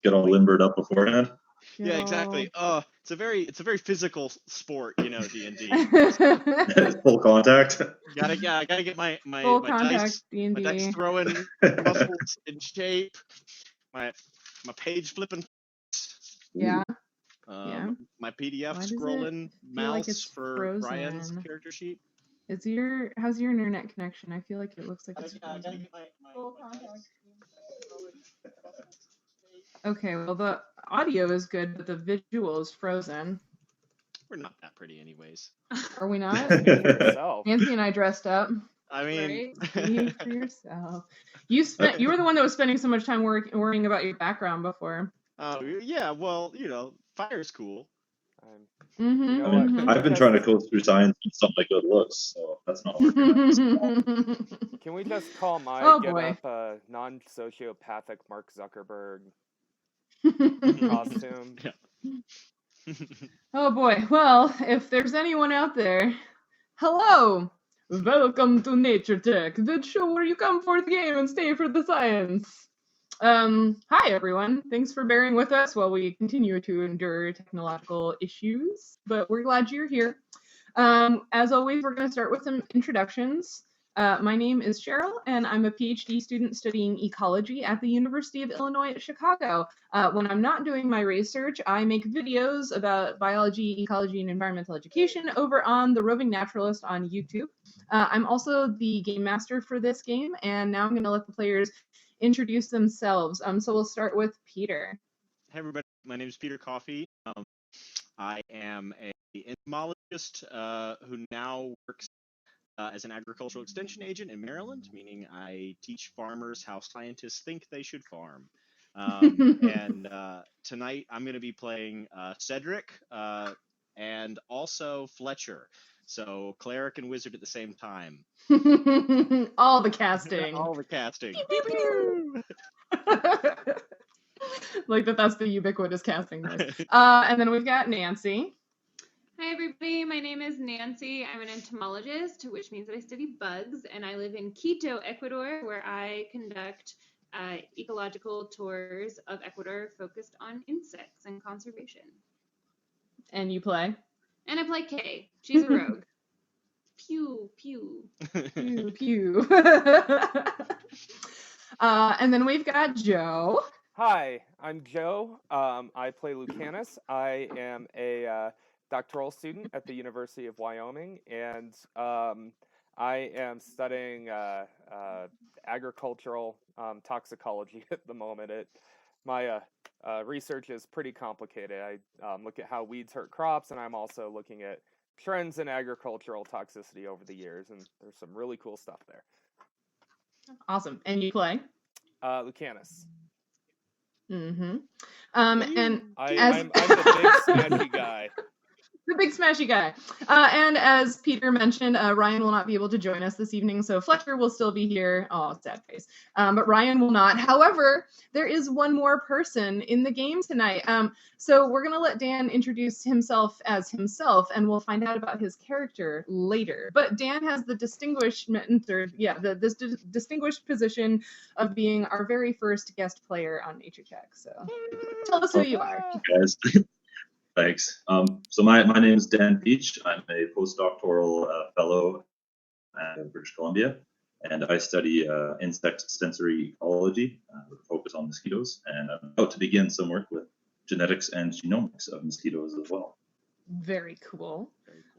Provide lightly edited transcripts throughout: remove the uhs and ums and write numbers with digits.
get all limbered up beforehand. Yeah, exactly. It's a very physical sport, D&D. Full contact. I gotta get my Full contact dice, my dice D&D. throwing muscles in shape, my page flipping, Yeah. Yeah. my PDF Why does it scrolling feel like mouse it's for Ryan's frozen? character sheet. How's your internet connection? I feel like it looks like it's I gotta frozen. get my Full contact. Okay, well the audio is good, but the visual is frozen. We're not that pretty anyways. Are we not? Yourself. Nancy and I dressed up. I mean, Right? Speak for yourself. You were the one that was spending so much time worrying about your background before. Oh yeah, well, fire's cool. I've been trying to go through science with some of my good looks, so that's not working. Can we just call my get-up a non-sociopathic Mark Zuckerberg costume? Oh boy. Well, if there's anyone out there, hello! Welcome to Nature Tech, the show where you come for the game and stay for the science. Hi everyone. Thanks for bearing with us while we continue to endure technological issues, but we're glad you're here. As always, we're going to start with some introductions. My name is Sheryl, and I'm a PhD student studying ecology at the University of Illinois at Chicago. When I'm not doing my research, I make videos about biology, ecology, and environmental education over on the Roving Naturalist on YouTube. I'm also the game master for this game, and now I'm going to let the players introduce themselves. So we'll start with Peter. Hey everybody, my name is Peter Coffey. I am a entomologist who now works as an agricultural extension agent in Maryland, meaning I teach farmers how scientists think they should farm. And tonight I'm going to be playing Cedric and also Fletcher. So cleric and wizard at the same time. All the casting. All the casting. Like that's the ubiquitous casting voice. And then we've got Nancy. Hi everybody, my name is Nancy. I'm an entomologist, which means that I study bugs, and I live in Quito, Ecuador, where I conduct ecological tours of Ecuador focused on insects and conservation. And you play? And I play Kay. She's a rogue. Pew, pew. Pew, pew. And then we've got Joe. Hi, I'm Joe. I play Lucanus. I am a doctoral student at the University of Wyoming, and I am studying agricultural toxicology at the moment. My research is pretty complicated. I look at how weeds hurt crops, and I'm also looking at trends in agricultural toxicity over the years, and there's some really cool stuff there. Awesome. And you play? Lucanus. Mm-hmm. I'm the big smashy guy. The big smashy guy. And as Peter mentioned, Ryan will not be able to join us this evening, so Fletcher will still be here. Oh, sad face. But Ryan will not. However, there is one more person in the game tonight. So we're going to let Dan introduce himself as himself, and we'll find out about his character later. But Dan has the distinguished position of being our very first guest player on Nature Check. So tell us who you are. Guys. Thanks. So my name is Dan Peach. I'm a postdoctoral fellow at British Columbia, and I study insect sensory ecology with a focus on mosquitoes, and I'm about to begin some work with genetics and genomics of mosquitoes as well. Very cool.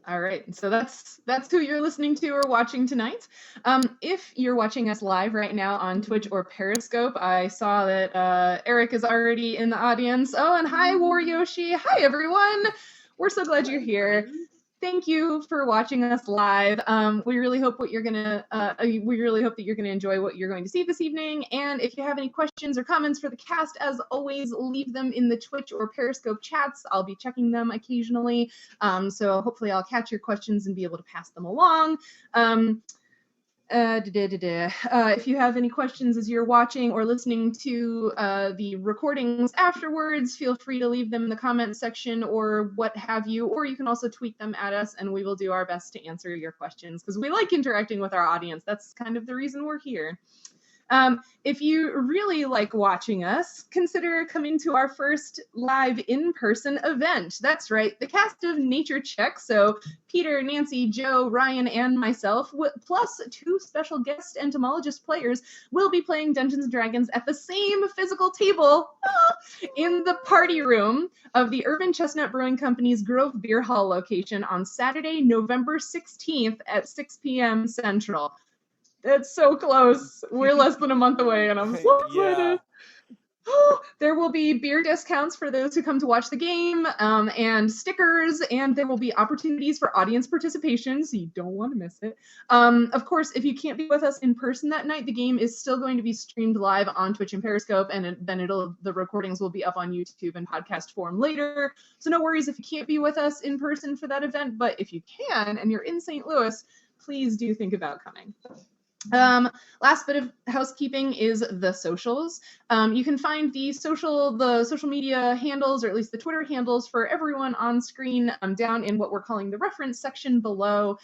All right, so that's who you're listening to or watching tonight. If you're watching us live right now on Twitch or Periscope, I saw that Eric is already in the audience. Oh, and hi, War Yoshi. Hi, everyone. We're so glad you're here. Thank you for watching us live. We really hope that you're gonna enjoy what you're going to see this evening. And if you have any questions or comments for the cast, as always, leave them in the Twitch or Periscope chats. I'll be checking them occasionally. So hopefully I'll catch your questions and be able to pass them along. If you have any questions as you're watching or listening to the recordings afterwards, feel free to leave them in the comments section or what have you, or you can also tweet them at us and we will do our best to answer your questions because we like interacting with our audience. That's kind of the reason we're here. If you really like watching us, consider coming to our first live in-person event. That's right, the cast of Nature Check, so Peter, Nancy, Joe, Ryan, and myself, plus 2 special guest entomologist players, will be playing Dungeons & Dragons at the same physical table in the party room of the Urban Chestnut Brewing Company's Grove Beer Hall location on Saturday, November 16th at 6 p.m. Central. It's so close. We're less than a month away, and I'm so excited. There will be beer discounts for those who come to watch the game, and stickers, and there will be opportunities for audience participation, so you don't want to miss it. Of course, if you can't be with us in person that night, the game is still going to be streamed live on Twitch and Periscope, and then the recordings will be up on YouTube in podcast form later. So no worries if you can't be with us in person for that event, but if you can, and you're in St. Louis, please do think about coming. Last bit of housekeeping is the socials. You can find the social media handles, or at least the Twitter handles for everyone on screen down in what we're calling the reference section below.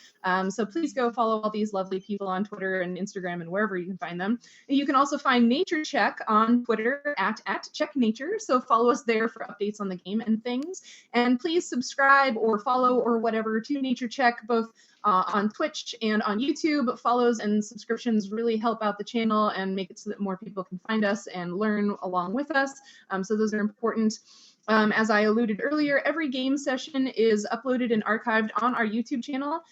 So please go follow all these lovely people on Twitter and Instagram and wherever you can find them. You can also find Nature Check on Twitter at Check Nature. So follow us there for updates on the game and things. And please subscribe or follow or whatever to Nature Check, both on Twitch and on YouTube. Follows and subscriptions really help out the channel and make it so that more people can find us and learn along with us. So those are important. As I alluded earlier, every game session is uploaded and archived on our YouTube channel.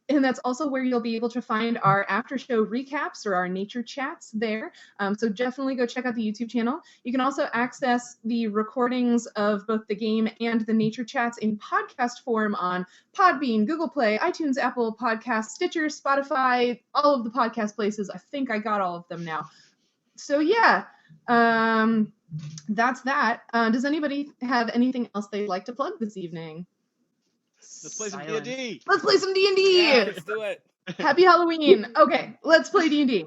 And that's also where you'll be able to find our after show recaps or our nature chats there. So definitely go check out the YouTube channel. You can also access the recordings of both the game and the nature chats in podcast form on Podbean, Google Play, iTunes, Apple Podcasts, Stitcher, Spotify, all of the podcast places. I think I got all of them now. So yeah, that's that. Does anybody have anything else they'd like to plug this evening? Let's play some D&D. Let's play some D&D. Yeah, let's do it. Happy Halloween. Okay, let's play D&D.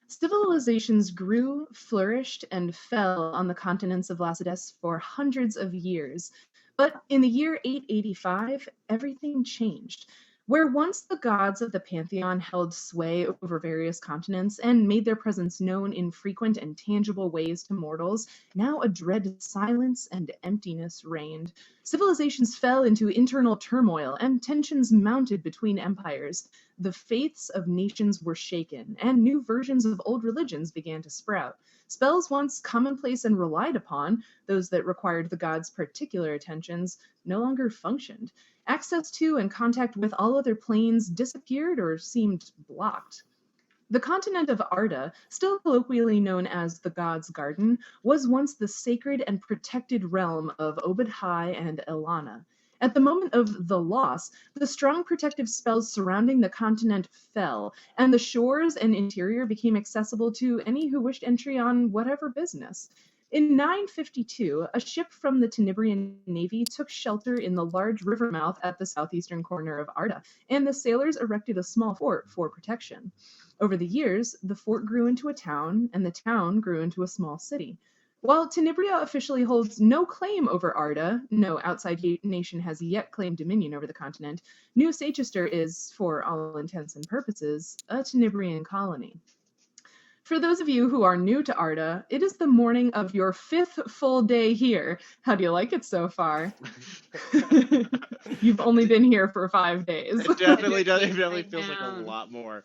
Civilizations grew, flourished, and fell on the continents of Lacedes for hundreds of years. But in the year 885, everything changed. Where once the gods of the pantheon held sway over various continents and made their presence known in frequent and tangible ways to mortals, now a dread silence and emptiness reigned. Civilizations fell into internal turmoil, and tensions mounted between empires. The faiths of nations were shaken, and new versions of old religions began to sprout. Spells once commonplace and relied upon, those that required the gods' particular attentions, no longer functioned. Access to and contact with all other planes disappeared or seemed blocked. The continent of Arda, still colloquially known as the God's Garden, was once the sacred and protected realm of Obed-Hai and Elana. At the moment of the loss, the strong protective spells surrounding the continent fell, and the shores and interior became accessible to any who wished entry on whatever business. In 952, a ship from the Tenebrian Navy took shelter in the large river mouth at the southeastern corner of Arda, and the sailors erected a small fort for protection. Over the years, the fort grew into a town, and the town grew into a small city. While Tenebria officially holds no claim over Arda, no outside nation has yet claimed dominion over the continent, New Seychester is, for all intents and purposes, a Tenebrian colony. For those of you who are new to Arda, it is the morning of your 5th full day here. How do you like it so far? You've only been here for 5 days. It definitely does. It definitely feels like a lot more.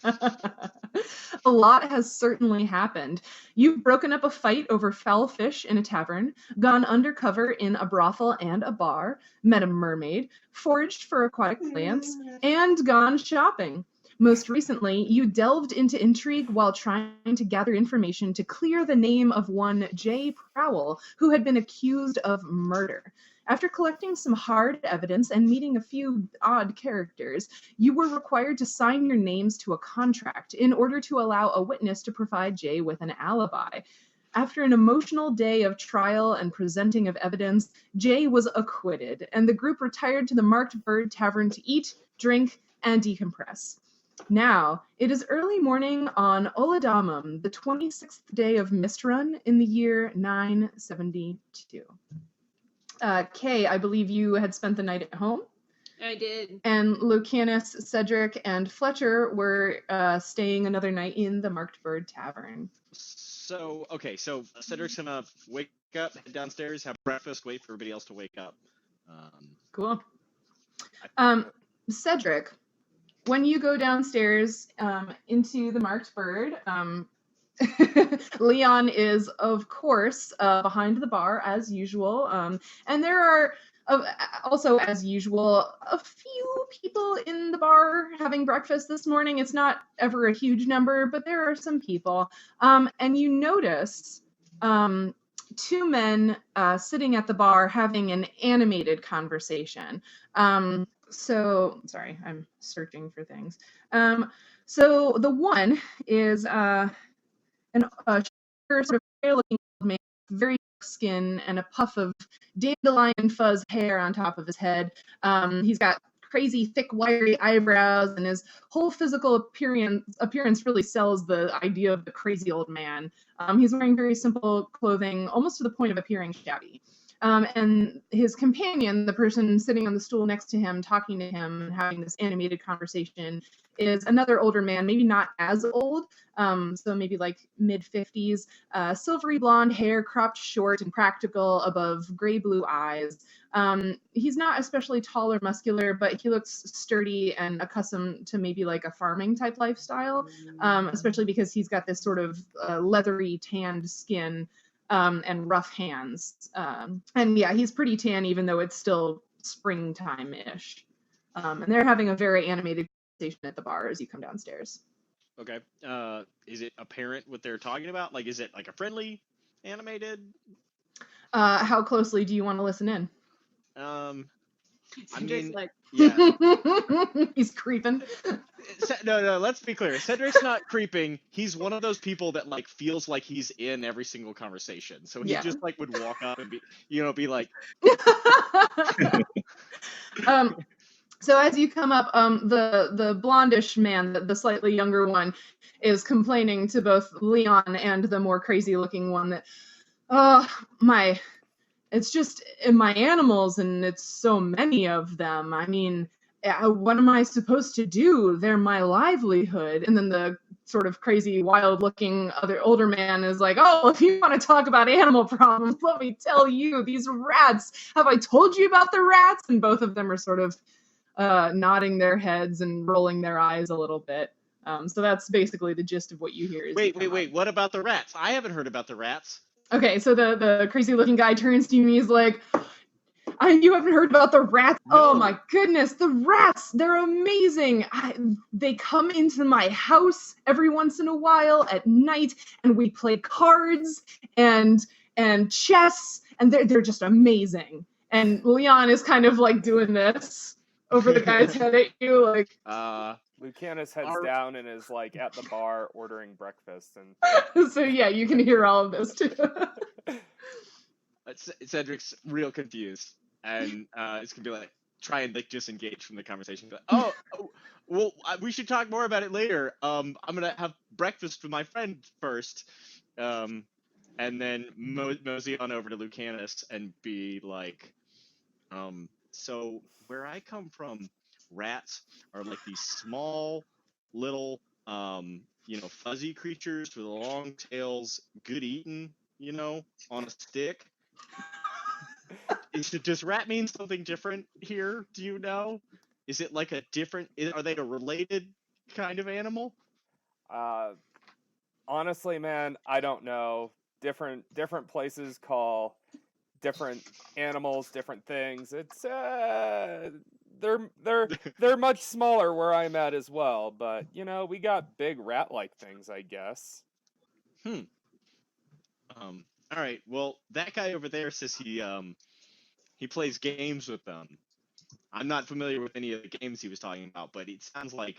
A lot has certainly happened. You've broken up a fight over foul fish in a tavern, gone undercover in a brothel and a bar, met a mermaid, foraged for aquatic plants, and gone shopping. Most recently, you delved into intrigue while trying to gather information to clear the name of one J. Prowell, who had been accused of murder. After collecting some hard evidence and meeting a few odd characters, you were required to sign your names to a contract in order to allow a witness to provide Jay with an alibi. After an emotional day of trial and presenting of evidence, Jay was acquitted, and the group retired to the Marked Bird Tavern to eat, drink, and decompress. Now, it is early morning on Oladamum, the 26th day of Mistrun in the year 972. Kay, I believe you had spent the night at home? I did. And Lucanus, Cedric, and Fletcher were staying another night in the Marked Bird Tavern. So Cedric's gonna wake up, head downstairs, have breakfast, wait for everybody else to wake up. Cool. Cedric, when you go downstairs into the Marked Bird, Leon is, of course, behind the bar as usual. And there are, also as usual, a few people in the bar having breakfast this morning. It's not ever a huge number, but there are some people. And you notice two men sitting at the bar having an animated conversation. So, sorry, I'm searching for things. So the one is a sort of fair-looking man, very dark skin, and a puff of dandelion fuzz hair on top of his head. He's got crazy, thick, wiry eyebrows, and his whole physical appearance really sells the idea of the crazy old man. He's wearing very simple clothing, almost to the point of appearing shabby. And his companion, the person sitting on the stool next to him, talking to him and having this animated conversation, is another older man, maybe not as old, so maybe like mid-50s, silvery blonde hair, cropped short and practical above gray-blue eyes. He's not especially tall or muscular, but he looks sturdy and accustomed to maybe like a farming type lifestyle, especially because he's got this sort of leathery tanned skin and rough hands. And yeah, he's pretty tan even though it's still springtime-ish. And they're having a very animated conversation at the bar as you come downstairs. Okay. Is it apparent what they're talking about? Like, is it like a friendly animated? How closely do you want to listen in? I mean, like, yeah. He's creeping. No, let's be clear. Cedric's not creeping. He's one of those people that like feels like he's in every single conversation. So he just like would walk up and be like. So as you come up, the blondish man, the slightly younger one, is complaining to both Leon and the more crazy looking one that, it's just my animals, and it's so many of them. I mean, what am I supposed to do? They're my livelihood. And then the sort of crazy, wild-looking other older man is like, oh, if you want to talk about animal problems, let me tell you, these rats. Have I told you about the rats? And both of them are sort of nodding their heads and rolling their eyes a little bit. So that's basically the gist of what you hear. Wait. What about the rats? I haven't heard about the rats. Okay, so the crazy looking guy turns to you and he's like, you haven't heard about the rats? No. Oh my goodness, the rats, they're amazing. They come into my house every once in a while at night, and we play cards and chess, and they're just amazing. And Leon is kind of like doing this over the guy's head at you, like. Lucanus heads down and is like at the bar ordering breakfast, and so yeah, you can hear all of this too. Cedric's real confused, and it's gonna be like try and like disengage from the conversation. But, well, we should talk more about it later. I'm gonna have breakfast with my friend first, and then mosey on over to Lucanus and be like, so where I come from, rats are like these small little fuzzy creatures with long tails, good eating, on a stick. Does rat mean something different here? Do you know? Is it like a different, are they a related kind of animal? Honestly, man, I don't know. Different places call different animals different things. It's they're much smaller where I'm at as well, but we got big rat-like things, I guess. All right. Well, that guy over there says he plays games with them. I'm not familiar with any of the games he was talking about, but it sounds like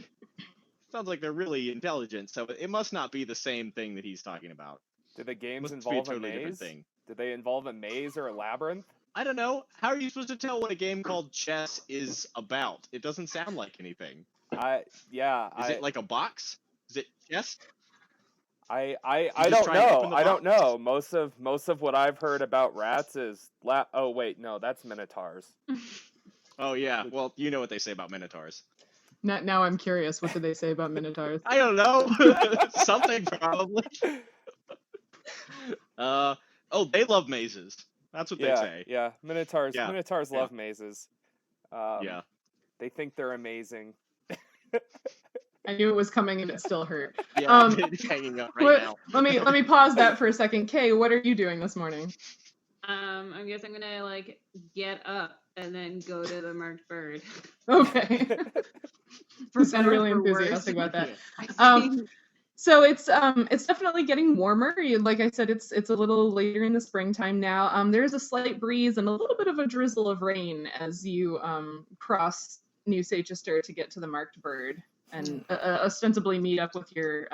they're really intelligent. So it must not be the same thing that he's talking about. Do the games Must be a involve totally a different maze? thing. Do they involve a maze or a labyrinth? I don't know. How are you supposed to tell what a game called chess is about? It doesn't sound like anything. Is it like a box? Is it chess? I don't know. I don't know. Most of what I've heard about rats is oh wait, no, that's minotaurs. Oh yeah. Well, you know what they say about minotaurs. Now I'm curious. What do they say about minotaurs? I don't know. Something probably. Oh, they love mazes. That's what they say. Yeah. Minotaurs Yeah. love mazes. Yeah. They think they're amazing. I knew it was coming and it still hurt. Yeah. It's hanging up right now. Let me pause that for a second. Kay, what are you doing this morning? I guess I'm gonna like get up and then go to the marked bird. Okay. For You sound better or really for worse. enthusiastic about that. I think So it's definitely getting warmer. Like I said, it's a little later in the springtime now. There's a slight breeze and a little bit of a drizzle of rain as you cross New Seychester to get to the marked bird and ostensibly meet up with your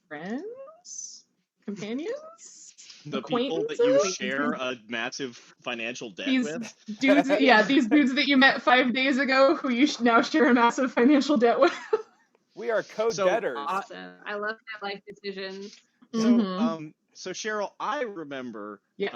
friends, companions, The people that you acquaintances? share a massive financial debt These with. dudes, yeah, these dudes that you met 5 days ago, who you now share a massive financial debt with. We are co-debtors. awesome. I love my life decisions. Mhm. So Sheryl, I remember Yes.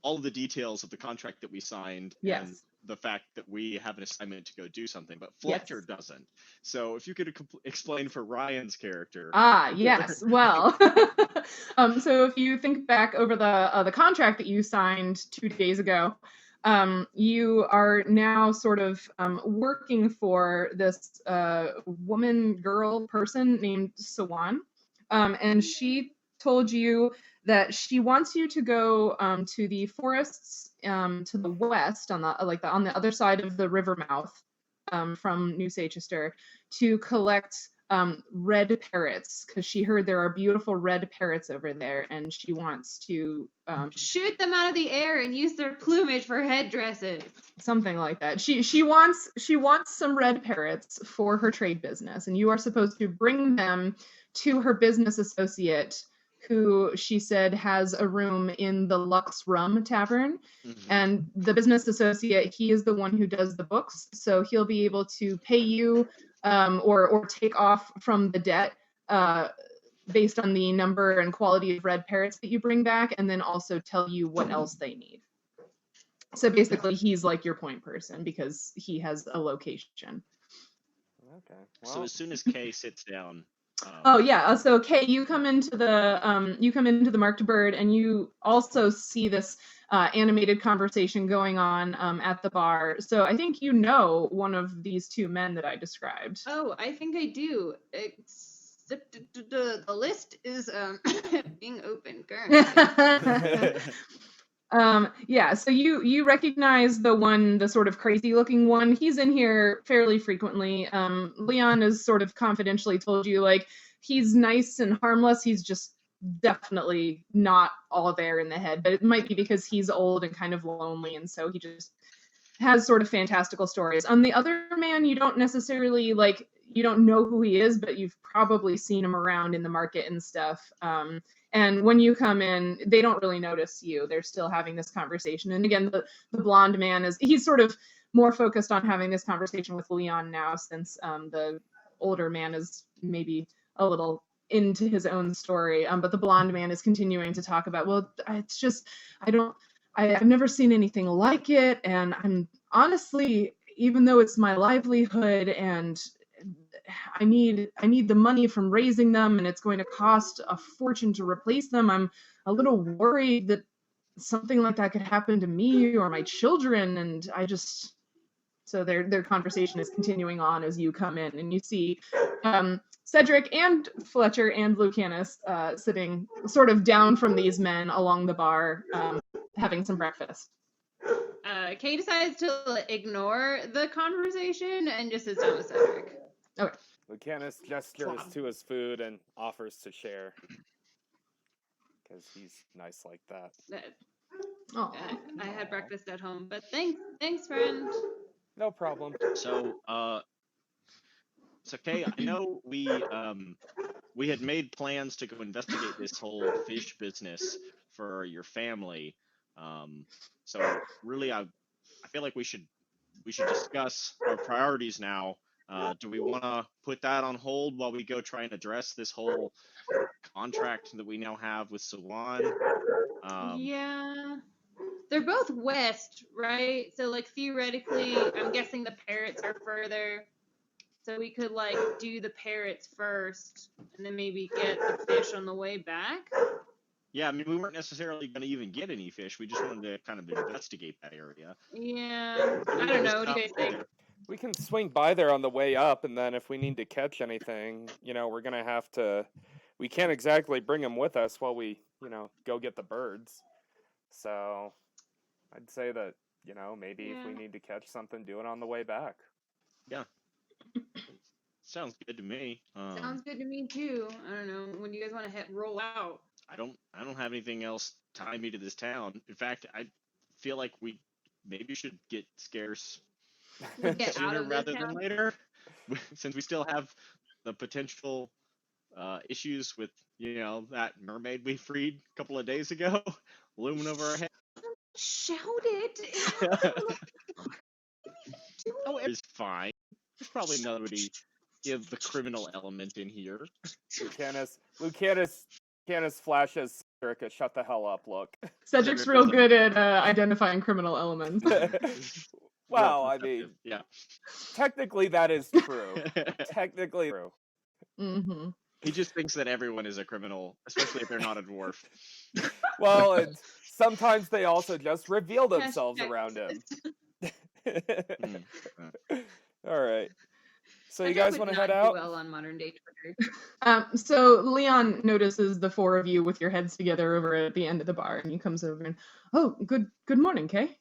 all of the details of the contract that we signed Yes. and the fact that we have an assignment to go do something, but Fletcher doesn't. So if you could explain for Ryan's character. Yes. Well, so if you think back over the contract that you signed 2 days ago, you are now sort of working for this girl person named Sawan, and she told you that she wants you to go to the forests to the west on the other side of the river mouth from New Seychester to collect red parrots because she heard there are beautiful red parrots over there, and she wants to shoot them out of the air and use their plumage for headdresses. Something like that. She wants some red parrots for her trade business, and you are supposed to bring them to her business associate, who she said has a room in the Lux Rum Tavern. Mm-hmm. And the business associate, he is the one who does the books, so he'll be able to pay you or take off from the debt based on the number and quality of red parrots that you bring back, and then also tell you what else they need. So basically, he's like your point person because he has a location. Okay. So Well, as soon as Kay sits down. Oh yeah. So Kay, you come into the marked bird, and you also see this animated conversation going on at the bar. So I think you know one of these two men that I described. Oh, I think I do. Except the list is being opened currently. Yeah, so you recognize the sort of crazy looking one. He's in here fairly frequently. Leon has sort of confidentially told you, like, he's nice and harmless. He's just definitely not all there in the head, but it might be because he's old and kind of lonely, and so he just has sort of fantastical stories. On the other man, you don't necessarily you don't know who he is, but you've probably seen him around in the market and stuff. And when you come in, they don't really notice you. They're still having this conversation. And again, the blonde man he's sort of more focused on having this conversation with Leon now, since the older man is maybe a little into his own story. But the blonde man is continuing to talk about, well, it's just, I've never seen anything like it. And I'm honestly, even though it's my livelihood and I need the money from raising them, and it's going to cost a fortune to replace them, I'm a little worried that something like that could happen to me or my children. And so their conversation is continuing on as you come in, and you see Cedric and Fletcher and Lucanus sitting sort of down from these men along the bar, having some breakfast. Kay decides to ignore the conversation and just sits down with Cedric. Okay. Lucanus gestures to his food and offers to share. Because he's nice like that. I had breakfast at home, but thanks, friend. No problem. So Kay, I know we had made plans to go investigate this whole fish business for your family. So really, I feel like we should discuss our priorities now. Do we want to put that on hold while we go try and address this whole contract that we now have with Sawan? Yeah. They're both west, right? So like theoretically, I'm guessing the parrots are further. So we could like do the parrots first, and then maybe get the fish on the way back. Yeah, I mean, we weren't necessarily going to even get any fish. We just wanted to kind of investigate that area. Yeah, I don't know. What do you guys think? We can swing by there on the way up, and then if we need to catch anything, we're gonna have to. We can't exactly bring them with us while we, go get the birds. So, I'd say that, maybe if we need to catch something, do it on the way back. Yeah. Sounds good to me. Sounds good to me too. I don't know. When do you guys want to roll out? I don't have anything else tying me to this town. In fact, I feel like we maybe should get scarce Get out sooner of this rather than town. later, since we still have the potential issues with that mermaid we freed a couple of days ago looming over our head. Shout it. Oh, it's fine. There's probably nobody of the criminal element in here. Lucanus flashes Cedric a shut the hell up look. Cedric's real good at identifying criminal elements. Well, I mean, yeah. Technically that is true. Technically true. Mm-hmm. He just thinks that everyone is a criminal, especially if they're not a dwarf. Well, and sometimes they also just reveal themselves around him. All right. So you guys want to head out? Well, on modern day Twitter. So Leon notices the four of you with your heads together over at the end of the bar, and he comes over and, oh, good morning, Kay.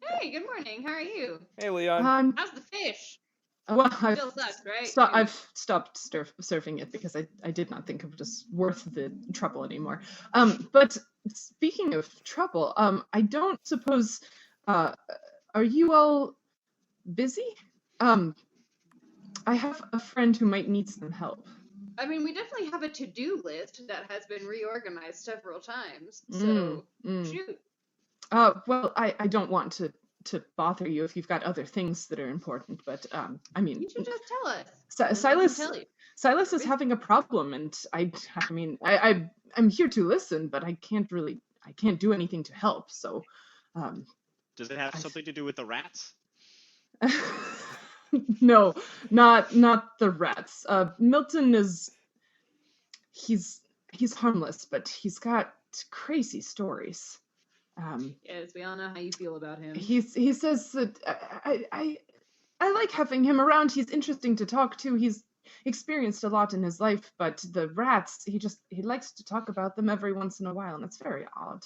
Hey, good morning. How are you? Hey, Leon. How's the fish? Well, Still sucks, right? I've stopped surfing it because I did not think it was worth the trouble anymore. But speaking of trouble, I don't suppose, are you all busy? I have a friend who might need some help. I mean, we definitely have a to-do list that has been reorganized several times. So, shoot. Well, I don't want to bother you if you've got other things that are important, but I mean, you should just tell us. Silas is having a problem, and I'm here to listen, but I can't do anything to help. So, does it have something to do with the rats? No, not the rats. Milton he's harmless, but he's got crazy stories. Yes, we all know how you feel about him. He says that I like having him around. He's interesting to talk to. He's experienced a lot in his life, but the rats, he likes to talk about them every once in a while, and it's very odd.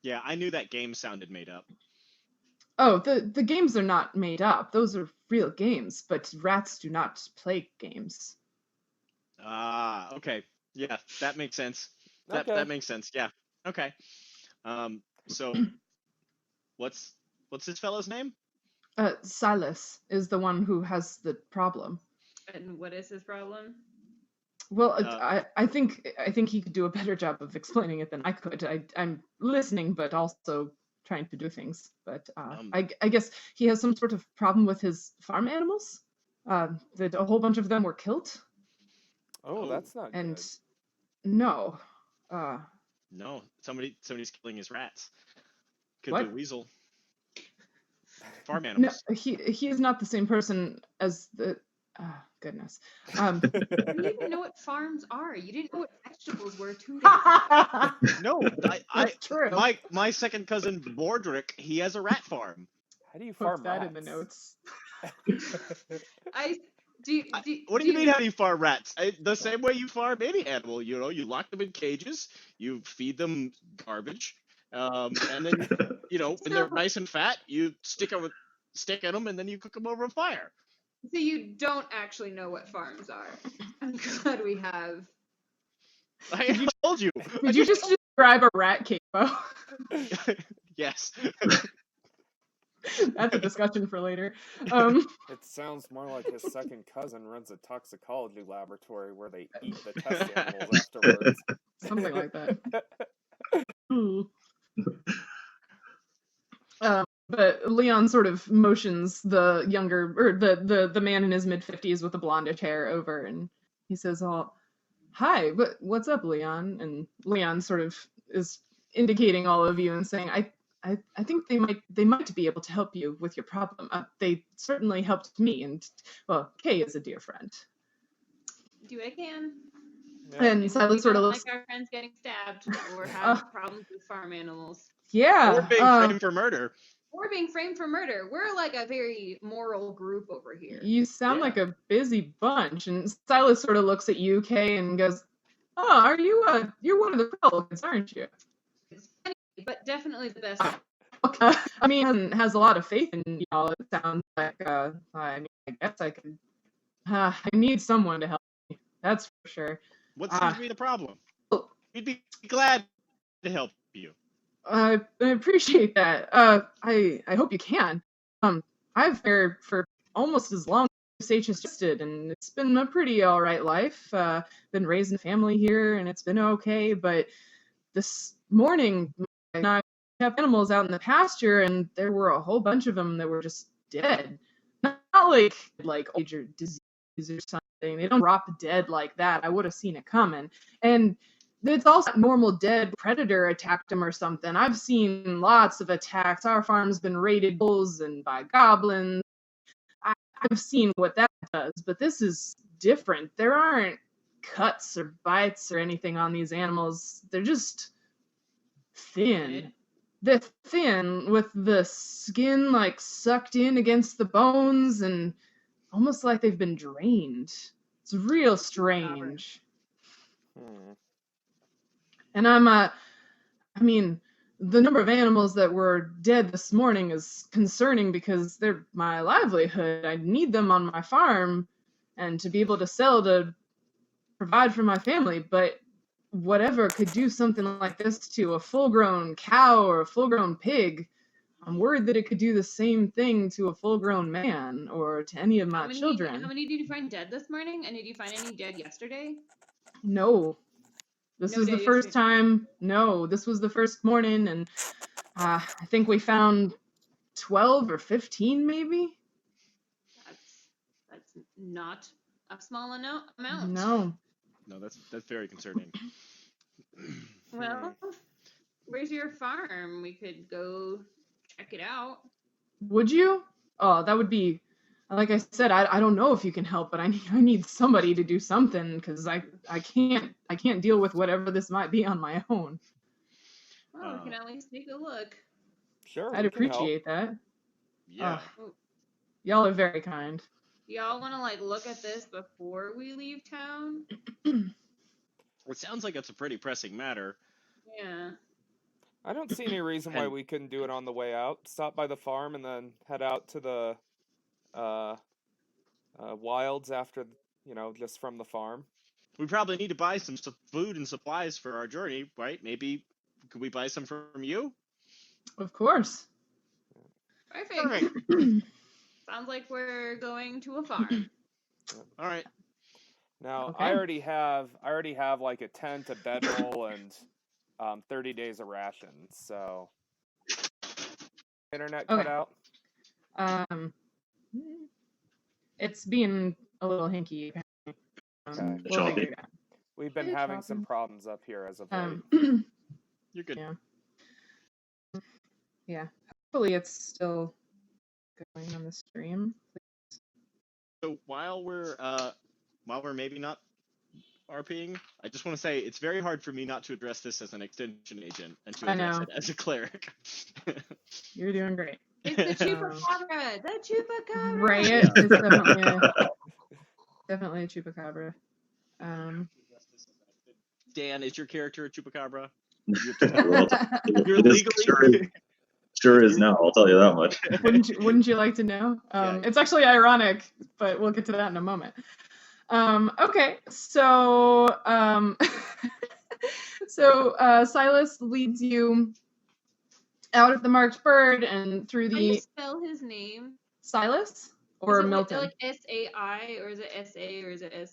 Yeah, I knew that game sounded made up. Oh, the games are not made up. Those are real games, but rats do not play games. Ah, okay. Yeah, that makes sense. Okay. That makes sense. Yeah. Okay. So what's this fellow's name? Silas is the one who has the problem. And what is his problem? Well, I think he could do a better job of explaining it than I could. I'm listening, but also trying to do things. But I guess he has some sort of problem with his farm animals. That a whole bunch of them were killed. Oh, that's not and good. No. No, somebody's killing his rats. Could What? be a weasel. Farm animals. No, he is not the same person as the. Goodness. You didn't even know what farms are. You didn't know what vegetables were 2 days ago. No, That's true. My second cousin Bordrick, he has a rat farm. How do you farm Put that rats? in the notes. What do you mean? How do you farm rats? The same way you farm any animal. You lock them in cages. You feed them garbage, and then when they're nice and fat, you stick in them, and then you cook them over a fire. So you don't actually know what farms are. I'm glad we have. I told you. Did you just describe a rat capo? Yes. That's a discussion for later. It sounds more like his second cousin runs a toxicology laboratory where they eat the test animals afterwards. Something like that. But Leon sort of motions the younger, or the man in his mid-50s with the blondish hair over, and he says, "Oh, hi, what's up, Leon?" And Leon sort of is indicating all of you and saying, I think they might be able to help you with your problem. They certainly helped me, and well, Kay is a dear friend. Do what I can. Yeah. And We Silas sort of don't looks. like our friends getting stabbed or have problems with farm animals. Yeah. Or being framed for murder. Or being framed for murder. We're like a very moral group over here. You sound Yeah. like a busy bunch. And Silas sort of looks at you, Kay, and goes, "Oh, are you? You're one of the Pelicans, aren't you?" It's funny, but definitely the best. Okay. I mean, has a lot of faith in y'all. It sounds like. I guess I could. I need someone to help me. That's for sure. What seems to be the problem? Oh. We'd be glad to help you. I appreciate that. I hope you can. I've been here for almost as long as H has did, and it's been a pretty all right life. Been raising a family here, and it's been okay. But this morning, I have animals out in the pasture, and there were a whole bunch of them that were just dead. Not like age or disease or something. They don't drop dead like that. I would have seen it coming. And it's also normal dead predator attacked them or something. I've seen lots of attacks. Our farm's been raided bulls and by goblins. I've seen what that does, but this is different. There aren't cuts or bites or anything on these animals. They're just thin. They're thin with the skin like sucked in against the bones and almost like they've been drained. It's real strange. And I mean, the number of animals that were dead this morning is concerning because they're my livelihood. I need them on my farm and to be able to sell to provide for my family. But whatever could do something like this to a full-grown cow or a full-grown pig, I'm worried that it could do the same thing to a full-grown man or to any of my children. How many did you find dead this morning? And did you find any dead yesterday? No. This was the first time. No, this was the first morning, and I think we found 12 or 15, maybe. That's not a small amount. No, that's very concerning. Well, where's your farm? We could go check it out. Would you? Oh, that would be. Like I said, I don't know if you can help, but I need somebody to do something because I can't deal with whatever this might be on my own. Well, we can at least take a look. Sure, I'd appreciate that. Yeah. Y'all are very kind. Y'all want to look at this before we leave town? It sounds like it's a pretty pressing matter. Yeah. I don't see any reason why we couldn't do it on the way out. Stop by the farm and then head out to the wilds after, just from the farm. We probably need to buy some food and supplies for our journey, right? Maybe could we buy some from you? Of course. Perfect. Sounds like we're going to a farm. All right. Now, Okay. I already have like a tent, a bedroll, and 30 days of rations. So, internet cut out. It's being a little hinky. Okay. We'll figure it out. We've been having some problems up here as of late. You're good. Yeah. Hopefully it's still going on the stream. So while we're maybe not RPing, I just want to say it's very hard for me not to address this as an extension agent and to address it as a cleric. You're doing great. It's the Chupacabra! The Chupacabra! Right, it's definitely a Chupacabra. Dan, is your character a Chupacabra? You're legally... Sure is now, I'll tell you that much. Wouldn't you like to know? It's actually ironic, but we'll get to that in a moment. Okay, so Silas leads you out of the marked bird and through the. How do you spell his name? Silas or is it Milton? Like S-A-I or is it S-A or is it S?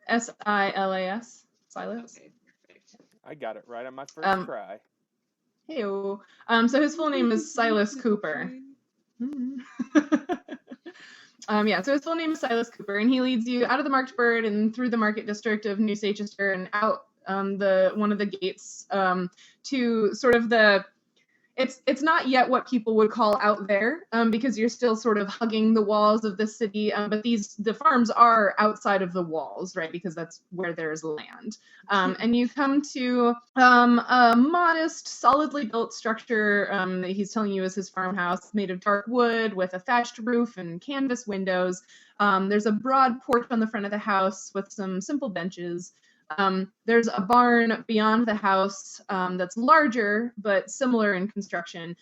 S-I-L-A-S. Silas. Okay, perfect. I got it right on my first try. Heyo. So his full name is Silas Cooper. So his full name is Silas Cooper, and he leads you out of the marked bird and through the market district of New Sachester and out one of the gates to sort of it's not yet what people would call out there, because you're still sort of hugging the walls of the city. But the farms are outside of the walls, right? Because that's where there's land. And you come to a modest, solidly built structure that he's telling you is his farmhouse, made of dark wood with a thatched roof and canvas windows. There's a broad porch on the front of the house with some simple benches. There's a barn beyond the house that's larger but similar in construction,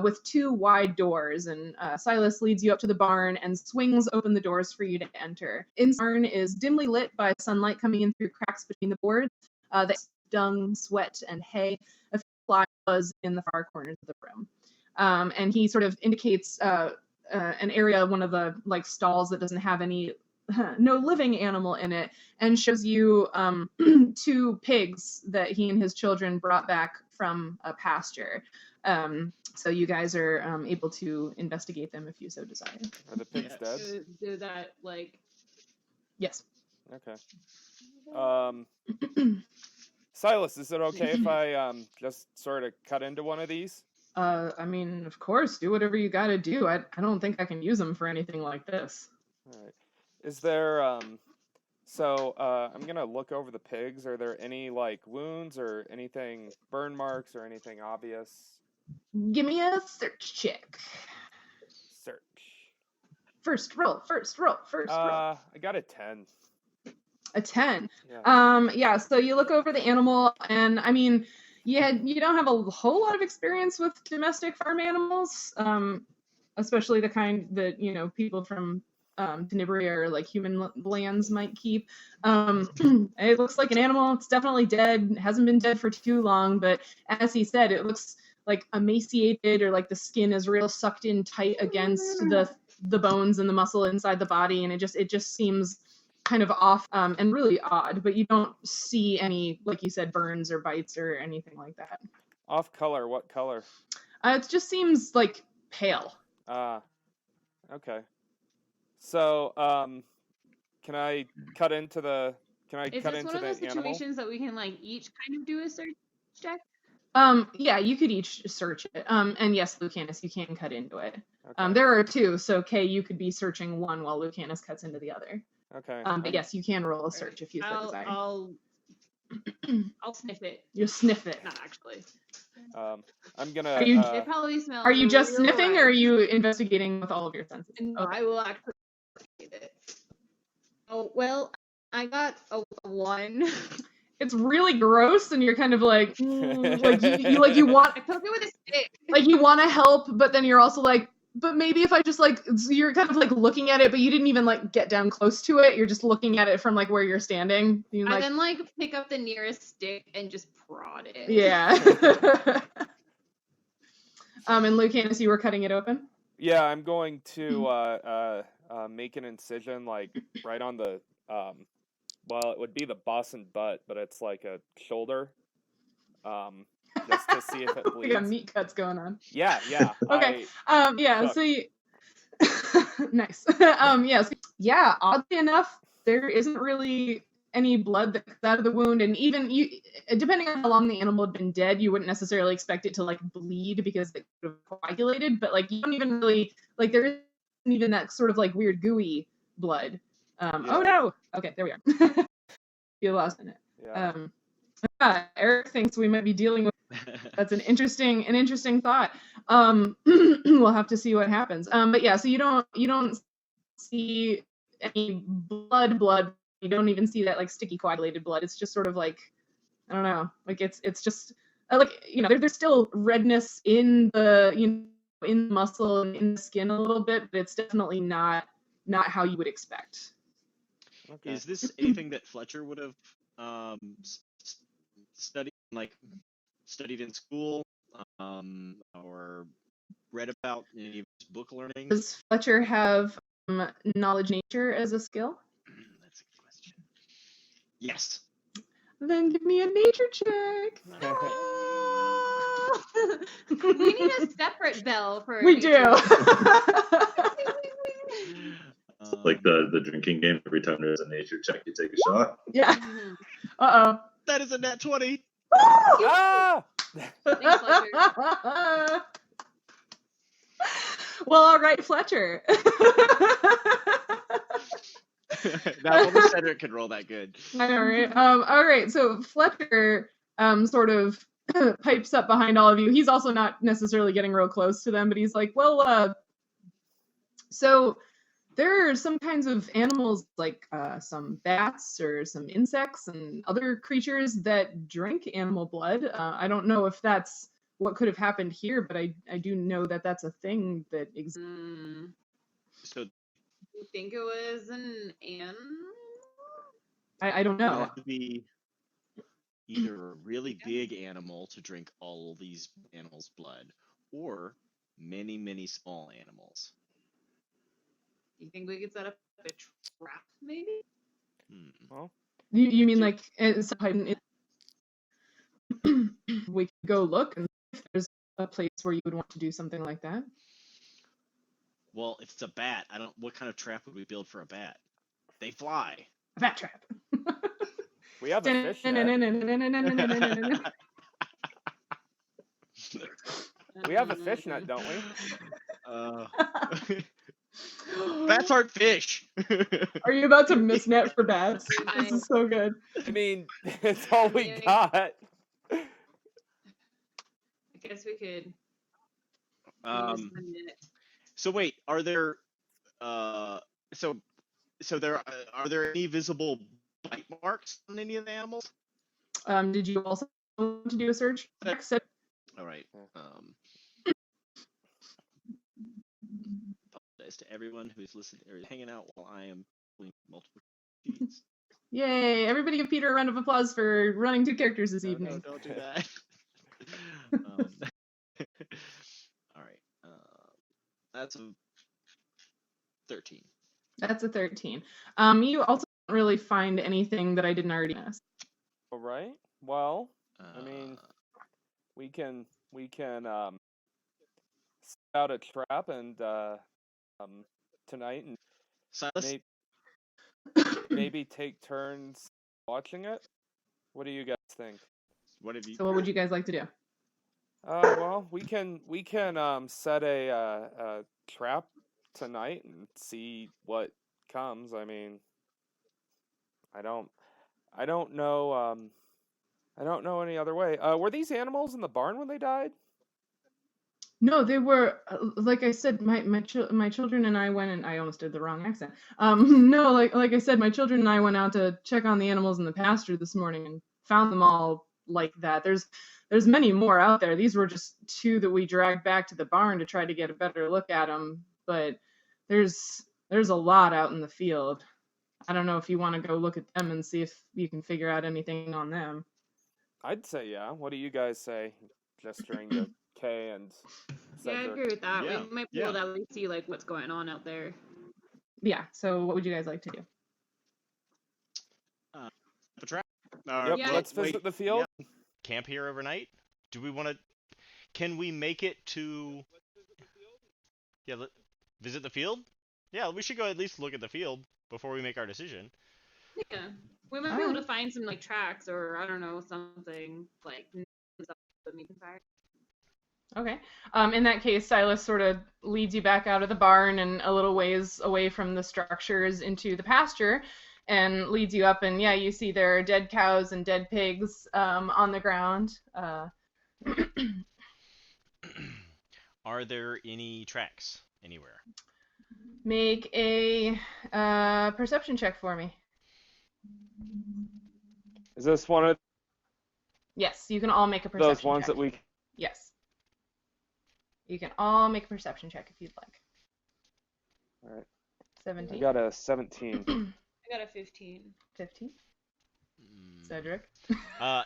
with 2 wide doors. And Silas leads you up to the barn and swings open the doors for you to enter. In the barn is dimly lit by sunlight coming in through cracks between the boards. That's dung, sweat, and hay. A fly buzz in the far corners of the room. And he sort of indicates an area, one of the like stalls that doesn't have no living animal in it, and shows you 2 pigs that he and his children brought back from a pasture. So you guys are able to investigate them if you so desire. Are the pigs dead? Do that, like... Yes. Okay. Silas, is it okay if I just sort of cut into one of these? I mean, of course, do whatever you gotta do. I don't think I can use them for anything like this. All right. Is there I'm gonna look over the pigs. Are there any like wounds or anything, burn marks or anything obvious? Give me a search check. Search. First roll. I got a 10. A 10. Yeah. Yeah, so you look over the animal, and I mean, yeah, you don't have a whole lot of experience with domestic farm animals, especially the kind that, people from Tenebria or like human lands might keep. It looks like an animal. It's definitely dead. It hasn't been dead for too long, but as he said, it looks like emaciated, or like the skin is real sucked in tight against the bones and the muscle inside the body, and it just seems kind of off and really odd, but you don't see any, like you said, burns or bites or anything like that. Off color, what color? It just seems like pale. Okay. So, can I cut into the animal? Is this one of those situations that we can like each kind of do a search check? Yeah, you could each search it. And yes, Lucanus, you can cut into it. Okay. There are 2, so Kay, you could be searching one while Lucanus cuts into the other. Okay. But yes, you can roll a search if you so desire. I'll sniff it. You sniff it. Not actually. I'm gonna. Are you- It probably smells. Are you just real sniffing, right. or are you investigating with all of your senses? No, Okay. I will actually investigate it. Oh well, I got a 1. It's really gross, and you're kind of like, like you want, I poke it with a stick. like you want to help, but then you're also like, but maybe if I just like, so you're kind of like looking at it, but you didn't even like get down close to it. You're just looking at it from like where you're standing. You I like, then like pick up the nearest stick and just prod it. yeah. And Lucanus, you were cutting it open? Yeah, I'm going to make an incision like right on the well, it would be the boss and butt, but it's like a shoulder. Just to see if it bleeds. We got meat cuts going on. Yeah. Okay. Yeah. So you... nice. Yeah. Oddly enough, there isn't really any blood that comes out of the wound, and even you, depending on how long the animal had been dead, you wouldn't necessarily expect it to like bleed because it could have coagulated. But like you don't even really like there isn't even that sort of like weird gooey blood. Oh no. Okay, there we are. You lost in it. Yeah. Eric thinks we might be dealing with. That's an interesting thought. We'll have to see what happens. But yeah, so you don't see any blood. You don't even see that like sticky coagulated blood. It's just sort of like, I don't know, like it's just like, there's still redness in the in the muscle and in the skin a little bit, but it's definitely not how you would expect. Okay. Is this anything that Fletcher would have studied in school, or read about in any of his book learning? Does Fletcher have knowledge nature as a skill? That's a good question. Yes. Then give me a nature check. We need a separate bell for. We do. Like the drinking game. Every time there's a nature check, you take a shot. Yeah. Uh-oh. That is a nat 20. Ah! Thanks, Fletcher. Well, all right, Fletcher. That only Cedric could roll that good. I know, right? All right, so Fletcher sort of pipes up behind all of you. He's also not necessarily getting real close to them, but he's like, well, so there are some kinds of animals, like some bats or some insects and other creatures that drink animal blood. I don't know if that's what could have happened here, but I do know that that's a thing that exists. So You think it was an animal? I don't it know. had to be either a really big animal to drink all these animals' blood, or many, many small animals. You think we could set up a trap, maybe? Well, You mean like we could go look and see if there's a place where you would want to do something like that? Well, if it's a bat, what kind of trap would we build for a bat? They fly. A bat trap. we have a fish net. We have a fish net, don't we? Bats aren't fish. Are you about to misnet for bats? This is so good. I mean, it's all we got. I guess we could. use the net. So wait, are there are there any visible bite marks on any of the animals? Did you also want to do a search? All right. Apologize to everyone who's listening or hanging out while I am doing multiple sheets. Yay! Everybody give Peter a round of applause for running 2 characters this evening. No, don't do that. All right. That's a 13. That's a 13. You also don't really find anything that I didn't already miss. All right. Well, I mean, we can set out a trap and tonight and Silas? maybe take turns watching it. What do you guys think? What have you? So what would you guys like to do? Well, we can set a trap tonight and see what comes. I mean, I don't know. I don't know any other way. Were these animals in the barn when they died? No, they were like I said. My children and I went, and I almost did the wrong accent. No, like I said, my children and I went out to check on the animals in the pasture this morning and found them all like that. There's many more out there. These were just 2 that we dragged back to the barn to try to get a better look at them. But there's a lot out in the field. I don't know if you want to go look at them and see if you can figure out anything on them. I'd say yeah. What do you guys say? Gesturing to Kay and Cedric. Yeah, I agree with that. Yeah, We might be able to at least see like what's going on out there. Yeah. So what would you guys like to do? A trap. Yep, Yeah. let's visit the field. Camp here overnight? Do we want to? Can we make it to? Yeah, visit the field. Yeah, we should go at least look at the field before we make our decision. Yeah, we might be able to find some like tracks or I don't know something like stuff that we can fire. Okay. In that case, Silas sort of leads you back out of the barn and a little ways away from the structures into the pasture and leads you up. And yeah, you see there are dead cows and dead pigs on the ground. Are there any tracks anywhere? Make a perception check for me. Is this one of Yes, you can all make a perception those ones check. that we? Yes. You can all make a perception check if you'd like. All right. 17. I got a 17. I got a 15. 15. Cedric.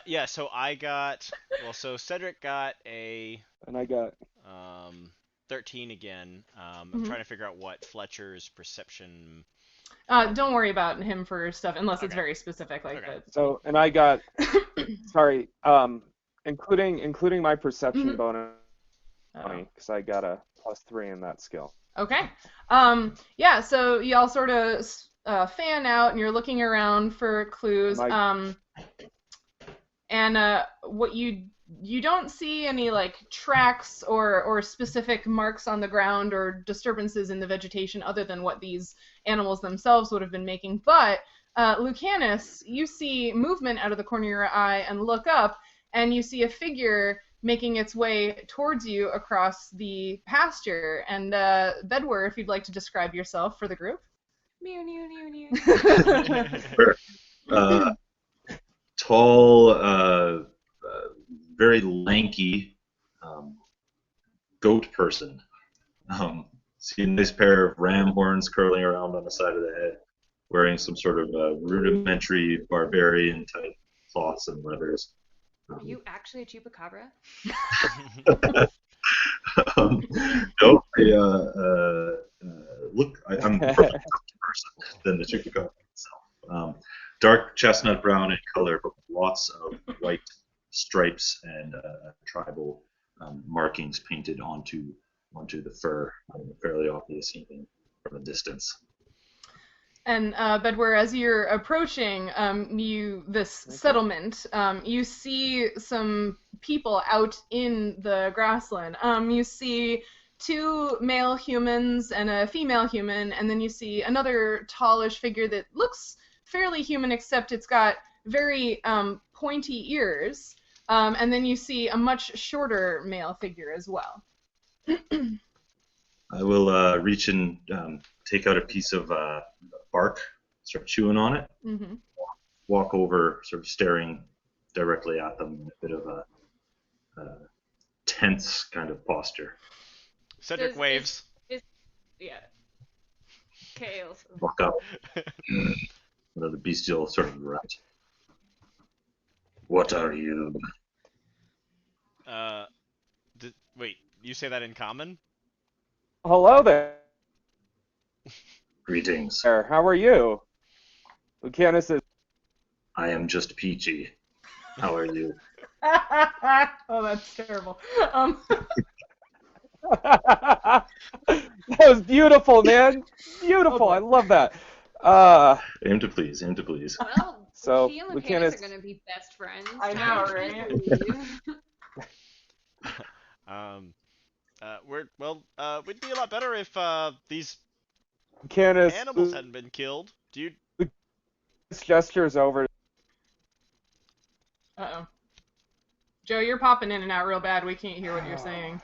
Yeah. So I got. Well, so Cedric got a. And I got 13 again. I'm trying to figure out what Fletcher's perception. Don't worry about him for stuff unless it's Okay. very specific like Okay. that. so, and I got sorry, including my perception bonus, because I got a +3 in that skill. Okay. Yeah, so y'all sort of fan out and you're looking around for clues. Am And what you you don't see any like tracks or specific marks on the ground or disturbances in the vegetation other than what these animals themselves would have been making. But Lucanus, you see movement out of the corner of your eye and look up, and you see a figure making its way towards you across the pasture. And Bedwyr, if you'd like to describe yourself for the group. Meow, meow, meow, meow. Sure. Tall, very lanky goat person. See a nice pair of ram horns curling around on the side of the head, wearing some sort of rudimentary barbarian type cloths and leathers. Are you actually a chupacabra? No, I'm a person than the chupacabra itself. Dark chestnut brown in color, but with lots of white stripes and tribal markings painted onto the fur, fairly obvious even from a distance. And Bedwyr, as you're approaching this settlement, you see some people out in the grassland. You see 2 male humans and a female human, and then you see another tallish figure that looks fairly human, except it's got very pointy ears. And then you see a much shorter male figure as well. I will reach and take out a piece of bark, start chewing on it, Mm-hmm. walk over, sort of staring directly at them in a bit of a tense kind of posture. Cedric waves. Yeah. Okay. Walk up. The bestial sort of grunt. What are you? Wait, you say that in common? Hello there. Greetings. How are you? Lucanus is. I am just peachy. How are you? Oh, that's terrible. That was beautiful, man. Beautiful. I love that. Aim to please. Aim to please. Well, So, she and Lucanus Lucanus are going to be best friends. I know, right? We'd be a lot better if these Lucanus animals hadn't been killed. Do you? gestures over. Uh-oh. Joe, you're popping in and out real bad. We can't hear what you're saying.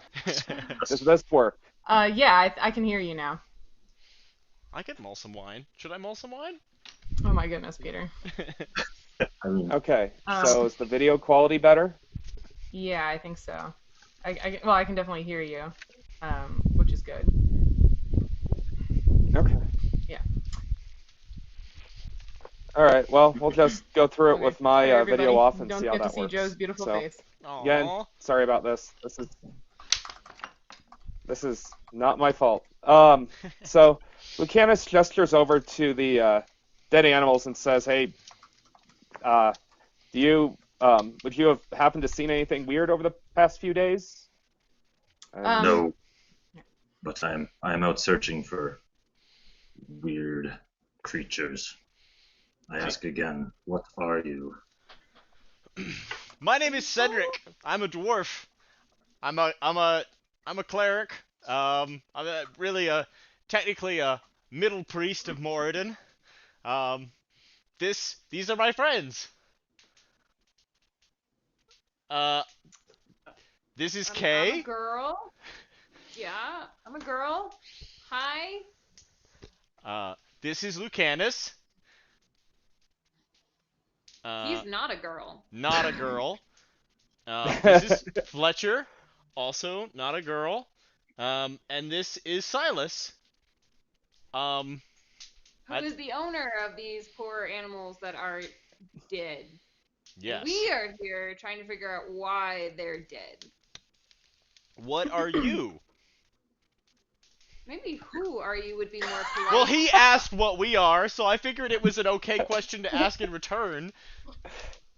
Does this work? Yeah, I can hear you now. I could mull some wine. Should I mull some wine? Oh my goodness, Peter. Okay. So is the video quality better? Yeah, I think so. I can definitely hear you, which is good. Okay. Yeah. All right. Well, we'll just go through it Okay. with my Sorry, video everybody. off and Don't see how get that to see works. Joe's beautiful So, face. again, Aww. sorry about this. This is not my fault. So Lucanus gestures over to the dead animals and says, "Hey, would you have happened to seen anything weird over the past few days?" No, but I'm out searching for weird creatures. I ask again, what are you? My name is Cedric. I'm a dwarf. I'm a cleric. I'm technically a middle priest of Moradin. These are my friends. This is I'm Kay. a girl. Yeah, I'm a girl. Hi. This is Lucanus. He's not a girl. Not a girl. This is Fletcher, also not a girl. And this is Silas. Who is the owner of these poor animals that are dead? Yes. We are here trying to figure out why they're dead. What are you? Maybe who are you would be more polite. Well, he asked what we are, so I figured it was an okay question to ask in return.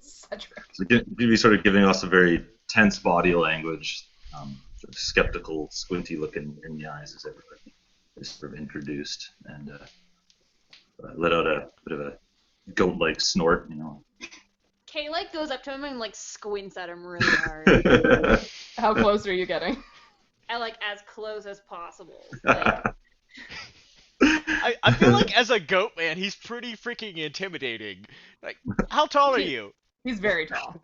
Cedric. So be sort of giving us a very tense body language, sort of skeptical, squinty look in the eyes as everybody is sort of introduced, and let out a bit of a goat-like snort, Kay like goes up to him and like squints at him really hard. How close are you getting? At like as close as possible. Like, I feel like as a goat man, he's pretty freaking intimidating. Like, how tall are you? He's very tall.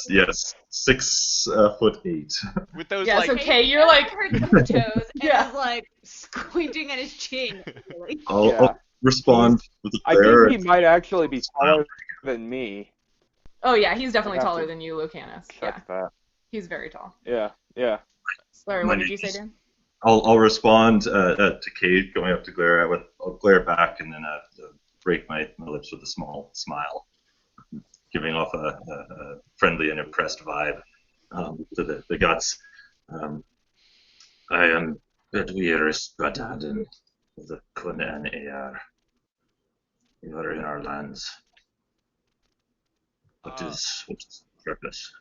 Yes, 6'8". With those Yeah, like, so Kay, you're like, her toes and Yeah. is like squinting at his chin. Really. I'll respond with a I glare. think he might actually be taller than me. oh yeah, he's definitely I'd have taller to than you, Lucanus. Yeah, Check that. he's very tall. Yeah, yeah. Sorry, My what did you say, name's- Dan? I'll respond to Kate going up to glare at. I'll glare back and then break my lips with a small smile, giving off a friendly and impressed vibe to the guts. I am Bedwyr Spadaden of the Kunan Air. You are in our lands. What is the purpose?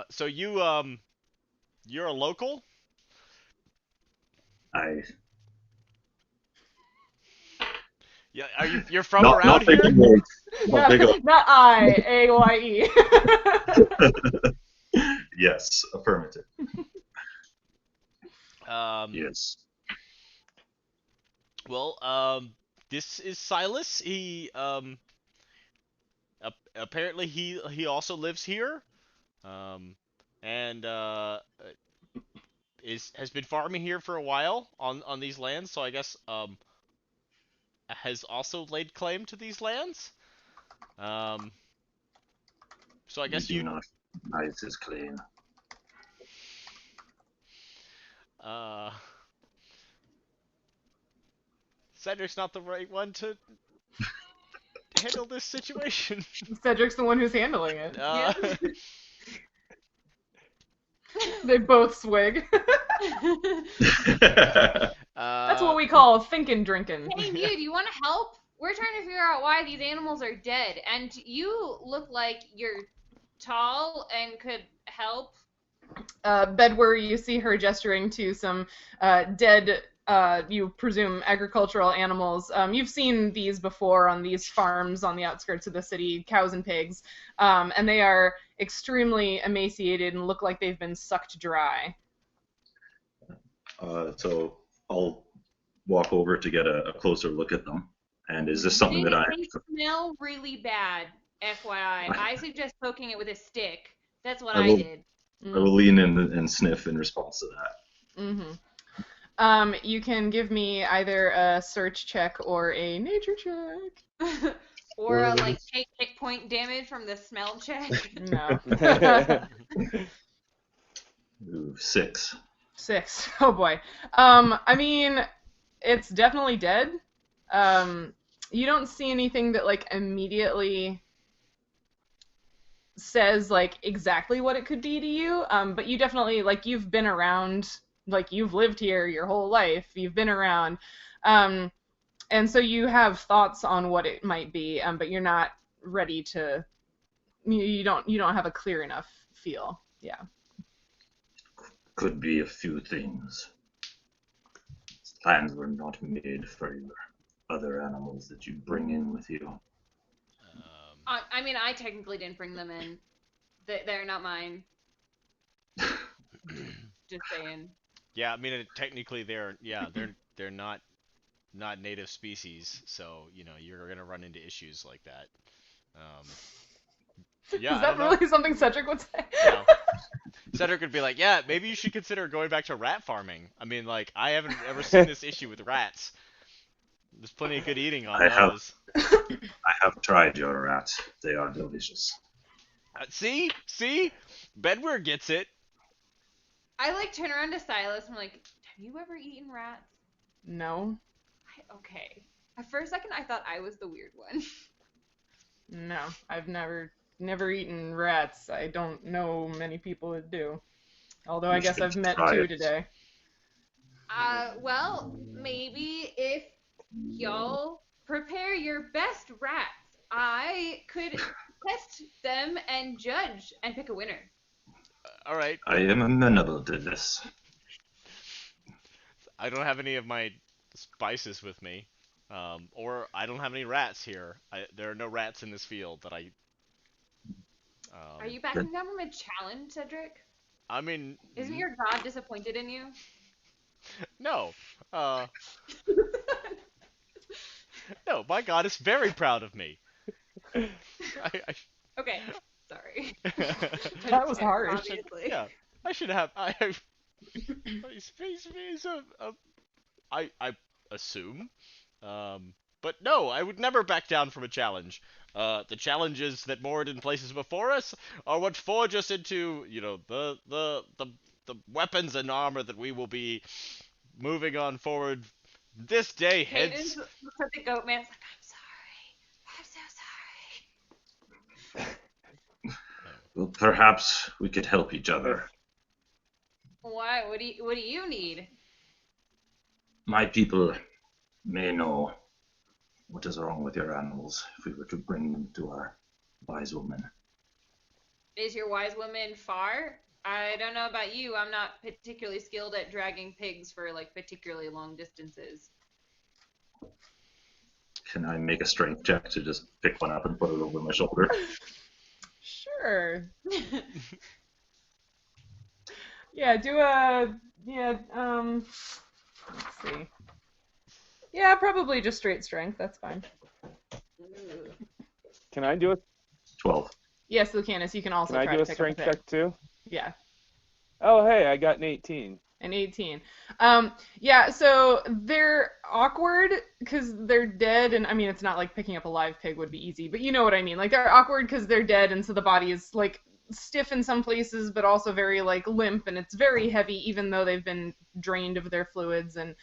so you're a local? Yeah, you're from around not here? big words. Not big words. Not I, A-Y-E. Yes, affirmative. Yes. Well, this is Silas. He apparently he also lives here. And has been farming here for a while on these lands, so I guess has also laid claim to these lands. So I guess We do not recognize his claim. Cedric's not the right one to handle this situation. Cedric's the one who's handling it. Uh, They both swig. That's what we call thinking drinking. Hey, dude, you want to help? We're trying to figure out why these animals are dead, and you look like you're tall and could help. Bedwyr, you see her gesturing to some dead, you presume, agricultural animals. You've seen these before on these farms on the outskirts of the city, cows and pigs, and they are extremely emaciated and look like they've been sucked dry. So I'll walk over to get a closer look at them. And is this something that I... They smell really bad, FYI. I suggest poking it with a stick. That's what I did. I will lean in and sniff in response to that. Mm-hmm. You can give me either a search check or a nature check. Or like take hit point damage from the smell check. No. Ooh, 6. 6. Oh boy. I mean, it's definitely dead. You don't see anything that like immediately says like exactly what it could be to you. But you definitely like you've been around, like you've lived here your whole life. You've been around. And so you have thoughts on what it might be, but you're not ready to. You don't have a clear enough feel. Yeah. Could be a few things. Plans were not made for your other animals that you bring in with you. I mean, I technically didn't bring them in. They're not mine. Just saying. yeah, I mean technically they're not native species, so you know you're gonna run into issues like that. Yeah, Is that really something Cedric would say? No. Cedric would be like, yeah, maybe you should consider going back to rat farming. I mean, like, I haven't ever seen this issue with rats. There's plenty of good eating on those. I have tried your rats. They are delicious. See? Bedwyr gets it. I like turn around to Silas and I'm like, have you ever eaten rats? No. Okay. At first second, I thought I was the weird one. No, I've never eaten rats. I don't know many people that do. Although I guess I've met 2 today. Well, maybe if y'all prepare your best rats, I could test them and judge and pick a winner. All right. I am amenable to this. I don't have any of my spices with me. Or I don't have any rats here. There are no rats in this field that I. Are you backing down from a challenge, Cedric? I mean, Isn't your god disappointed in you? no. No, my God is very proud of me. Okay, sorry. That was harsh. Obviously. Yeah, I should have. I assume. But no, I would never back down from a challenge. The challenges that moored in places before us are what forge us into, the weapons and armor that we will be moving on forward this day hence. The goat man's like, I'm so sorry. Well, perhaps we could help each other. Why? What do you need? My people may know what is wrong with your animals if we were to bring them to our wise woman. Is your wise woman far? I don't know about you. I'm not particularly skilled at dragging pigs for like particularly long distances. Can I make a strength check to just pick one up and put it over my shoulder? Sure. Yeah, do a let's see. Yeah, probably just straight strength. That's fine. Can I do a 12. Yes, Lucanus, you can also Can I try do to a pick up strength a pig. check too? Yeah. Oh, hey, I got an 18. An 18. Yeah, so they're awkward because they're dead, and I mean, it's not like picking up a live pig would be easy, but you know what I mean. Like, they're awkward because they're dead, and so the body is, like, stiff in some places, but also very, like, limp, and it's very heavy, even though they've been drained of their fluids, and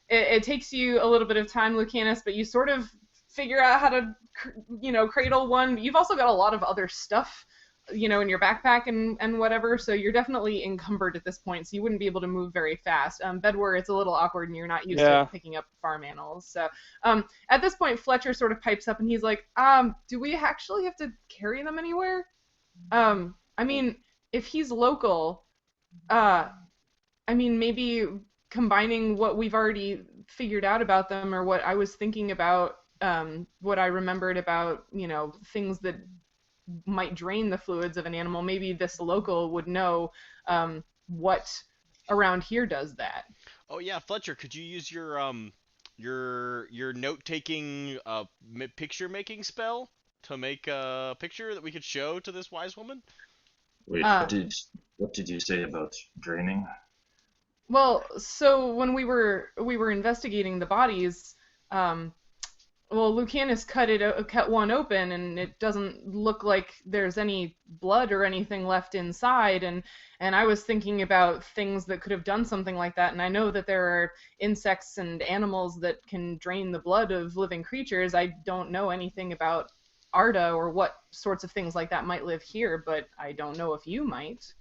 it takes you a little bit of time, Lucanus, but you sort of figure out how to, cradle one. You've also got a lot of other stuff in your backpack and whatever, so you're definitely encumbered at this point, so you wouldn't be able to move very fast. Bedwyr, it's a little awkward and you're not used to picking up farm animals. So at this point, Fletcher sort of pipes up and he's like, do we actually have to carry them anywhere? I mean, if he's local, maybe combining what we've already figured out about them or what I was thinking about, what I remembered about, things that might drain the fluids of an animal, maybe this local would know what around here does that. Oh yeah, Fletcher, could you use your note-taking picture-making spell to make a picture that we could show to this wise woman? Wait, what did you say about draining? Well, so when we were investigating the bodies, Lucanus cut one open, and it doesn't look like there's any blood or anything left inside. And I was thinking about things that could have done something like that. And I know that there are insects and animals that can drain the blood of living creatures. I don't know anything about Arda or what sorts of things like that might live here, but I don't know if you might.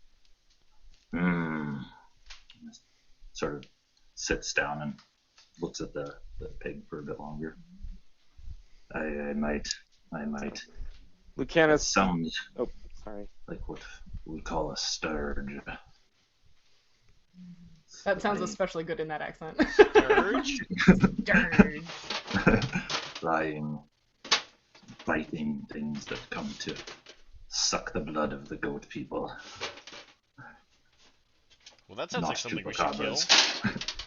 Sort of sits down and looks at the pig for a bit longer. I might. Lucanus sounds sorry. like what we call a sturge. That sounds especially good in that accent. Sturge? Sturge. Flying, biting things that come to suck the blood of the goat people. Well, that sounds Not like something we should kill. chupacabras.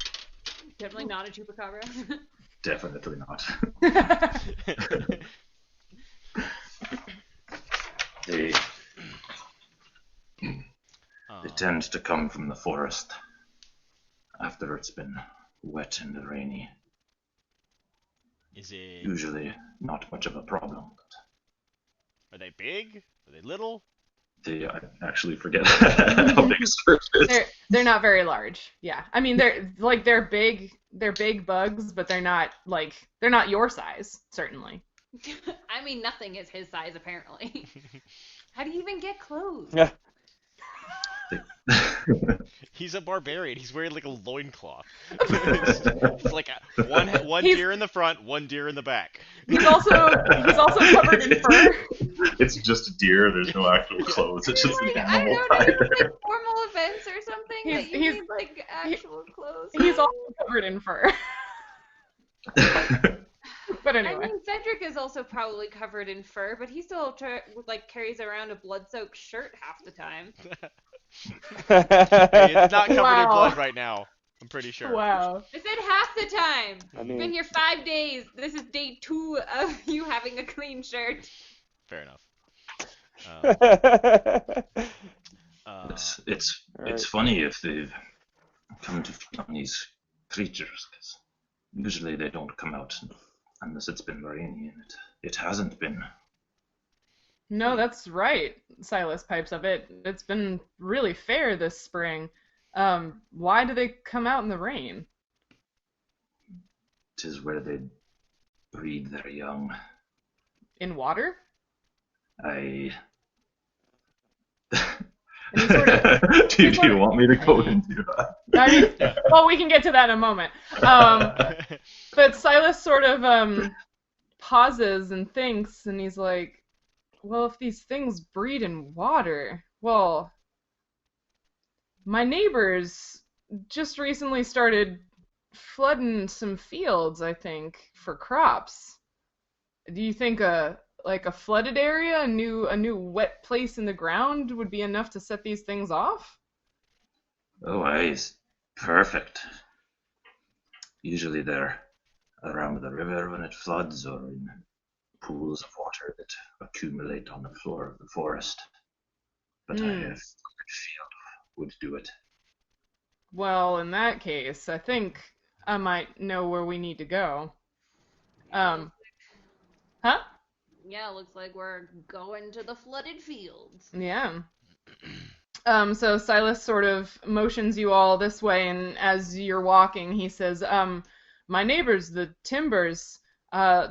Definitely not a chupacabra. Definitely not. They tend to come from the forest after it's been wet and rainy. Is it? Usually not much of a problem. Are they big? Are they little? I actually forget how big a sturge is. They're not very large. Yeah, I mean they're big. They're big bugs, but they're not your size, certainly. I mean, nothing is his size apparently. How do you even get clothes? Yeah. He's a barbarian. He's wearing like a loincloth. It's like one deer in the front, one deer in the back. He's also covered in fur. It's just a deer. There's no actual clothes. It's just an I animal. don't know, like formal events or something that you He's- need like actual clothes. He's also covered in fur. But I anyway. mean, Cedric is also probably covered in fur, but he still carries around a blood-soaked shirt half the time. Hey, it's not covered in Wow. blood right now. I'm pretty sure. Wow. I said half the time. I You've been mean, here 5 days. This is day 2 of you having a clean shirt. Fair enough. It's Alright. funny if they've come to feed on these creatures, because usually they don't come out unless it's been rainy, and it hasn't been. No, that's right. Silas pipes up. It's been really fair this spring. Why do they come out in the rain? 'Tis where they breed their young. In water? I. And he sort of, do you want me to go into that? I mean, well, we can get to that in a moment. But Silas sort of pauses and thinks, and he's like, well, if these things breed in water, well, my neighbors just recently started flooding some fields, I think, for crops. Do you think a flooded area, a new wet place in the ground would be enough to set these things off? Oh, it's perfect. Usually they're around the river when it floods, or in pools of water that accumulate on the floor of the forest. But a flooded field would do it. Well, in that case, I think I might know where we need to go. Huh? Yeah, looks like we're going to the flooded fields. Yeah. So Silas sort of motions you all this way, and as you're walking, he says, my neighbors, the Timbers,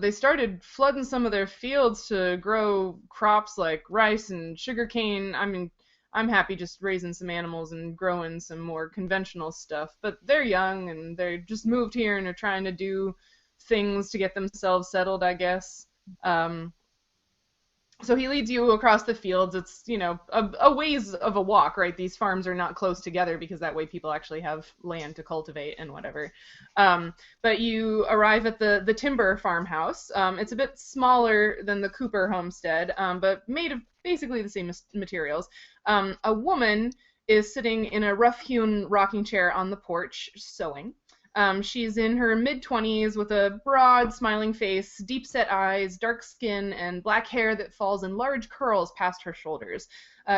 they started flooding some of their fields to grow crops like rice and sugarcane. I mean, I'm happy just raising some animals and growing some more conventional stuff, but they're young and they just moved here and are trying to do things to get themselves settled, I guess. So he leads you across the fields. It's, a ways of a walk, right? These farms are not close together because that way people actually have land to cultivate and whatever. But you arrive at the timber farmhouse. It's a bit smaller than the Cooper homestead, but made of basically the same materials. A woman is sitting in a rough-hewn rocking chair on the porch sewing. She's in her mid-20s with a broad, smiling face, deep-set eyes, dark skin, and black hair that falls in large curls past her shoulders.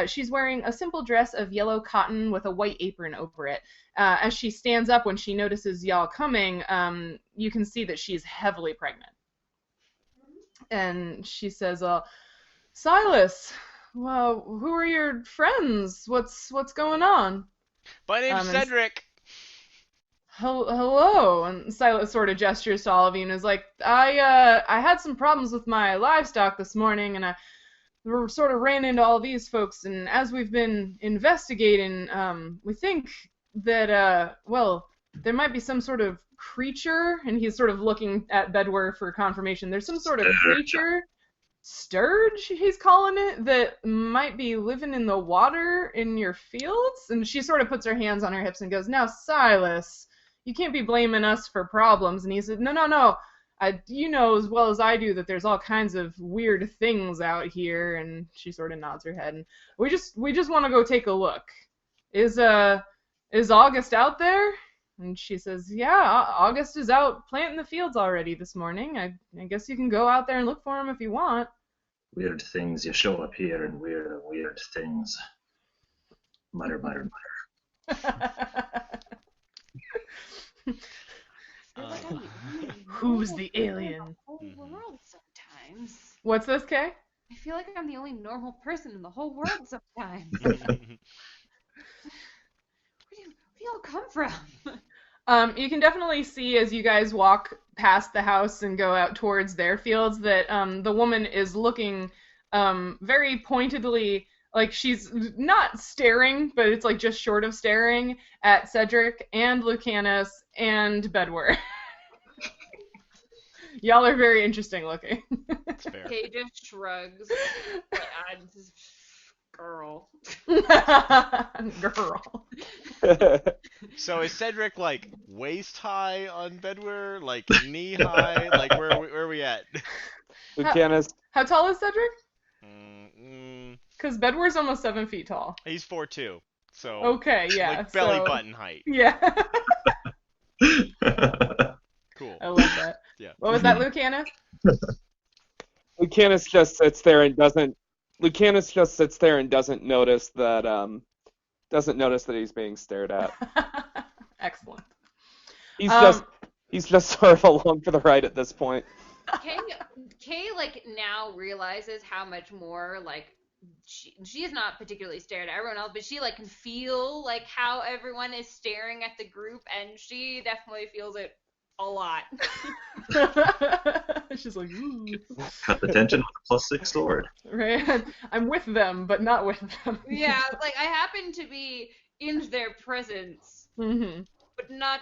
She's wearing a simple dress of yellow cotton with a white apron over it. As she stands up when she notices y'all coming, you can see that she's heavily pregnant. And she says, Silas, well, who are your friends? What's going on? My name's Cedric. Hello, and Silas sort of gestures to all of you and is like, I had some problems with my livestock this morning, and I sort of ran into all these folks, and as we've been investigating, we think that, well, there might be some sort of creature, and he's sort of looking at Bedwyr for confirmation. There's some sort of creature, sturge, he's calling it, that might be living in the water in your fields, and she sort of puts her hands on her hips and goes, now, Silas, you can't be blaming us for problems. And he said, no. You know as well as I do that there's all kinds of weird things out here. And she sort of nods her head. And we just want to go take a look. Is August out there? And she says, yeah, August is out planting the fields already this morning. I guess you can go out there and look for him if you want. Weird things. You show up here and weird things. Mutter. Who's the alien? Whole world sometimes. What's this, Kay? I feel like I'm the only normal person in the whole world sometimes. Where do y'all come from? You can definitely see as you guys walk past the house and go out towards their fields that the woman is looking very pointedly, like she's not staring, but it's like just short of staring at Cedric and Lucanus and Bedwyr. Y'all are very interesting looking. That's fair. Kay just shrugs. Girl. Girl. So is Cedric like waist high on Bedwyr, like knee high? Like where are we at? Lucanus. How tall is Cedric? Mm, Because Bedwyrd's almost 7 feet tall. he's 4'2", so Okay, yeah. like belly so- button height. Yeah. Cool. I love that. Yeah. What was that, Lucanus? Lucanus just sits there and doesn't. Lucanus just sits there and doesn't notice that he's being stared at. Excellent. He's just sort of along for the ride at this point. Kay like now realizes how much more like she is not particularly stared at everyone else, but she like can feel like how everyone is staring at the group, and she definitely feels it a lot. She's like, ooh. Cut the tension with a +6 sword. Right? I'm with them, but not with them. Yeah, like I happen to be in their presence, Mm-hmm. but not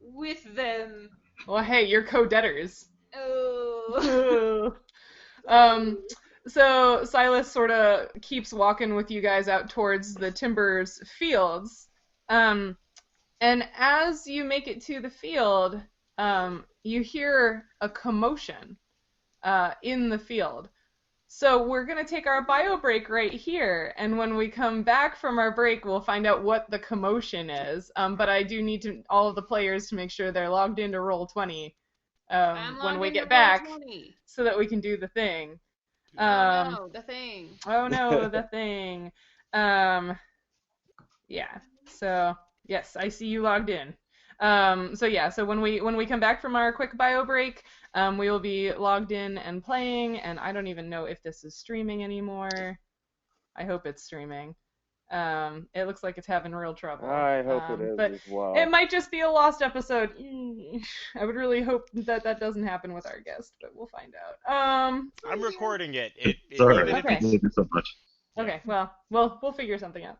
with them. Well, hey, you're co-debtors. Oh. So Silas sort of keeps walking with you guys out towards the Timbers fields. And as you make it to the field, you hear a commotion in the field. So we're going to take our bio break right here, and when we come back from our break, we'll find out what the commotion is. But I do need all of the players to make sure they're logged into Roll20 when we get back, so that we can do the thing. No, the thing. Oh no, the thing. Yeah. So yes, I see you logged in. So when we come back from our quick bio break, we will be logged in and playing, and I don't even know if this is streaming anymore. I hope it's streaming. It looks like it's having real trouble. I hope it is but as well. it might just be a lost episode. I would really hope that doesn't happen with our guest, but we'll find out. I'm recording it. Sorry, even if Okay. thank you so much. Okay, well, we'll figure something out.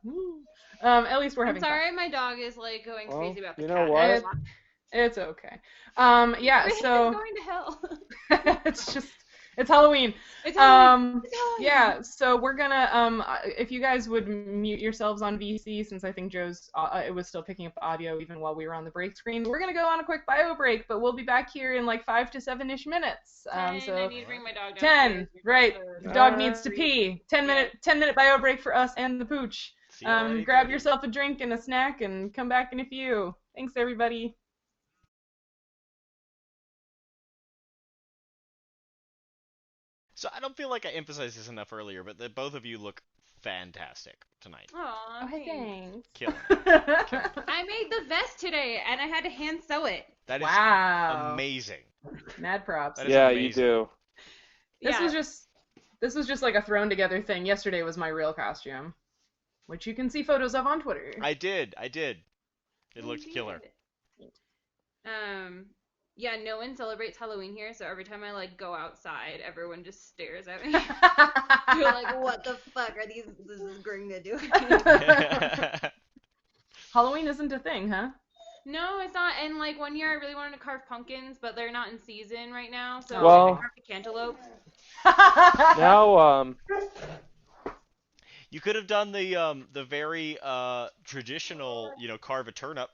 At least we're I'm having fun. sorry, my dog is like going Well, crazy about the you cat. know what? It's okay. Yeah, It's so going to hell. it's Halloween. It's Halloween. It's Halloween. Yeah, so we're gonna if you guys would mute yourselves on VC, since I think Joe's it was still picking up audio even while we were on the break screen. We're gonna go on a quick bio break, but we'll be back here in like 5 to 7-ish minutes. 10, I So need to bring my dog 10, downstairs right? because The dog needs to pee. 10-minute bio break for us and the pooch. See you at Grab 8:30. yourself a drink and a snack and come back in a few. Thanks, everybody. So I don't feel like I emphasized this enough earlier, but both of you look fantastic tonight. Aw, thanks. Killing it. I made the vest today, and I had to hand sew it. That is Wow. amazing. Mad props. That is Yeah, you amazing. do. This was just like a thrown together thing. Yesterday was my real costume, which you can see photos of on Twitter. I did. It looked killer. Yeah, no one celebrates Halloween here, so every time I like go outside, everyone just stares at me. They're like, "What the fuck are these? This is Gringa doing?" Halloween isn't a thing, huh? No, it's not. And like one year, I really wanted to carve pumpkins, but they're not in season right now, so Well- I carved a cantaloupe. Now, You could have done the very traditional, carve a turnip.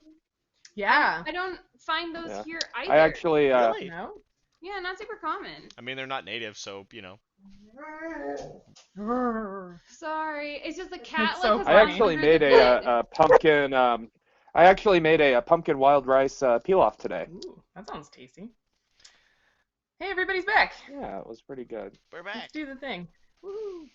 Yeah. I don't find those Yeah. here either. I actually, Really? No? Yeah, not super common. I mean, they're not native, so Sorry, it's just the cat. That's so like, has I funny. actually under made the a bed. pumpkin. I actually made a pumpkin wild rice pilaf today. Ooh, that sounds tasty. Hey, everybody's back. Yeah, it was pretty good. we're Let's back. do the thing. Woo.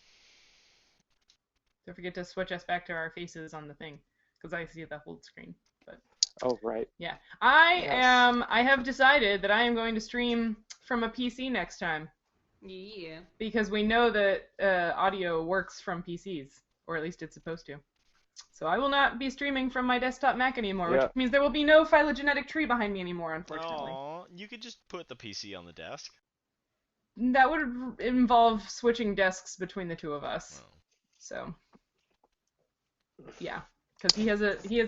Don't forget to switch us back to our faces on the thing, because I see the whole screen. But Oh, right. yeah, Yes. I have decided that I am going to stream from a PC next time, Yeah. because we know that audio works from PCs, or at least it's supposed to. So I will not be streaming from my desktop Mac anymore, Yeah. which means there will be no phylogenetic tree behind me anymore, unfortunately. Aw, you could just put the PC on the desk. That would involve switching desks between the two of us. Oh. So, yeah, because he has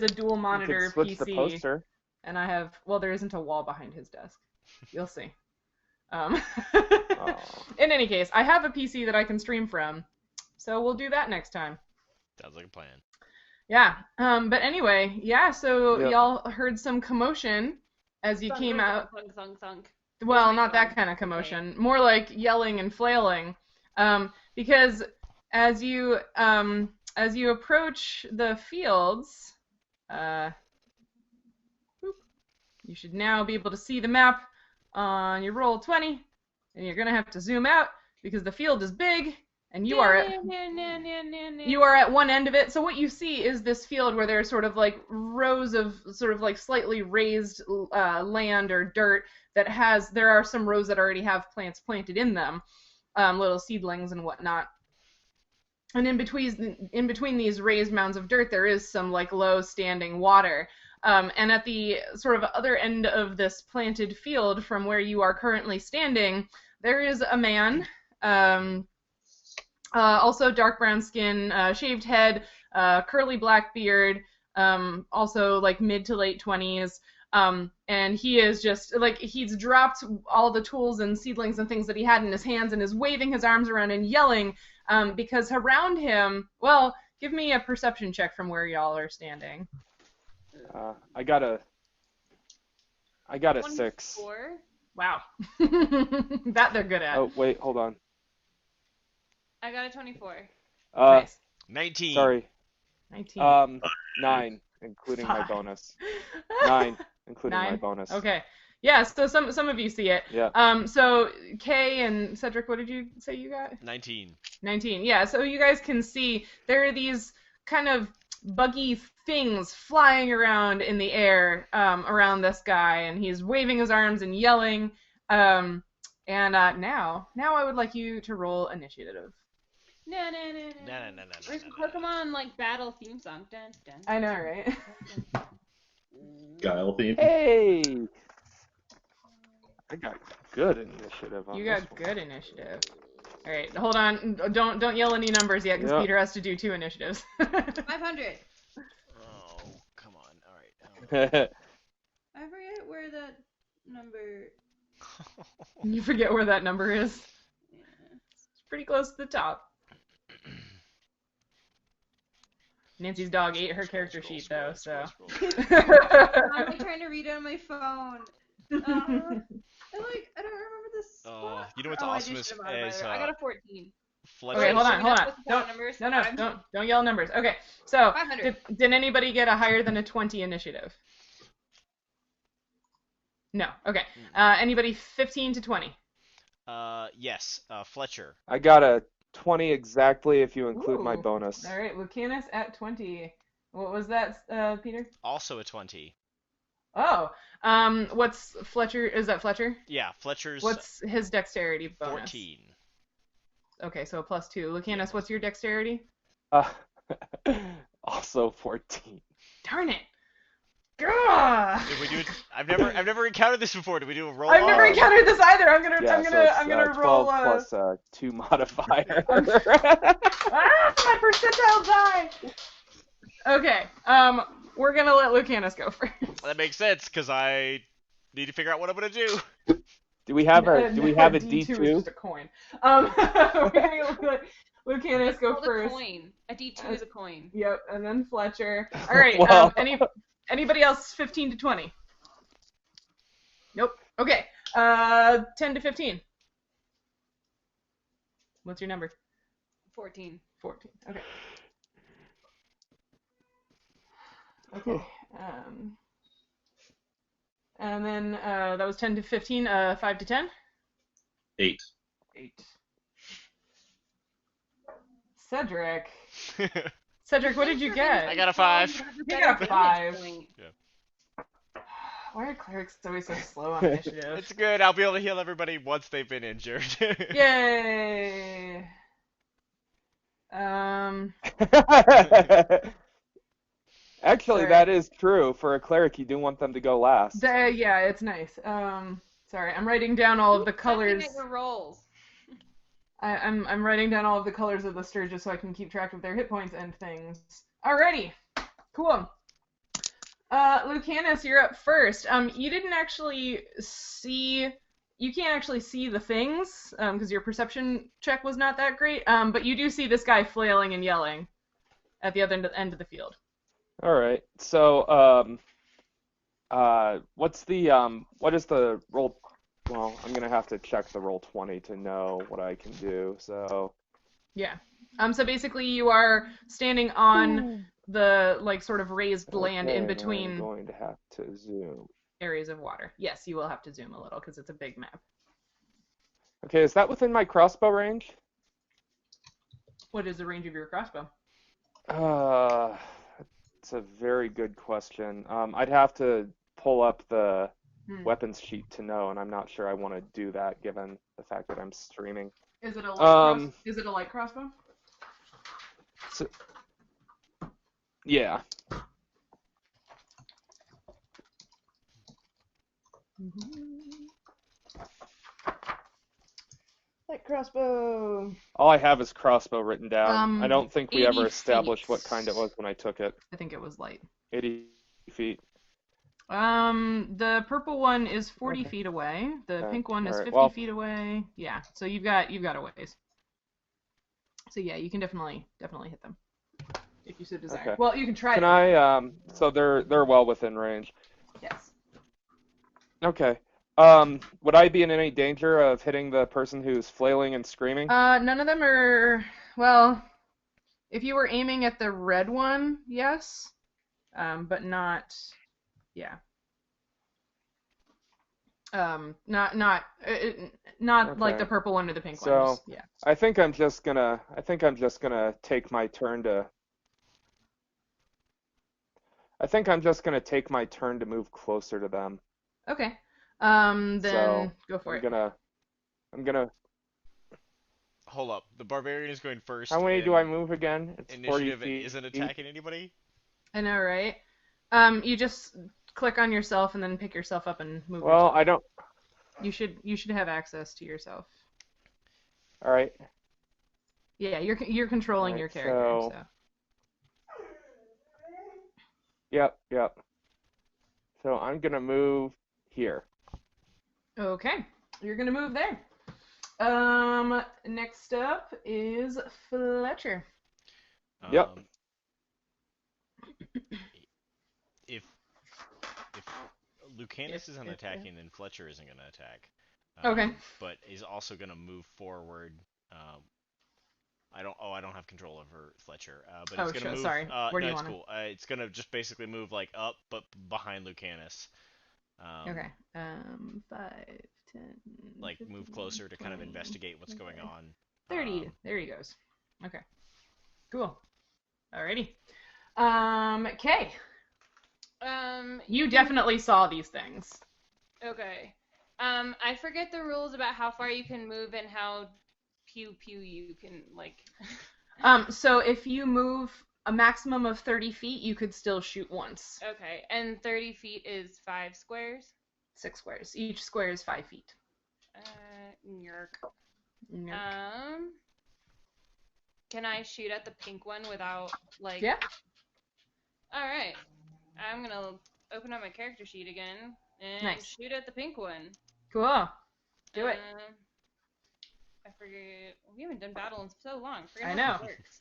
a dual You monitor could switch PC, the poster. and I have, well, there isn't a wall behind his desk. You'll see. Oh. In any case, I have a PC that I can stream from, so we'll do that next time. Sounds like a plan. Yeah. But anyway, yeah. So Yep. y'all heard some commotion as you Thunk, came thunk, out. thunk, thunk, thunk. Well, Where's my not that phone? kind of Okay. commotion. More like yelling and flailing. Because as you approach the fields, boop, you should now be able to see the map on your roll 20, and you're gonna have to zoom out because the field is big, and you are at one end of it. So what you see is this field where there's sort of like rows of sort of like slightly raised land or dirt that there are some rows that already have plants planted in them, little seedlings and whatnot. And in between these raised mounds of dirt, there is some like low standing water. And at the sort of other end of this planted field from where you are currently standing, there is a man, also dark brown skin, shaved head, curly black beard, also like mid to late 20s. And he is just like, he's dropped all the tools and seedlings and things that he had in his hands and is waving his arms around and yelling, because around him, well, give me a perception check from where y'all are standing. I got a 6. 24. Wow. That they're good at. Oh wait, hold on. I got a 24. Nice. 19. Sorry. 19. 9, including my Five. bonus. 9, including my 9? bonus. Okay. Yeah, so some of you see it. Yeah. So Kay and Cedric, what did you say you got? 19. 19. Yeah, so you guys can see there are these kind of buggy things flying around in the air around this guy, and he's waving his arms and yelling. Now I would like you to roll initiative. No. Where's No. Pokemon like battle theme song? Dun, dun, I know, right? Guile theme. Hey! I got good initiative on You this got one. good initiative. All right, hold on. Don't yell any numbers yet, because Yep. Peter has to do 2 initiatives. 500. Oh, come on. All right. I forget where that number. You forget where that number is. Yeah. It's pretty close to the top. Nancy's dog ate her character sheet, though, so. I'm like trying to read it on my phone. I don't remember this. Oh, you know what's awesome is I got a 14. Fletcher. Okay, hold on. Numbers. Don't yell numbers. Okay, so 500. did anybody get a higher than a 20 initiative? No. Okay. Anybody 15 to 20? Yes. Fletcher. I got a 20 exactly if you include my Ooh. bonus. All right, Lucanus at 20. What was that, Peter? Also a 20. Oh, what's Fletcher? Is that Fletcher? Yeah, Fletcher's What's his dexterity bonus? 14. Okay, so a +2. Lucanus, what's your dexterity? Also 14. Darn it! Gah! Did we do it? I've never encountered this before. Did we do a roll? I've never encountered this either. I'm gonna it's, roll 12 plus 2 modifier. my percentile die. Okay. We're gonna let Lucanus go first. That makes sense because I need to figure out what I'm gonna do. Do we have a D2 is D2? just a coin. We're gonna let Lucanus go Hold first. a coin. A D2 is a coin. Yep, and then Fletcher. All right. Wow. Anybody else 15 to 20? Nope. Okay. 10 to 15. What's your number? 14. 14. Okay. Okay. And then that was 10 to 15. 5 to 10. 8. 8. Cedric. Cedric, what did you get? I got a 5. You got a 5. Yeah. Why are clerics always so slow on initiative? It's good. I'll be able to heal everybody once they've been injured. Yay! Actually, Sorry. that is true. For a cleric, you do want them to go last. Yeah, it's nice. Sorry, I'm writing down all of the colors. Checking at your rolls. I'm writing down all of the colors of the Sturgis so I can keep track of their hit points and things. Alrighty, cool. Lucanus, you're up first. You didn't actually see. You can't actually see the things because your perception check was not that great. But you do see this guy flailing and yelling at the other end of the field. All right. So, what is the roll? Well, I'm gonna have to check the roll 20 to know what I can do. So, Yeah. So basically you are standing on the like sort of raised land okay, in and I'm between going to have to zoom. areas of water. Yes, you will have to zoom a little because it's a big map. Okay, is that within my crossbow range? What is the range of your crossbow? It's a very good question. I'd have to pull up the weapons sheet to know, and I'm not sure I want to do that given the fact that I'm streaming. Is it a light Is it a light crossbow? So, yeah. Light crossbow. All I have is crossbow written down. I don't think we 80 ever established feet. what kind it was when I took it. I think it was light. 80 feet. The purple one is 40 Okay. feet away. The Okay. pink one is Alright, 50 well- feet away. Yeah, so you've got a ways. So yeah, you can definitely hit them if you so desire. Okay. Well, you can try. Can them. I, so they're well within range. Yes. Okay. Would I be in any danger of hitting the person who's flailing and screaming? None of them are. Well, if you were aiming at the red one, yes. But not. Yeah. Not like Okay. the purple one or the pink one. So- Just- yeah. I think I'm just gonna take my turn to. I think I'm just gonna take my turn to move closer to them. Okay. Then So, go for it. I'm gonna. Hold up. The barbarian is going first. How many do in I move again? It's 40 Initiative feet. isn't attacking anybody. I know, right? You just click on yourself and then pick yourself up and move. Well, yourself. I don't. You should have access to yourself. All right. Yeah, you're controlling Alright, your character. so- Yep. So I'm gonna move here. Okay, you're gonna move there. Next up is Fletcher. Yep. If Lucanus isn't attacking, then Fletcher isn't going to attack. Okay. But is also going to move forward. I don't have control over Fletcher. But Oh, it's going to sure, move. sorry. Where do no, you it's wanna- cool. It's going to just basically move like up, but behind Lucanus. Okay. 5, 10. Like 15, move closer to kind of 20, investigate what's going 25, on. 30. There he goes. Okay. Cool. Alrighty. Okay. You definitely saw these things. Okay. I forget the rules about how far you can move and how pew you can like. So if you move a maximum of 30 feet, you could still shoot once. Okay, and 30 feet is 5 squares. 6 squares. Each square is 5 feet. Yerk. Yep. Can I shoot at the pink one without like? Yeah. All right. I'm gonna open up my character sheet again and Nice. shoot at the pink one. Cool. Do it. I forget. We haven't done battle in so long. Forget I how know. this works.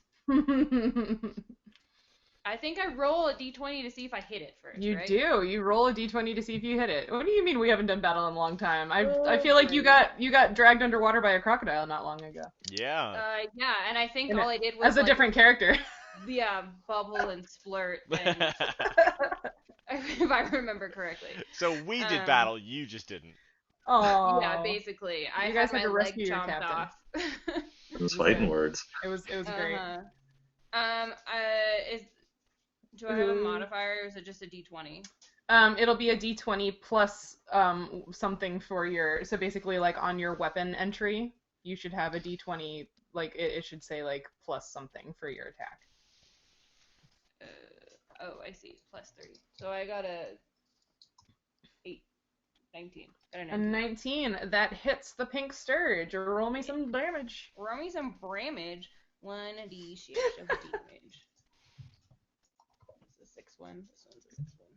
I think I roll a d20 to see if I hit it first. You right? do. You roll a d20 to see if you hit it. What do you mean we haven't done battle in a long time? I Oh, feel like you sorry. got dragged underwater by a crocodile not long ago. Yeah. Yeah, and I think And all I did was As a like, different character. yeah, bubble and splurt, and if I remember correctly. So we did Um, battle. You just didn't. Oh. Yeah, basically. I You guys had had my to leg rescue your chomped captain. off. Those fighting words. It was great. Do I have a Ooh. modifier or is it just a d20? It'll be a d20 plus something for your, so basically like on your weapon entry, you should have a d20, like it should say like plus something for your attack. Oh, I see. Plus 3. So I got a 19. Got A 19, that hits the pink sturge. Roll me some damage. Roll me some bramage. 1d6 of damage. This is a 6 one. This one's a 6 one.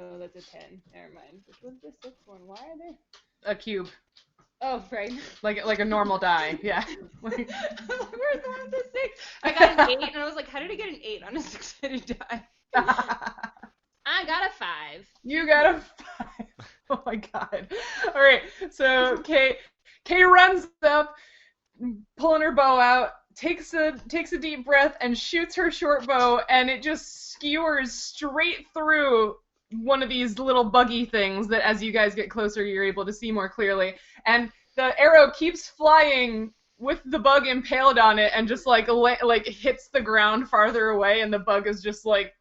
No, that's a 10. Never mind. Which one's the 6 one? Why are they? A cube. Oh, right. Like a normal die, yeah. Where's the one with the 6? I got an 8, and I was like, how did I get an 8 on a 6-sided die? I got a 5. You got a 5. Oh my god. All right. So Kay runs up, pulling her bow out, takes a deep breath, and shoots her short bow, and it just skewers straight through one of these little buggy things that, as you guys get closer, you're able to see more clearly. And the arrow keeps flying with the bug impaled on it, and just like hits the ground farther away, and the bug is just like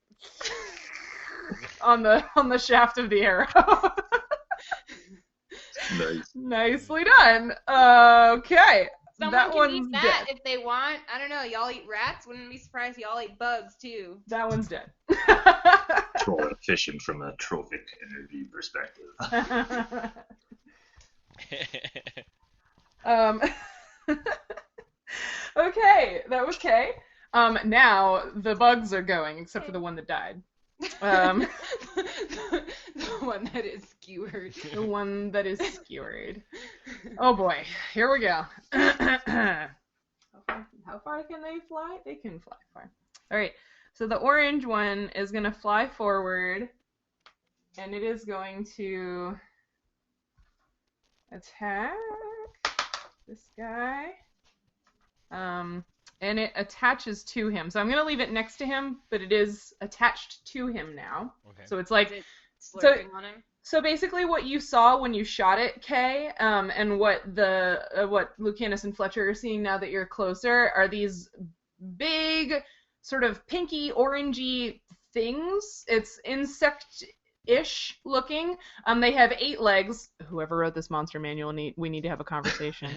on the shaft of the arrow. Nice. Nicely done. Okay. Someone that can one's eat that dead. if they want. I don't know. Y'all eat rats? Wouldn't be surprised y'all eat bugs too. That one's dead. Control efficient from a trophic energy perspective. Okay, that was Kay. Now the bugs are going, except for the one that died. The one that is skewered. The one that is skewered. Oh boy, here we go. How far can they fly? They can fly far. All right, so the orange one is going to fly forward, and it is going to attack this guy. And it attaches to him. So I'm going to leave it next to him, but it is attached to him now. Okay. So it's like... Is it slurping on him? So basically what you saw when you shot it, Kay, and what Lucanus and Fletcher are seeing now that you're closer are these big, sort of pinky, orangey things. It's insect-ish looking. They have 8 legs. Whoever wrote this monster manual, we need to have a conversation.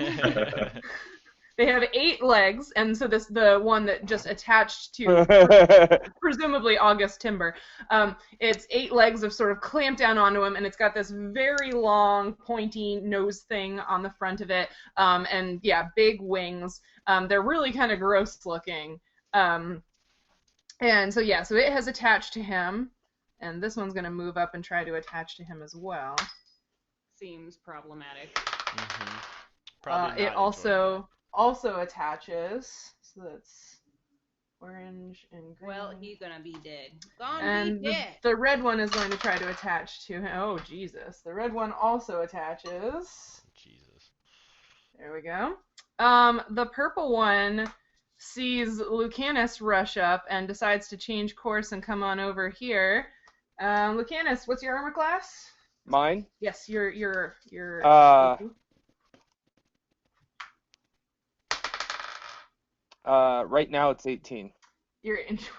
They have 8 legs, and so the one that just attached to presumably August timber. It's 8 legs of sort of clamped down onto him, and it's got this very long, pointy nose thing on the front of it, and yeah, big wings. They're really kind of gross looking. And so yeah, so it has attached to him, and this one's going to move up and try to attach to him as well. Seems problematic. Mm-hmm. Probably It not also attaches, so that's orange and green. Well, he's gonna be dead. And the red one is going to try to attach to him. Oh, Jesus. The red one also attaches. Jesus. There we go. The purple one sees Lucanus rush up and decides to change course and come on over here. Lucanus, what's your armor class? Mine? Yes, your Right now it's 18.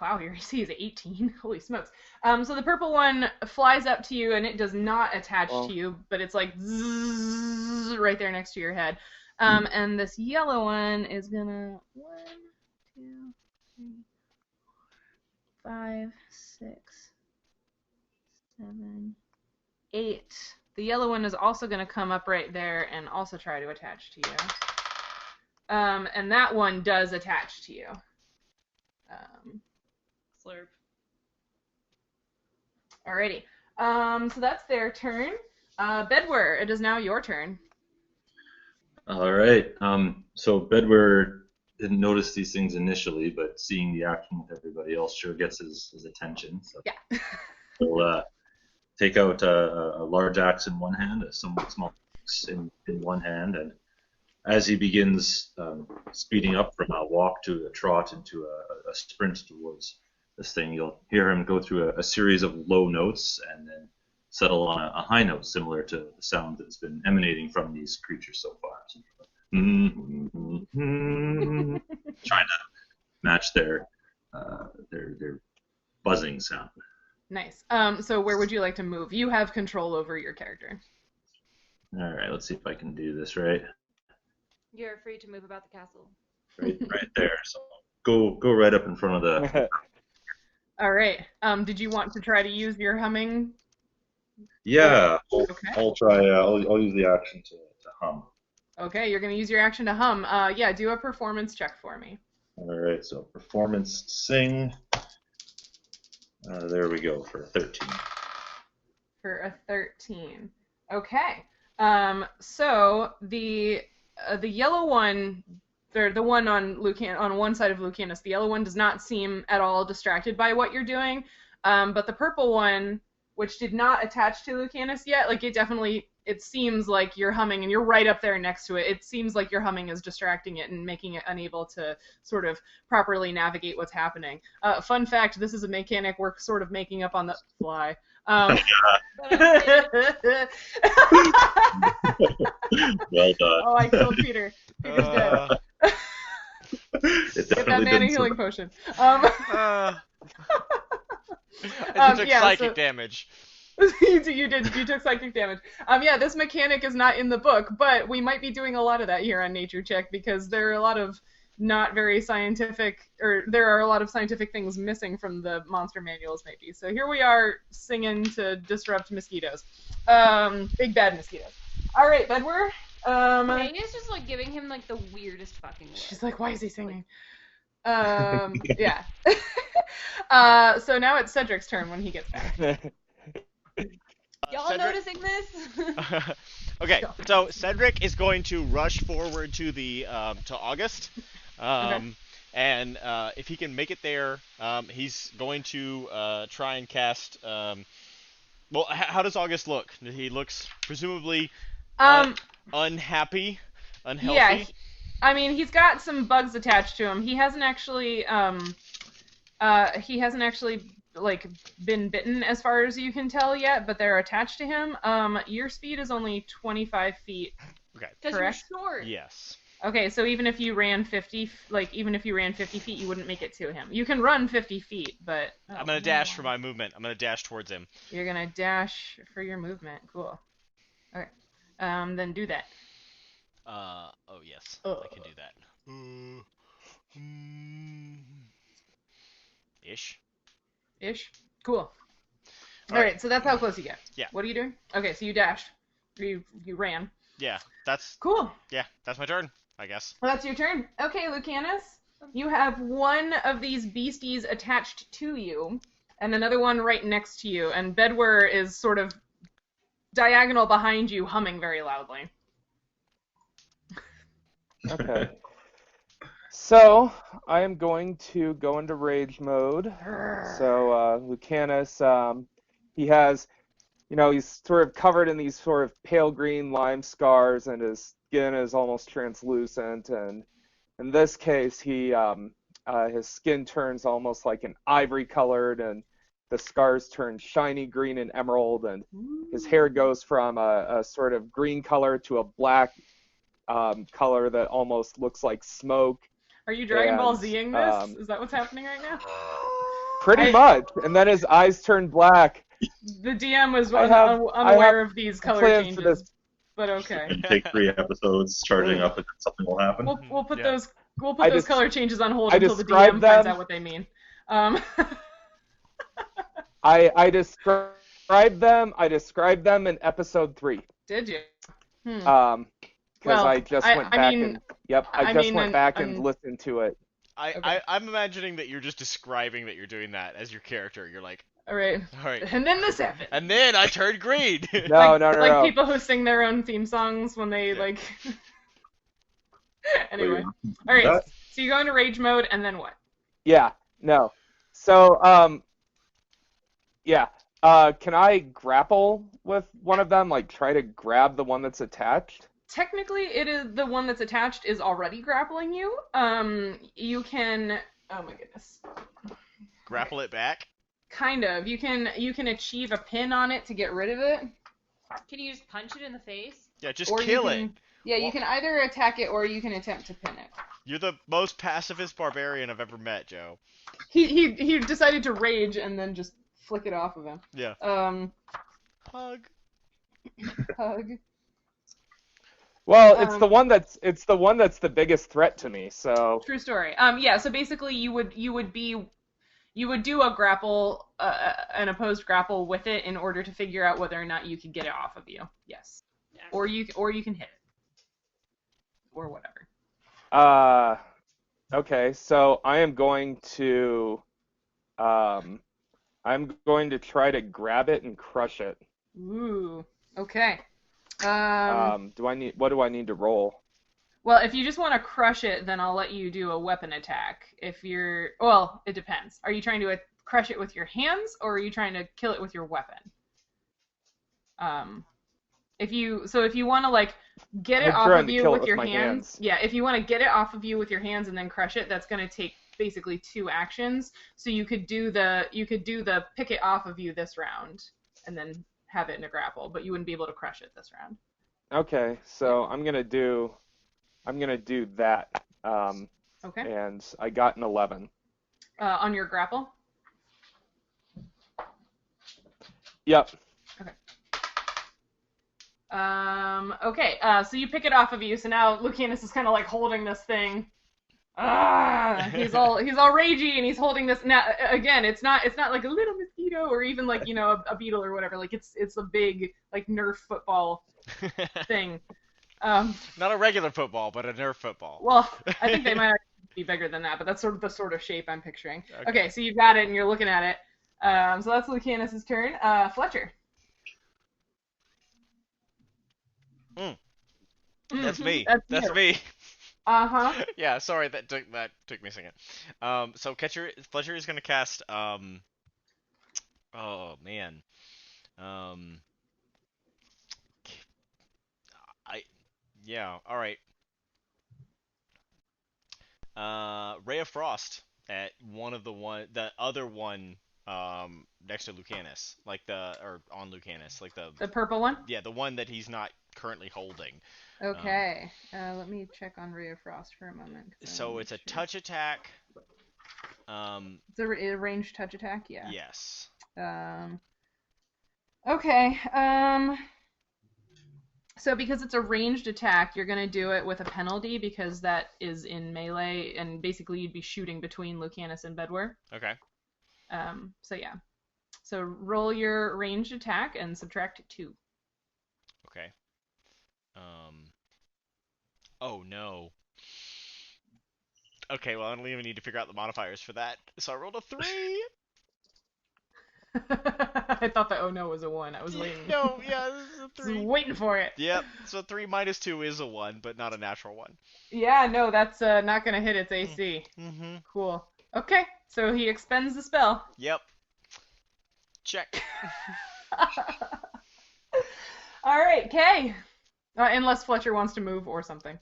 Wow, your AC is 18. Holy smokes. So the purple one flies up to you, and it does not attach to you, but it's like zzz, right there next to your head. And this yellow one is gonna 1, 2, 3, 5, 6, 7, 8. The yellow one is also gonna come up right there and also try to attach to you. And that one does attach to you. Slurp. Alrighty. So that's their turn. Bedwyr, it is now your turn. All right. So Bedwyr didn't notice these things initially, but seeing the action with everybody else sure gets his attention. So Yeah. he'll take out a large axe in one hand, a somewhat small axe in one hand, and as he begins speeding up from a walk to a trot into a sprint towards this thing, you'll hear him go through a series of low notes and then settle on a high note similar to the sound that's been emanating from these creatures so far. So, trying to match their buzzing sound. Nice. So where would you like to move? You have control over your character. All right, let's see if I can do this right. You're free to move about the castle. Right there. So go right up in front of the. All right. Did you want to try to use your humming? Yeah, Okay. I'll try. I'll use the action to hum. Okay, you're going to use your action to hum. Yeah, do a performance check for me. All right, so performance sing. There we go for a 13. For a 13. Okay. So the yellow one they're the one on one side of Lucanus. The yellow one does not seem at all distracted by what you're doing. But the purple one, which did not attach to Lucanus yet, like it seems like you're humming and you're right up there next to it. It seems like your humming is distracting it and making it unable to sort of properly navigate what's happening. Fun fact, this is a mechanic we're sort of making up on the fly. Well done. Oh, I killed Peter. Peter's dead. It Get that definitely man a didn't healing survive. potion. I took Yeah, psychic so- damage. you took psychic damage. Yeah, this mechanic is not in the book, but we might be doing a lot of that here on Nature Check because there are a lot of not very scientific, or there are a lot of scientific things missing from the monster manuals maybe. So here we are singing to disrupt mosquitoes. Big bad mosquitoes. All right, Bedwyr. Tanya's just like giving him like the weirdest fucking look. She's like, why is he singing? Yeah. So now it's Cedric's turn when he gets back. Y'all Cedric- noticing this? Okay, so Cedric is going to rush forward to the to August, and if he can make it there, he's going to try and cast. Well, how does August look? He looks presumably unhappy, unhealthy. Yeah, I mean, he's got some bugs attached to him. He hasn't actually like been bitten as far as you can tell yet, but they're attached to him. Your speed is only 25 feet. Okay. Because you're short. Yes. Okay, so even if you ran 50 feet, you wouldn't make it to him. You can run 50 feet, but I'm gonna dash for my movement. I'm gonna dash towards him. You're gonna dash for your movement. Cool. Okay. Then do that. Oh yes, I can do that. Ish. Ish. Cool. All Alright, so that's how close you get. Yeah. What are you doing? Okay, so you dashed. You ran. Yeah, that's Cool. my turn, I guess. Well, that's your turn. Okay, Lucanus. You have one of these beasties attached to you, and another one right next to you, and Bedwyr is sort of diagonal behind you, humming very loudly. Okay. So I am going to go into rage mode. So Lucanus, he has, he's sort of covered in these sort of pale green lime scars, and his skin is almost translucent. And in this case, his skin turns almost like an ivory colored, and the scars turn shiny green and emerald, and his hair goes from a sort of green color to a black color that almost looks like smoke. Are you Dragon Ball And, Z-ing this? Is that what's happening right now? Pretty much. And then his eyes turn black. The DM was I have unaware of these color plans for changes, this. but okay. Take 3 episodes charging up, and then something will happen. We'll put Yeah. those color changes on hold I until the describe DM finds them- out what they mean. I described them in episode 3. Did you? Because Well, I just went back and went back and listened to it. Okay. I'm imagining that you're just describing that you're doing that as your character. You're like, All right. all right, And then this happened. and then I turned green. No, Like people who sing their own theme songs when they Yeah. like. Anyway. All right. So you go into rage mode, and then what? Yeah, no. So, can I grapple with one of them? Like, try to grab the one that's attached? Technically, it is the one that's attached is already grappling you. You can. Oh my goodness. Grapple it back. Kind of. You can achieve a pin on it to get rid of it. Can you just punch it in the face? Yeah, just Or you kill can- it. Yeah, you can either attack it or you can attempt to pin it. You're the most pacifist barbarian I've ever met, Joe. He decided to rage and then just flick it off of him. Yeah. Hug. Hug. Well, it's the one that's the biggest threat to me. So True story. Yeah. So basically, you would do a grapple, an opposed grapple with it in order to figure out whether or not you could get it off of you. Yes. Yeah. Or you can hit it. Or whatever. okay. So I am going to try to grab it and crush it. Ooh. Okay. What do I need to roll? Well, if you just want to crush it, then I'll let you do a weapon attack. Well, it depends. Are you trying to crush it with your hands, or are you trying to kill it with your weapon? If you want to like get it off of you with your hands, yeah, if you want to get it off of you with your hands and then crush it, that's going to take basically 2 actions. So you could do the pick it off of you this round and then have it in a grapple, but you wouldn't be able to crush it this round. Okay, so I'm gonna do that. Okay. And I got an 11. On your grapple? Yep. Okay. So you pick it off of you. So now Lucanus is kind of like holding this thing. He's all ragey and he's holding this. Now again, it's not like a little mosquito or even like a beetle or whatever. Like it's a big like Nerf football thing. Not a regular football, but a Nerf football. Well, I think they might be bigger than that, but that's the sort of shape I'm picturing. Okay, so you've got it and you're looking at it. So that's Lucanus' turn. Fletcher. That's me. That's me. Uh-huh. Yeah, sorry, that took me a second. So Fletcher is gonna cast oh man. All right. Ray of Frost at the other one next to Lucanus, on Lucanus, like the purple one? Yeah, the one that he's not currently holding. Okay. Let me check on Ray of Frost for a moment. So it's a touch attack. It's a ranged touch attack, yeah. Yes. Okay. So because it's a ranged attack, you're going to do it with a penalty because that is in melee, and basically you'd be shooting between Lucanus and Bedwyr. Okay. So yeah. So roll your ranged attack and subtract 2. Okay. Oh no. Okay, well I don't even need to figure out the modifiers for that. So I rolled a 3. I thought that oh no was a 1. I was waiting. No, yeah, this is a 3. I was waiting for it. Yep. So 3 minus 2 is a 1, but not a natural 1. Yeah, no, that's not gonna hit its AC. Mm-hmm. Cool. Okay, so he expends the spell. Yep. Check. All right, Kay. Unless Fletcher wants to move or something.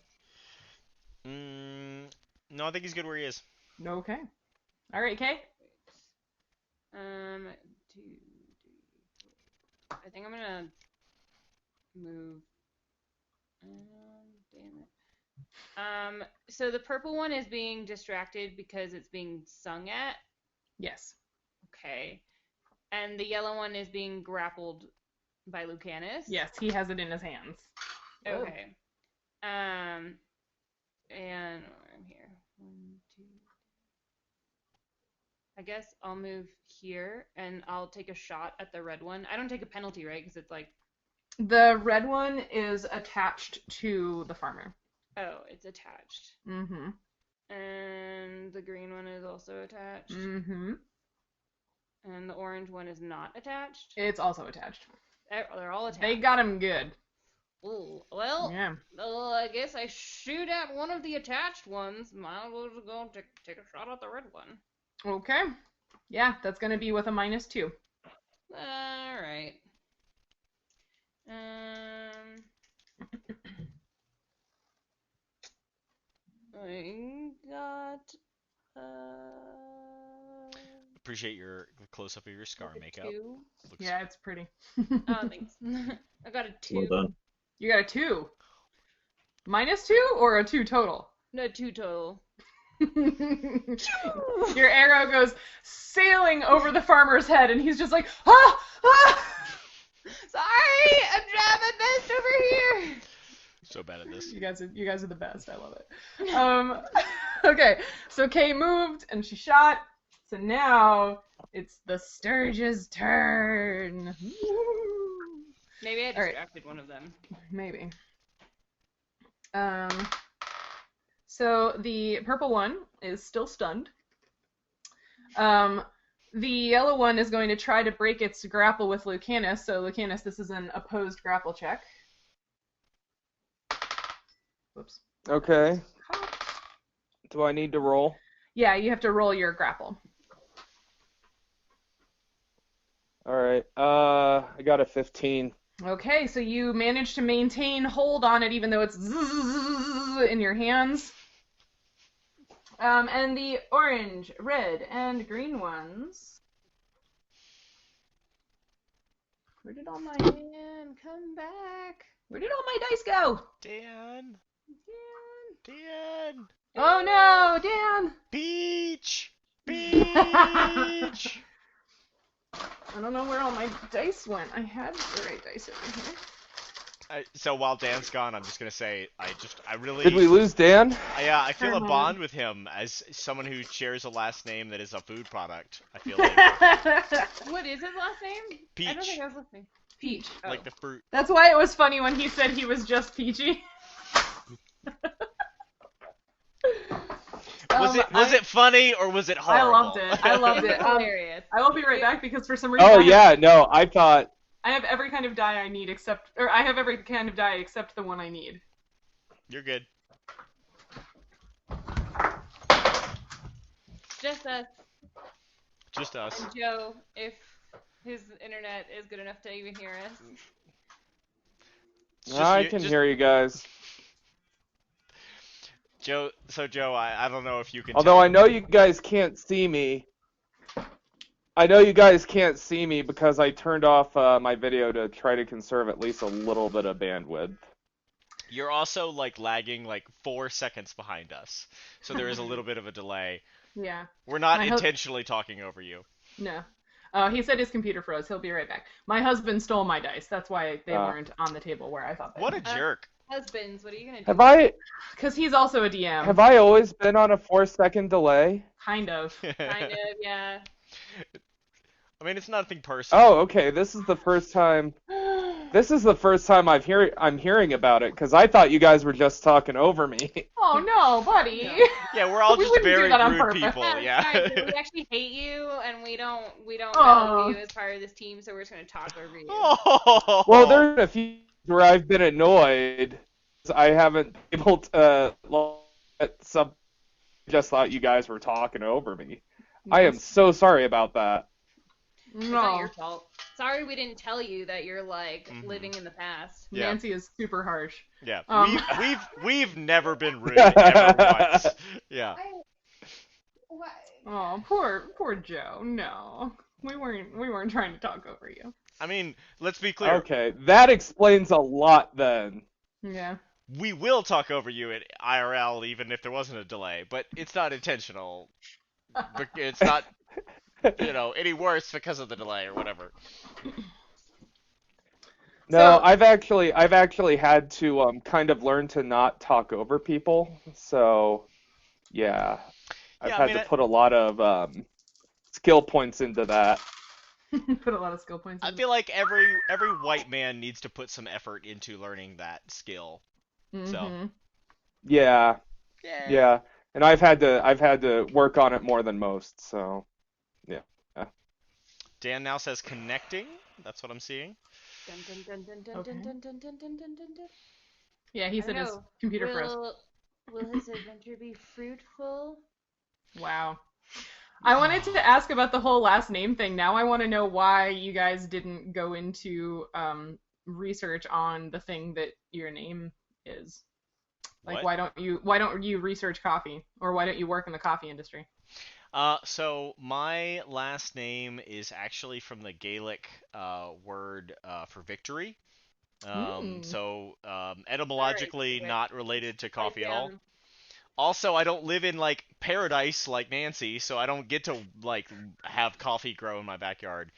No, I think he's good where he is. Okay. All right, Kay. 2, 3, 4. I think I'm gonna move. Damn it. So the purple one is being distracted because it's being sung at. Yes. Okay. And the yellow one is being grappled by Lucanus. Yes, he has it in his hands. Okay. And I'm here. 1, 2. I guess I'll move here and I'll take a shot at the red one. I don't take a penalty, right? Because it's like. The red one is attached to the farmer. Oh, it's attached. Mm-hmm. And the green one is also attached. Mm-hmm. And the orange one is not attached. It's also attached. They're all attached. They got him good. Ooh, well, yeah. I guess I shoot at one of the attached ones. Might as well just go take a shot at the red one. Okay. Yeah, that's going to be with a -2. All right. I got. Appreciate your close-up of your scar makeup. Yeah, it's pretty. Oh, thanks. I got a 2. Well done. You got a 2. -2 or a 2 total? No, 2 total. Your arrow goes sailing over the farmer's head, and he's just like, ah! Sorry, I'm driving best over here. So bad at this. You guys are the best. I love it. Okay, so Kay moved and she shot. So now it's the Sturge's turn. Maybe I distracted one of them. Maybe. So the purple one is still stunned. The yellow one is going to try to break its grapple with Lucanus. So Lucanus, this is an opposed grapple check. Whoops. Okay. Do I need to roll? Yeah, you have to roll your grapple. All right. I got a 15. Okay, so you manage to maintain hold on it even though it's in your hands. And the orange, red, and green ones. Where did all my... Dan, come back. Where did all my dice go? Dan. Dan. Oh no, Dan! Beach. I Beach. don't know where all my dice went. I had the right dice over here. So while Dan's gone, I'm just gonna say I really. Did we lose Dan? Yeah, I feel a Uh-huh. bond with him as someone who shares a last name that is a food product. I feel like What is his last name? I don't Peach. think I was listening. Peach. Oh. Like the fruit. That's why it was funny when he said he was just peachy. Was it funny or was it I horrible? loved it. I loved It it. was hilarious. I will be right back because for some reason Oh yeah, no, I thought. I have every kind of die I need I have every kind of die except the one I need. You're good. Just us. Just us. And Joe, if his internet is good enough to even hear us. It's just I you- can just- hear you guys. Joe, I don't know if you can. Although tell. I know you guys can't see me. I know you guys can't see me because I turned off my video to try to conserve at least a little bit of bandwidth. You're also like lagging like 4 seconds behind us, so there is a little bit of a delay. Yeah. We're not My intentionally talking over you. No. He said his computer froze. He'll be right back. My husband stole my dice. That's why they weren't on the table where I thought they What a were. jerk! Husbands, what are you gonna do? Because he's also a DM. Have I always been on a 4-second delay? Kind of. Kind of, yeah. I mean, it's nothing personal. Oh, okay. This is the first time. This is the first time I'm hearing about it because I thought you guys were just talking over me. Oh no, buddy. No. Yeah, we're all We just wouldn't do very that on rude purpose. people. Sorry, Yeah. but we actually hate you, and we don't Oh. value you as part of this team, so we're just gonna talk over you. Oh. Well, there's a few where I've been annoyed. I haven't been able to. Some just thought you guys were talking over me. I am so sorry about that. It's not No. your fault. Sorry we didn't tell you that you're like Mhm. living in the past. Yeah. Nancy is super harsh. Yeah, Um. we've never been rude ever once. Yeah. What? Oh, poor Joe. No. We weren't trying to talk over you. I mean, let's be clear. Okay, that explains a lot then. Yeah. We will talk over you at IRL even if there wasn't a delay, but it's not intentional. It's not, any worse because of the delay or whatever. No, So- I've actually had to kind of learn to not talk over people. So, yeah, I've Yeah, I had mean, to put a lot of skill points into that. Put a lot of skill points I in. feel like every white man needs to put some effort into learning that skill. Mhm. Yeah, Yeah. yeah, and I've had to work on it more than most. So, yeah. Dan now says connecting. That's what I'm seeing. Dun, dun, dun, dun, dun, Okay. dun, dun, dun, dun, dun, dun, dun, dun. Yeah, he I said his know. computer froze. Will his adventure be fruitful? Wow. I wanted to ask about the whole last name thing. Now I want to know why you guys didn't go into research on the thing that your name is. Like, What? why don't you research coffee, or why don't you work in the coffee industry? So my last name is actually from the Gaelic word for victory. So etymologically Alright, not related to coffee at all. down. Also, I don't live in like paradise like Nancy, so I don't get to like have coffee grow in my backyard.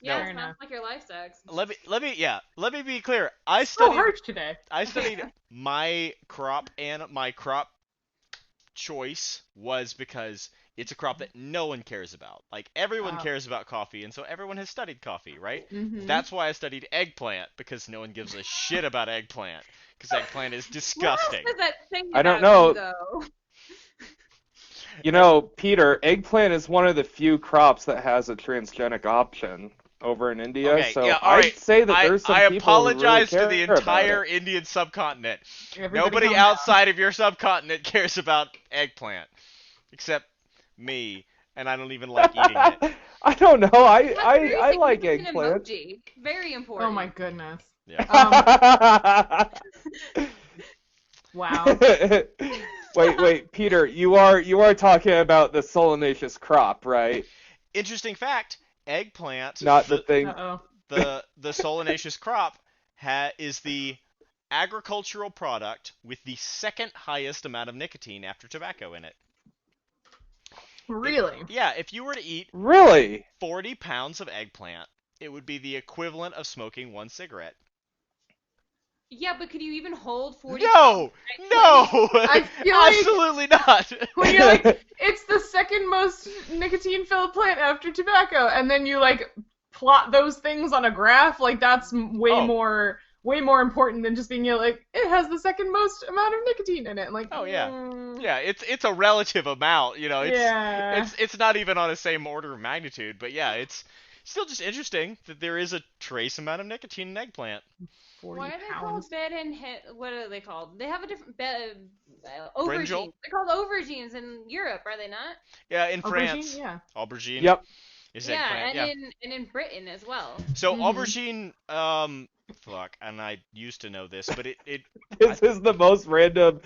Yeah, Fair it enough. sounds like your life sucks. Let me be clear. I So studied harsh today. I studied my crop, and my crop choice was because it's a crop that no one cares about. Like everyone Wow. cares about coffee, and so everyone has studied coffee, right? Mhm. That's why I studied eggplant, because no one gives a shit about eggplant, because eggplant is disgusting. What else does that say I don't about know. you, though? You know, Peter, eggplant is one of the few crops that has a transgenic option. over in India. Okay, So yeah, all I'd right. say that there's some I people who really apologize to care the about entire it. Indian subcontinent. Everybody Nobody calm down. outside of your subcontinent cares about eggplant, except me, and I don't even like eating it. I don't know. That's I very like significant eggplant. emoji. Very important. Oh my goodness. Yeah. Wow. Wait, Peter, you are talking about the solanaceous crop, right? Interesting fact: eggplant, Not the thing. Uh-oh. the solanaceous crop, is the agricultural product with the second highest amount of nicotine after tobacco in it. Really? Yeah, if you were to eat Really? 40 pounds of eggplant, it would be the equivalent of smoking one cigarette. Yeah, but could you even hold 40? No! No! I feel like Absolutely not! when you're like, it's the second most nicotine-filled plant after tobacco, and then you like plot those things on a graph, like that's way more important than just being like, it has the second most amount of nicotine in it. Like, Oh, yeah. Yeah, it's a relative amount, you know. It's not even on the same order of magnitude, but yeah, it's still just interesting that there is a trace amount of nicotine in eggplant. 40 Why are they pounds. called bed and hit? What are they called? They have a different Brinjal? aubergines. They're called aubergines in Europe, are they not? Yeah, in Aubergine? France. Yeah. Aubergine. Yep. Is Yeah, eggplant. and in Britain as well. So Mhm. aubergine, fuck, and I used to know this, but This is the most random.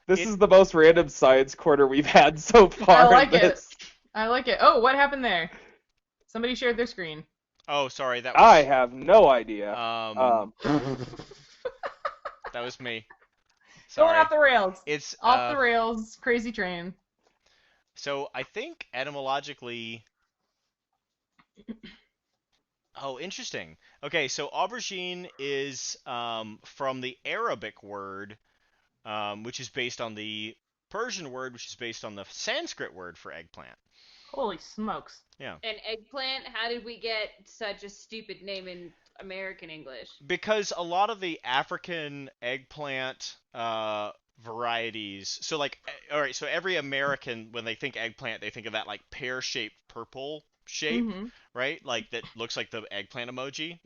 This is the most random science corner we've had so far. I like in it. this. I like it. Oh, what happened there? Somebody shared their screen. oh, sorry, that was I have no idea. that was me. Going Sorry. off the rails. It's Off the rails. Crazy train. So I think etymologically. Oh, interesting. Okay, so aubergine is from the Arabic word, which is based on the Persian word, which is based on the Sanskrit word for eggplant. Holy smokes. Yeah. And eggplant, how did we get such a stupid name in American English? Because a lot of the African eggplant varieties, so like, all right, so every American, when they think eggplant, they think of that like pear-shaped purple shape, Mhm. right? Like that looks like the eggplant emoji.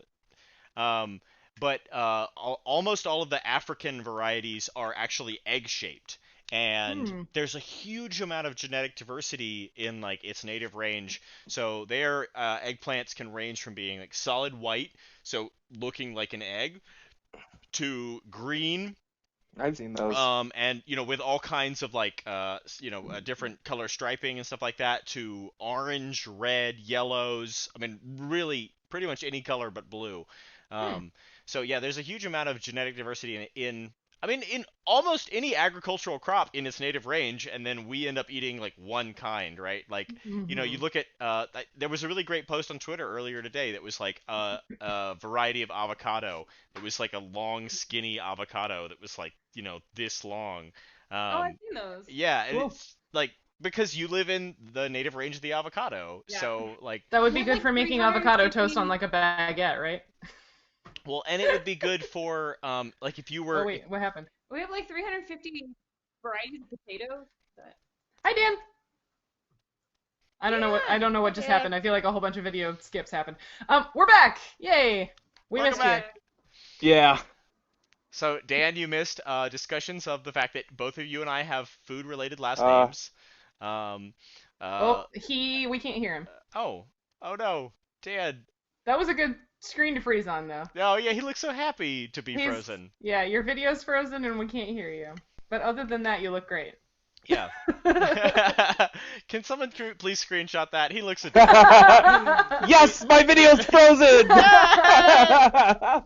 But almost all of the African varieties are actually egg-shaped. And there's a huge amount of genetic diversity in like its native range. So their eggplants can range from being like solid white, so looking like an egg, to green, I've seen those. and you know, with all kinds of like different color striping and stuff like that, to orange, red, yellows. I mean, really, pretty much any color but blue. So yeah, there's a huge amount of genetic diversity in almost any agricultural crop in its native range, and then we end up eating like one kind, right? Like, you know, you look at there was a really great post on Twitter earlier today that was like a variety of avocado. It was like a long, skinny avocado that was like, you know, this long. I've seen those. Yeah, and it's like because you live in the native range of the avocado, Yeah. so like. That would be Well, good like for making 350 avocado toast on like a baguette, right? Well, and it would be good for like if you were. Oh wait, what happened? We have like 350 varieties of potatoes. Hi Dan. I don't know what just Yeah. happened. I feel like a whole bunch of video skips happened. We're back. Yay. We Welcome missed back. Yeah. So, Dan, you missed discussions of the fact that both of you and I have food-related last names. you. We can't hear him. Oh no, Dan. That was a good screen to freeze on though. Oh yeah, he looks so happy to be He's- frozen. Yeah, your video's frozen and we can't hear you. But other than that, you look great. Yeah. Can someone please screenshot that? He looks adorable. Yes, my video's frozen. I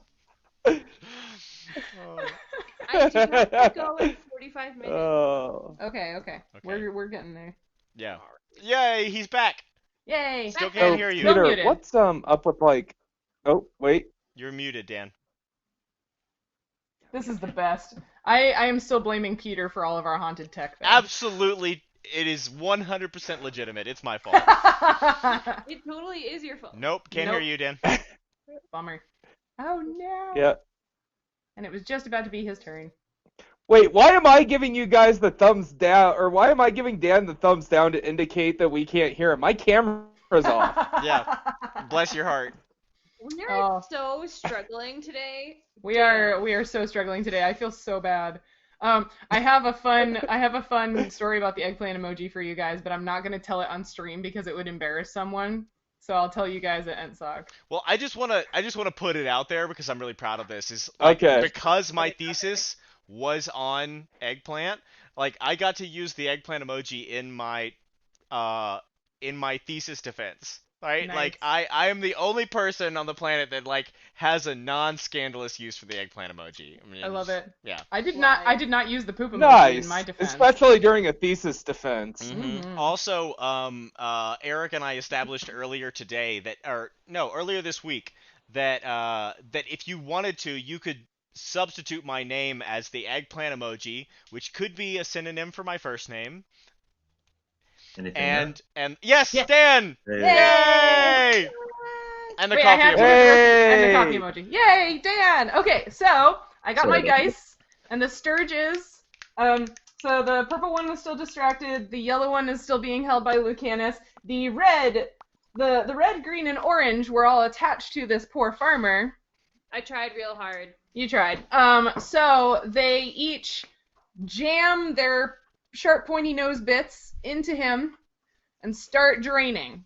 do have to go in 45 minutes. Oh. Okay. Okay. We're getting there. Yeah. Yay, he's back. Yay. Still So, can't hear you. Still Peter, muted. what's up with like? Oh wait. You're muted, Dan. This is the best. I am still blaming Peter for all of our haunted tech. Though. Absolutely, it is 100% legitimate. It's my fault. It totally is your fault. Nope, can't hear Nope. you, Dan. Bummer. Oh no. Yeah. And it was just about to be his turn. Wait, why am I giving you guys the thumbs down, or why am I giving Dan the thumbs down to indicate that we can't hear him? My camera's off. Yeah. Bless your heart. We are Oh. so struggling today. We are so struggling today. I feel so bad. I have a fun story about the eggplant emoji for you guys, but I'm not gonna tell it on stream because it would embarrass someone. So I'll tell you guys at NSOC. Well, I just wanna put it out there because I'm really proud of this. Is like Okay. because my thesis was on eggplant, like I got to use the eggplant emoji in my thesis defense. Right? Nice. Like I am the only person on the planet that like has a non-scandalous use for the eggplant emoji. I mean, I love it. Yeah. I did not use the poop emoji Nice. in my defense. Especially during a thesis defense. Mhm. Also, Eric and I established earlier this week that that if you wanted to, you could substitute my name as the eggplant emoji, which could be a synonym for my first name. Anything And yes, Yeah. Stan! there? Yay! And the Wait, I coffee have to emoji. and the coffee emoji. Yay, Dan! Okay, so I got my Sorry. dice and the sturges. So the purple one was still distracted. The yellow one is still being held by Lucanus. The red, green, and orange were all attached to this poor farmer. I tried real hard. You tried. So they each jam their sharp, pointy nose bits into him and start draining.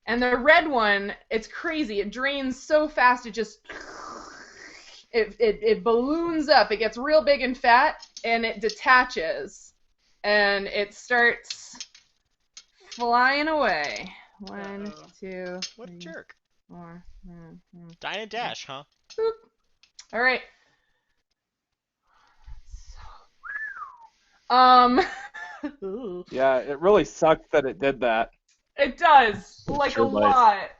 And the red one, it's crazy. It drains so fast, it just it balloons up. It gets real big and fat, and it detaches, and it starts flying away. One, Uh-oh. two, What a three, jerk. 4. Dine and dash, huh? Boop. All right. Yeah, it really sucks that it did that. It does, like Sure a does. lot.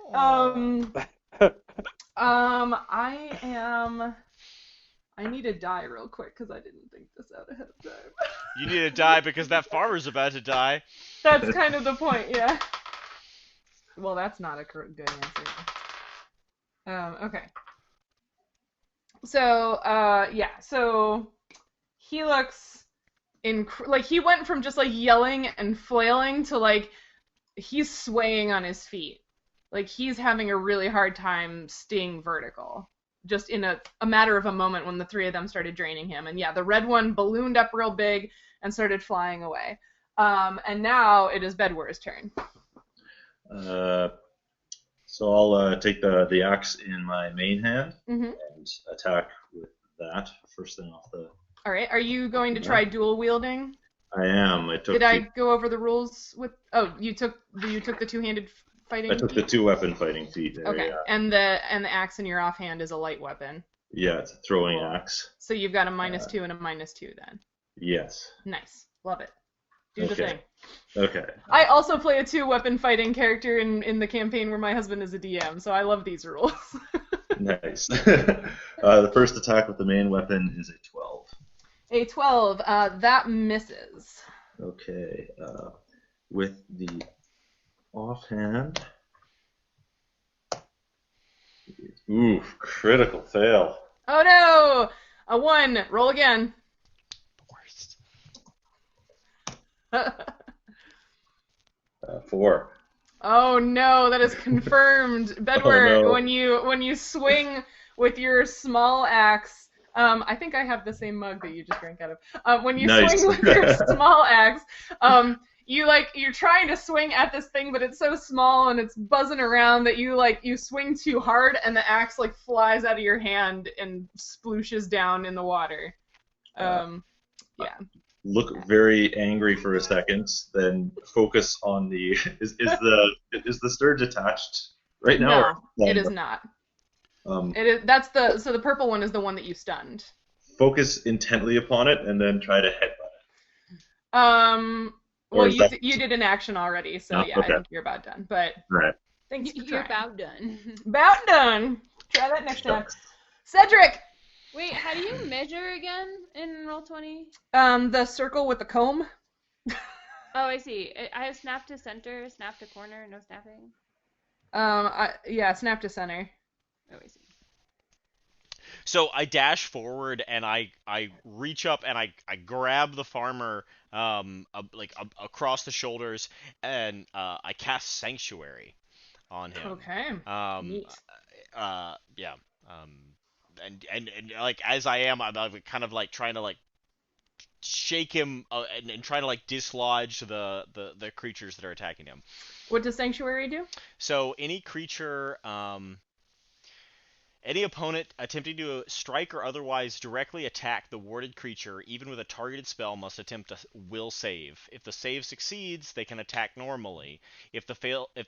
I need to die real quick because I didn't think this out ahead of time. You need to die because that farmer's about to die. That's kind of the point, yeah. Well, that's not a good answer. Okay. So, so he looks like he went from just like yelling and flailing to like he's swaying on his feet. Like he's having a really hard time staying vertical. Just in a matter of a moment when the three of them started draining him. And yeah, the red one ballooned up real big and started flying away. And now it is Bedwyr's turn. So I'll take the axe in my main hand Mm-hmm. and attack with that first thing off the. All right. Are you going to try dual wielding? I am. I took. Did I go over the rules with? Oh, you took the two-handed fighting. I took the 2-weapon fighting feat. There, Okay. Yeah. And the axe in your offhand is a light weapon. Yeah, it's a throwing Cool. axe. So you've got a -2 and a -2 then. Yes. Nice. Love it. Do the Okay. thing. Okay. I also play a 2-weapon fighting character in the campaign where my husband is a DM, so I love these rules. Nice. The first attack with the main weapon is a 12. A 12. That misses. Okay. With the offhand. Ooh, critical fail. Oh no! A 1. Roll again. Worst. 4. Oh no, that is confirmed. Bedwyr, no. when you swing with your small axe, I think I have the same mug that you just drank out of. When you Nice. swing with your small axe, you're trying to swing at this thing, but it's so small and it's buzzing around that you swing too hard and the axe like flies out of your hand and splooshes down in the water. Yeah. Look very angry for a second, then focus on the is the sturge attached right now? No, it is not. It is so the purple one is the one that you stunned. Focus intently upon it and then try to headbutt it. Well, Or is that- you did an action already, so yeah, okay. I think you're about done. But Right. thanks for You're trying. about done. About done. Try that next time. Cedric! Wait, how do you measure again in Roll20? The circle with the comb. Oh, I see. I have snap to center, snap to corner, no snapping. Yeah, snap to center. Oh, I see. So I dash forward and I reach up and I grab the farmer across the shoulders and I cast Sanctuary on him. Okay. Um, Neat. Yeah. And like as I am, I'm kind of like trying to like shake him and trying to like dislodge the creatures that are attacking him. What does Sanctuary do? So any creature, any opponent attempting to strike or otherwise directly attack the warded creature, even with a targeted spell, must attempt a will save. If the save succeeds, they can attack normally. If the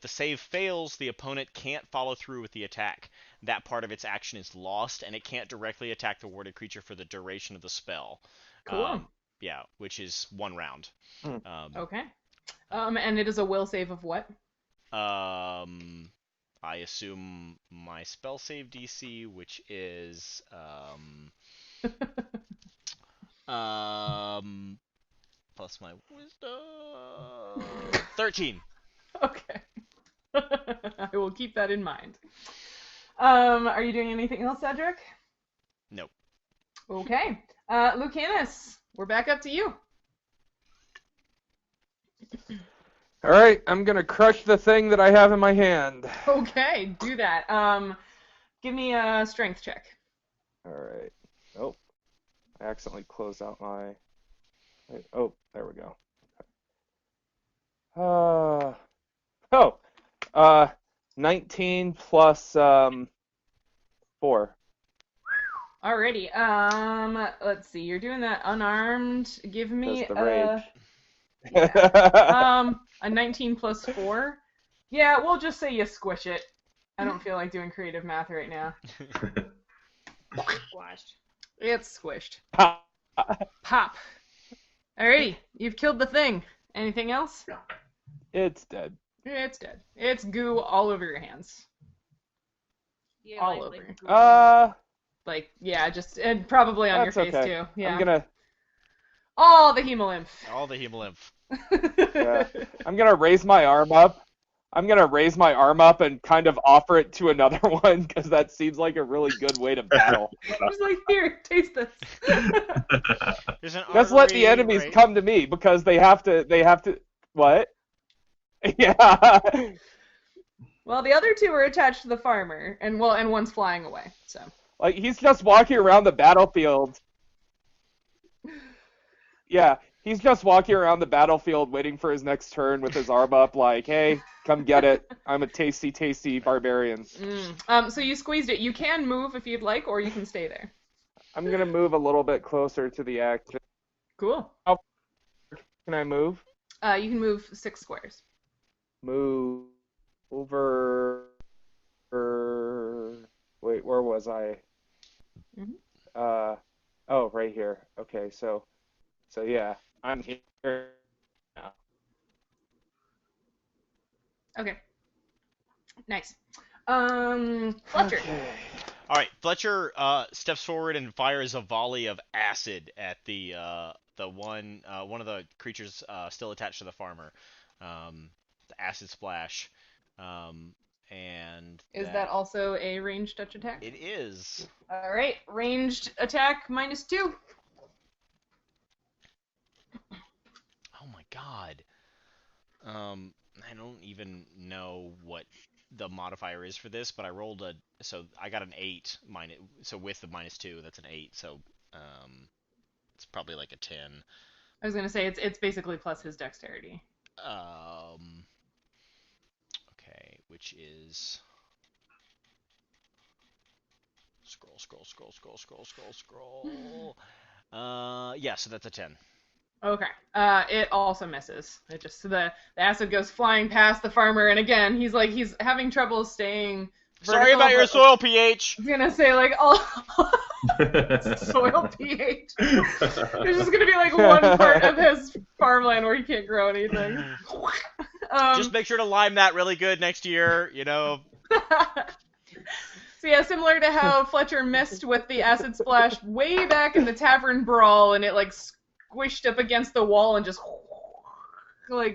save fails, the opponent can't follow through with the attack. That part of its action is lost, and it can't directly attack the warded creature for the duration of the spell. Cool. Yeah, which is 1 round. Okay. And it is a will save of what? I assume my spell save DC, which is plus my wisdom 13. Okay. I will keep that in mind. Are you doing anything else, Cedric? Nope. Okay. Lucanus, we're back up to you. All right, I'm gonna crush the thing that I have in my hand. Okay, do that. Give me a strength check. All right. Oh, I accidentally closed out my. Wait, oh, there we go. 19 plus 4. Alrighty. Let's see. You're doing that unarmed. Give me That's the rage. a 19 plus 4. Yeah, we'll just say you squish it. I don't feel like doing creative math right now. Squashed. It's squished. Pop. Alrighty, you've killed the thing. Anything else? It's dead. It's dead. It's goo all over your hands. Yeah, All like, over. Like, yeah, just, and probably on your That's face okay. too. Yeah. I'm gonna. All the hemolymph. All the hemolymph. Yeah. I'm gonna raise my arm up. I'm gonna raise my arm up and kind of offer it to another one because that seems like a really good way to battle. Just like, here, taste this. There's an Just let the artery, enemies right? come to me because they have to. What? Yeah. Well, the other two are attached to the farmer, and one's flying away. So. Like he's just walking around the battlefield. Yeah, he's just walking around the battlefield waiting for his next turn with his arm up like, hey, come get it. I'm a tasty, tasty barbarian. So you squeezed it. You can move if you'd like, or you can stay there. I'm going to move a little bit closer to the action. Cool. How can I move? You can move 6 squares. Move over. Wait, where was I? Oh, right here. Okay, so yeah, I'm here now. Okay. Nice. Fletcher. Okay. All right, Fletcher steps forward and fires a volley of acid at the one of the creatures still attached to the farmer. The acid splash. And Is that also a ranged touch attack? It is. All right, ranged attack -2. Oh my god. I don't even know what the modifier is for this, but I rolled so I got an 8 so with the -2, that's an 8. So it's probably like a 10. I was gonna say it's basically plus his dexterity. Okay, which is scroll. Yeah, so that's a 10. Okay. It also misses. It just the acid goes flying past the farmer, and again he's having trouble staying. Sorry about your soil pH. I was gonna say soil pH. There's just gonna be one part of his farmland where he can't grow anything. Just make sure to lime that really good next year, you know. So yeah, similar to how Fletcher missed with the acid splash way back in the tavern brawl, and it squished up against the wall and just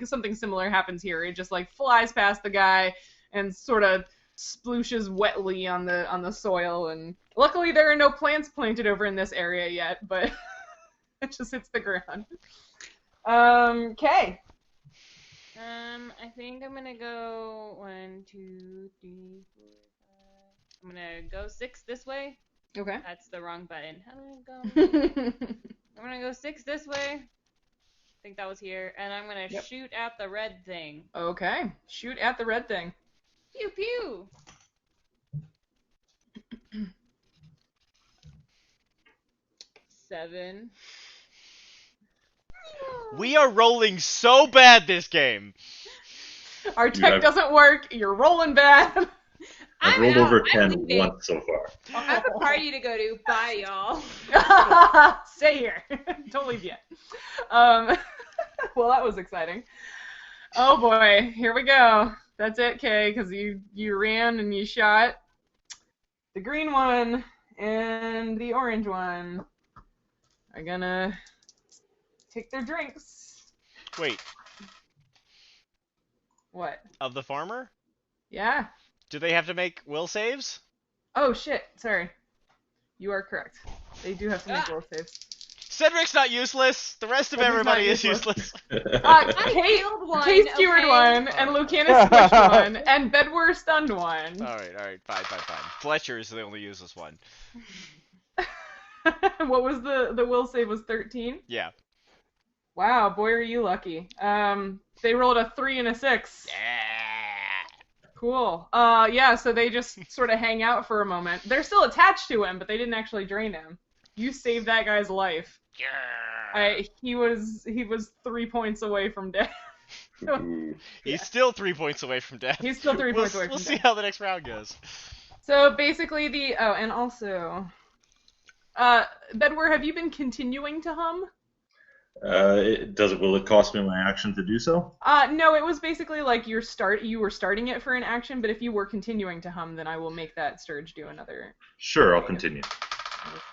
something similar happens here. It just flies past the guy and sort of splooshes wetly on the soil, and luckily there are no plants planted over in this area yet, but it just hits the ground. Okay. I think I'm gonna go 1, 2, 3, 4, I'm gonna go 6 this way. Okay. That's the wrong button. How do I go? I'm gonna go 6 this way. I think that was here. And I'm gonna shoot at the red thing. Okay. Shoot at the red thing. Pew pew! Seven. We are rolling so bad this game. Our tech doesn't work. You're rolling bad. I've rolled over 10 once so far. I have a party to go to. Bye, y'all. Stay here. Don't leave yet. Well, that was exciting. Oh boy, here we go. That's it, Kay, because you ran and you shot. The green one and the orange one are gonna take their drinks. Wait, What? of the farmer? Yeah. Do they have to make will saves? Oh shit, sorry. You are correct. They do have to make roll saves. Cedric's not useless. The rest of Cedric's everybody not is useless. useless. Killed one. Kay skewered okay? one, and Lucanus squished one, and Bedwyr stunned one. All right, fine. Fletcher is the only useless one. What was the will save was 13? Yeah. Wow, boy are you lucky. They rolled a 3 and a 6. Cool. Yeah, so they just sort of hang out for a moment. They're still attached to him, but they didn't actually drain him. You saved that guy's life. He was 3 points away from death. He's still 3 points away from death. He's still 3 points away from We'll death. see how the next round goes. So basically and also, Bedwyr, have you been continuing to hum? Will it cost me my action to do so? No, it was basically like you were starting it for an action, but if you were continuing to hum, then I will make that Sturge do another. Sure, I'll continue.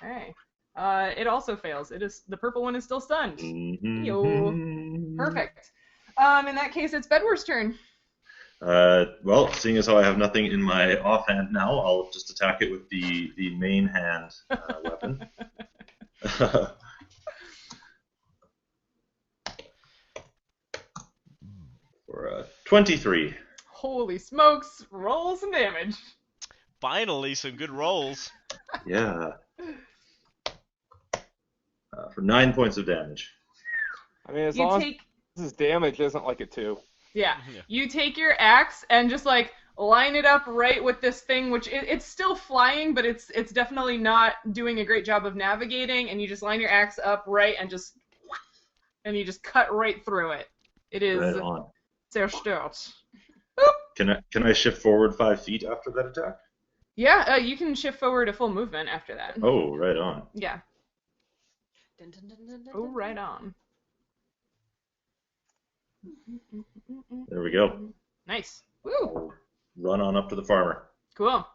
Okay. It also fails. The purple one is still stunned. Mm-hmm. Yo. Perfect. In that case, it's Bedwyr's turn. Well, seeing as how I have nothing in my offhand now, I'll just attack it with the main hand weapon. For 23. Holy smokes! Roll some damage. Finally, some good rolls. Yeah. For 9 points of damage. I mean, as long as this damage isn't like a 2. Yeah. You take your axe and just like line it up right with this thing, which it's still flying, but it's definitely not doing a great job of navigating. And you just line your axe up right and you just cut right through it. It is Right on. zerstört. Can I shift forward 5 feet after that attack? Yeah, you can shift forward a full movement after that. Oh, right on. Yeah. Dun, dun, dun, dun, dun, Oh, dun, right dun. on. There we go. Nice. Woo. I'll run on up to the farmer. Cool.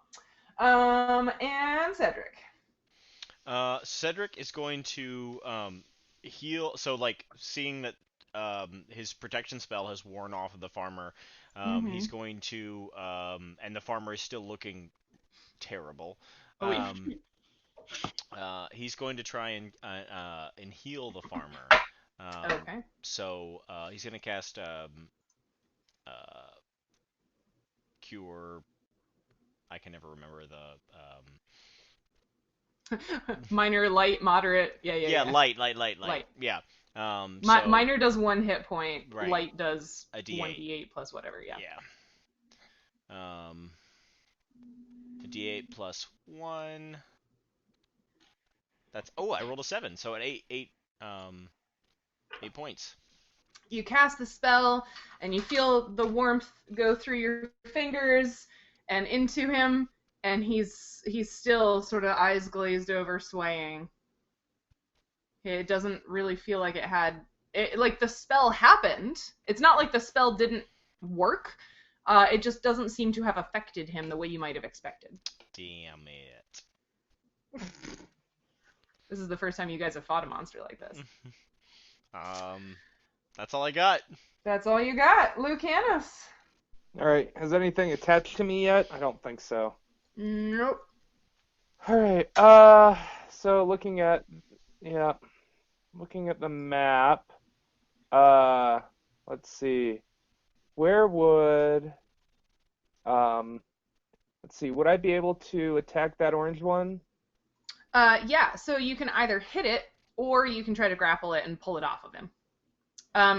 And Cedric. Cedric is going to heal. So, like, seeing that his protection spell has worn off of the farmer, he's going to, and the farmer is still looking terrible. He's going to try and heal the farmer. Okay. So he's going to cast Cure. I can never remember the. Minor, light, moderate. Yeah. Light. Light. Yeah. Minor does 1 hit point. Right. Light does A D8. 1d8 plus whatever. Yeah. A D8 plus 1. That's I rolled a 7, so at 8 points. You cast the spell, and you feel the warmth go through your fingers and into him, and he's still sort of eyes glazed over, swaying. It doesn't really feel like it had like the spell happened. It's not like the spell didn't work. It just doesn't seem to have affected him the way you might have expected. Damn it. This is the first time you guys have fought a monster like this. That's all I got. That's all you got, Lucanus. All right. Has anything attached to me yet? I don't think so. Nope. All right. So looking at the map. Let's see. Where would let's let's see, would I be able to attack that orange one? Yeah, so you can either hit it, or you can try to grapple it and pull it off of him.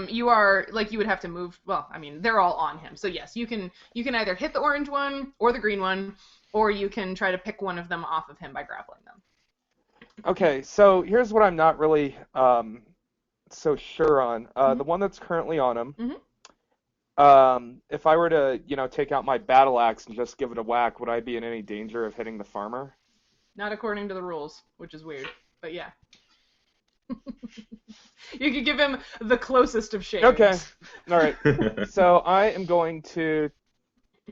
You are, like, you would have to move, well, I mean, they're all on him. So yes, you can either hit the orange one, or the green one, or you can try to pick one of them off of him by grappling them. Okay, so here's what I'm not really so sure on. The one that's currently on him, if I were to, take out my battle axe and just give it a whack, would I be in any danger of hitting the farmer? Not according to the rules, which is weird, but yeah. You could give him the closest of shaves. Okay, all right. So I am going to,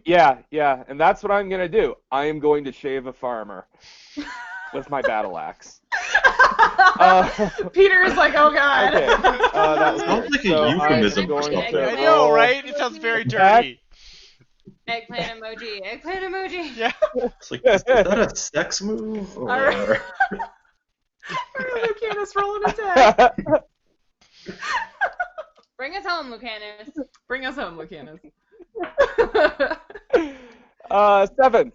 yeah, and that's what I'm going to do. I am going to shave a farmer with my battle axe. Peter is like, oh god. Okay, that Sounds like a euphemism for something. I know, right? It sounds very dirty. Eggplant emoji. Yeah. It's like, is that a sex move? Or... All right. Lucanus, roll an attack. Bring us home, Lucanus. Bring us home, Lucanus. 7.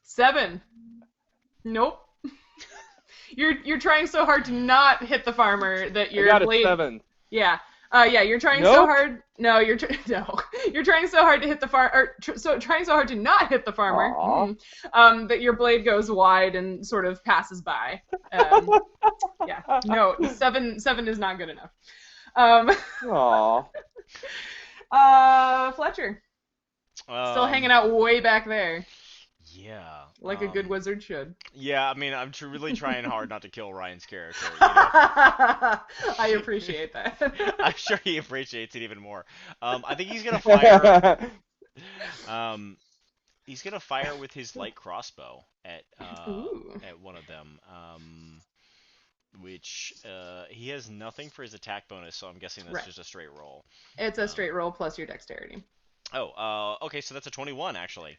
7. Nope. You're trying so hard to not hit the farmer that your I got blade. a 7. Yeah. You're trying so hard. No, you're You're trying so hard to hit the trying so hard to not hit the farmer. That your blade goes wide and sort of passes by. Yeah. No, 7 is not good enough. Fletcher. Still hanging out way back there. Yeah. Like a good wizard should. Yeah, I mean, I'm really trying hard not to kill Ryan's character. I appreciate that. I'm sure he appreciates it even more. I think he's gonna fire. He's gonna fire with his light crossbow at one of them. Which he has nothing for his attack bonus, so I'm guessing that's just a straight roll. It's a straight roll plus your dexterity. Oh, okay, so that's a 21 actually.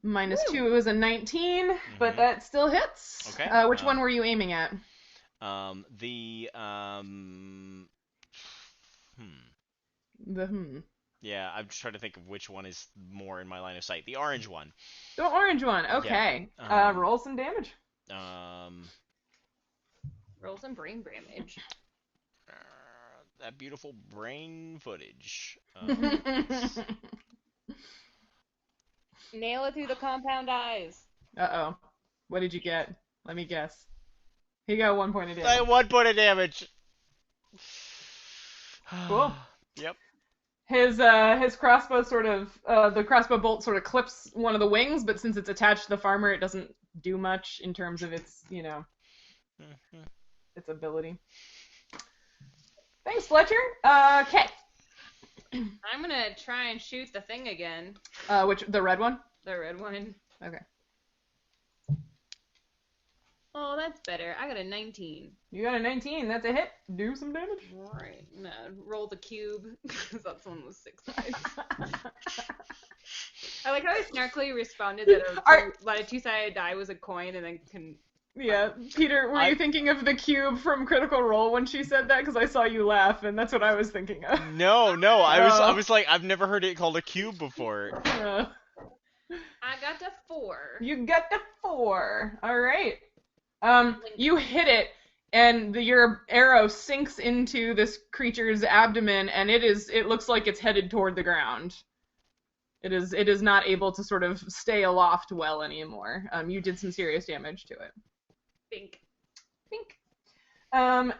Minus 2 is a 19, but that still hits. Okay. Which one were you aiming at? Yeah, I'm just trying to think of which one is more in my line of sight. The orange one. The orange one. Okay. Yeah. Roll some damage. Roll some brain damage. That beautiful brain footage. Nail it through the compound eyes. Uh-oh. What did you get? Let me guess. He got 1 point of damage. 1 point of damage. Cool. Yep. His crossbow the crossbow bolt sort of clips one of the wings, but since it's attached to the farmer, it doesn't do much in terms of its, its ability. Thanks, Fletcher. Okay. I'm gonna try and shoot the thing again. The red one? The red one. Okay. Oh, that's better. I got a 19. You got a 19. That's a hit. Do some damage. Alright. No, roll the cube, because that one was 6 dice. I like how I snarkily responded that a two-sided die was a coin, and then Yeah, Peter, were you thinking of the cube from Critical Role when she said that? Because I saw you laugh, and that's what I was thinking of. No, I was like, I've never heard it called a cube before. I got a 4. You got the 4. All right. You hit it, and your arrow sinks into this creature's abdomen, and it looks like it's headed toward the ground. It is not able to sort of stay aloft well anymore. You did some serious damage to it. Bink.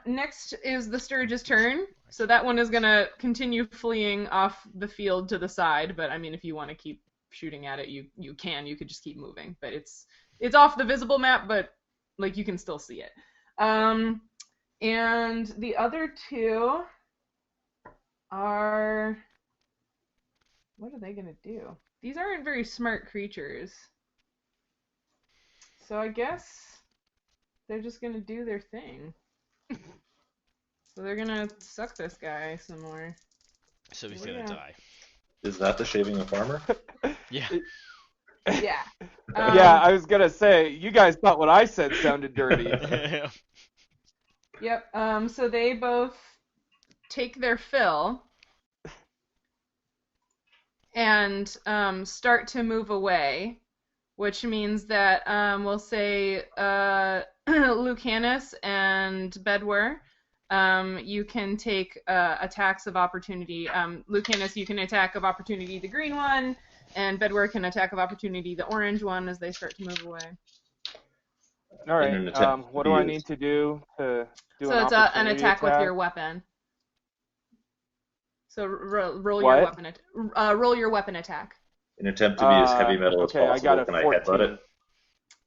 Next is the Sturge's turn. So that one is going to continue fleeing off the field to the side, but I mean, if you want to keep shooting at it, you can. You could just keep moving. But it's off the visible map, but like you can still see it. And the other two are... What are they going to do? These aren't very smart creatures. So I guess they're just going to do their thing. So they're going to suck this guy some more. So he's going to die. Is that the shaving a farmer? Yeah. Yeah. Yeah, I was going to say, you guys thought what I said sounded dirty. Yep. So they both take their fill and start to move away, which means that we'll say Lucanus and Bedwyr, you can take attacks of opportunity. Lucanus, you can attack of opportunity the green one, and Bedwyr can attack of opportunity the orange one as they start to move away. All right. an attempt What to do I use. need to do to do So an it's an opportunity attack with your weapon. So roll your What? weapon. Roll your weapon attack. An attempt to be as heavy metal as Okay, I got possible. a Can I headbutt 14. it?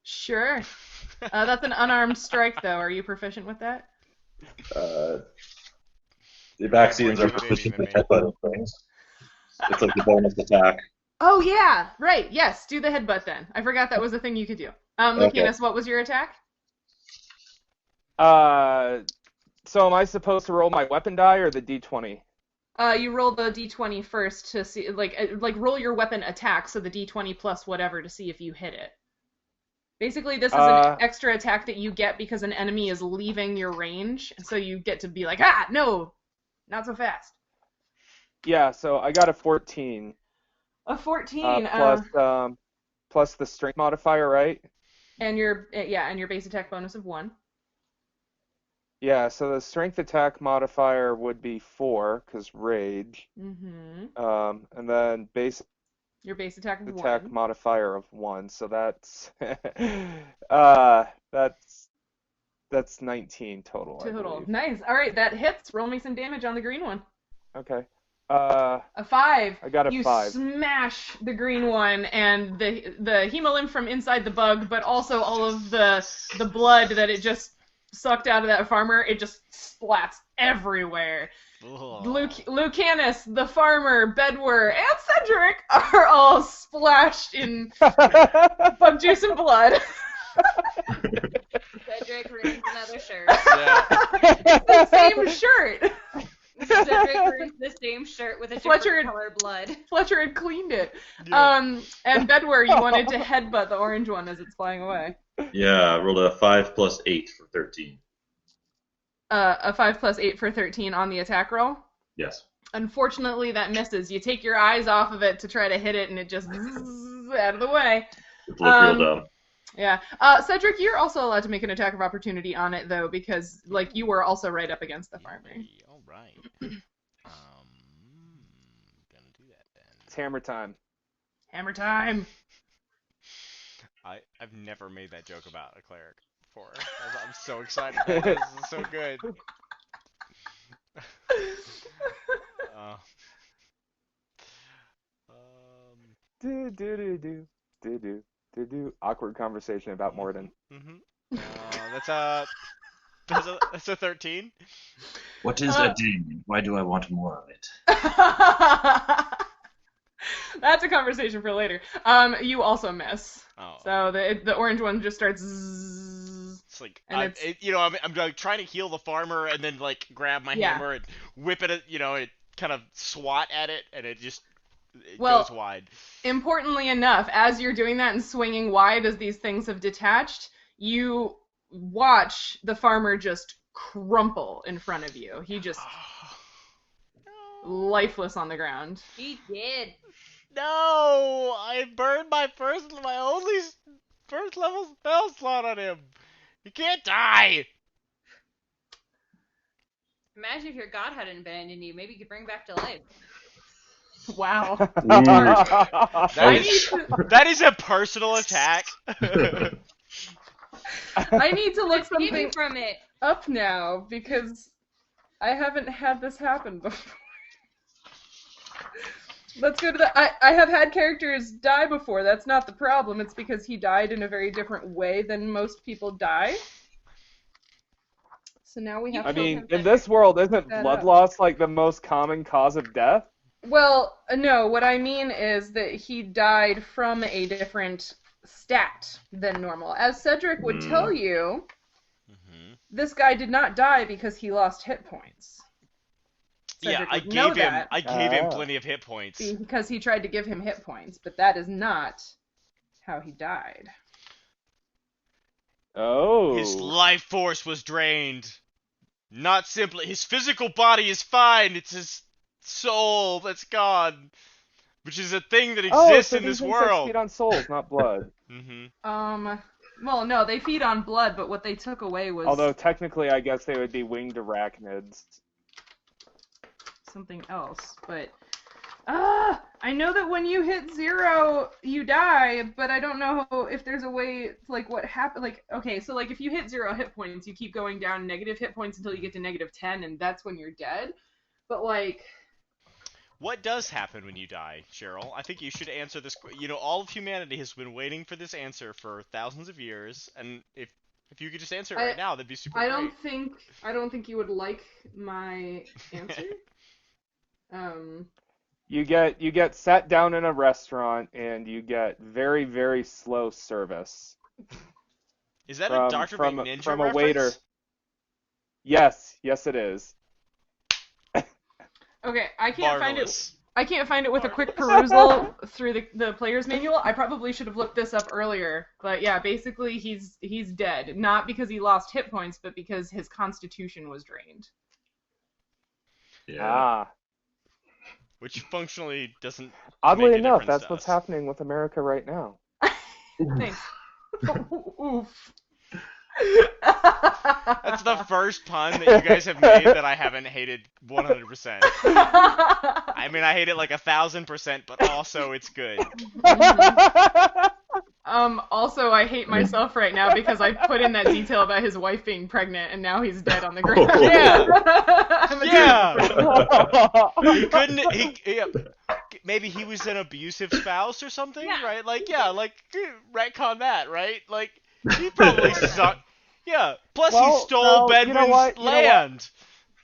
Sure. That's an unarmed strike, though. Are you proficient with that? The Ibixians are More proficient intimidating with than headbutting things. It's like the bonus attack. Oh, yeah. Right. Yes. Do the headbutt then. I forgot that was a thing you could do. Lucanus, what was your attack? So am I supposed to roll my weapon die or the d20? You roll the d20 first to see, like roll your weapon attack, so the d20 plus whatever to see if you hit it. Basically, this is an extra attack that you get because an enemy is leaving your range, and so you get to be like, ah, no, not so fast. Yeah, so I got a 14. A 14. Plus the strength modifier, right? And your base attack bonus of 1. Yeah, so the strength attack modifier would be 4, because rage. Mm-hmm. And then Your base attack of attack 1. modifier of 1, so that's that's 19 total. I believe. Nice. All right, that hits. Roll me some damage on the green one. Okay. A 5. I got a 5. You smash the green one, and the hemolymph from inside the bug, but also all of the blood that it just sucked out of that farmer, it just splats everywhere. Lucanus, the farmer, Bedwyr, and Cedric are all splashed in bug juice and blood. Cedric ruins another shirt. Yeah. It's the same shirt. Cedric ruins the same shirt with a different color blood. Fletcher had cleaned it. Yeah. And Bedwyr, you wanted to headbutt the orange one as it's flying away. Yeah, I rolled a 5 plus 8 for 13. A 5 plus 8 for 13 on the attack roll. Yes. Unfortunately, that misses. You take your eyes off of it to try to hit it, and it just zzz out of the way. It looked real dumb. Yeah. Cedric, you're also allowed to make an attack of opportunity on it, though, because you were also right up against the farmer. All right. Gonna do that then. It's hammer time. Hammer time. I've never made that joke about a cleric before. I'm so excited. This is so good. Awkward conversation about Morden. That's a 13. What is a demon? Why do I want more of it? That's a conversation for later. You also miss. Oh. So the orange one just starts zzz, It's like and I'm like trying to heal the farmer and then like grab my hammer and whip it at, and kind of swat at it and it just goes wide. Importantly enough, as you're doing that and swinging wide as these things have detached, you watch the farmer just crumple in front of you. He just lifeless on the ground. He did. No, I burned my only first level spell slot on him. He can't die. Imagine if your god hadn't abandoned you. Maybe you could bring back to life. Wow. That is a personal attack. I need to look Keep me something from it. up now because I haven't had this happen before. Let's go to the. I have had characters die before. That's not the problem. It's because he died in a very different way than most people die. So now we have. I mean, in this world, isn't blood loss like the most common cause of death? Well, no. What I mean is that he died from a different stat than normal. As Cedric would tell you, this guy did not die because he lost hit points. Cedric I gave him plenty of hit points. Because he tried to give him hit points, but that is not how he died. Oh. His life force was drained. Not simply his physical body is fine, it's his soul that's gone. which is a thing that Oh, exists so in these this insects world. feed on souls, not blood. Well, no, they feed on blood, but what they took away was Although technically, I guess they would be winged arachnids. something else. But I know that when you hit 0, you die, but I don't know if there's a way, like, what happened. Like, okay, so like if you hit 0 hit points, you keep going down negative hit points until you get to -10, and that's when you're dead. But like, What does happen when you die, Sheryl? I think you should answer this. You know, all of humanity has been waiting for this answer for thousands of years, and if you could just answer it right now, that'd be super I great. don't think you would like my answer. You get sat down in a restaurant and you get very, very slow service. Is that a Dr. McNinja from a reference? waiter? Yes, it is. Okay, I can't find it. Marvelous. I can't find it with a quick perusal through the player's manual. I probably should have looked this up earlier. But yeah, basically he's dead. Not because he lost hit points, but because his constitution was drained. Yeah. Ah. Which functionally doesn't Oddly make a enough, difference that's to what's us. happening with America right now. Thanks. Oof. That's the first pun that you guys have made that I haven't hated 100%. I mean, I hate it like 1,000%, but also it's good. Also, I hate myself right now because I put in that detail about his wife being pregnant, and now he's dead on the ground. Yeah. I'm a Yeah. terrible He couldn't. Maybe he was an abusive spouse or something, Yeah. right? Like, yeah, like retcon that, right? Like, he probably sucked. Yeah. Plus, Well, he stole no, Bedwyr's you know what? land.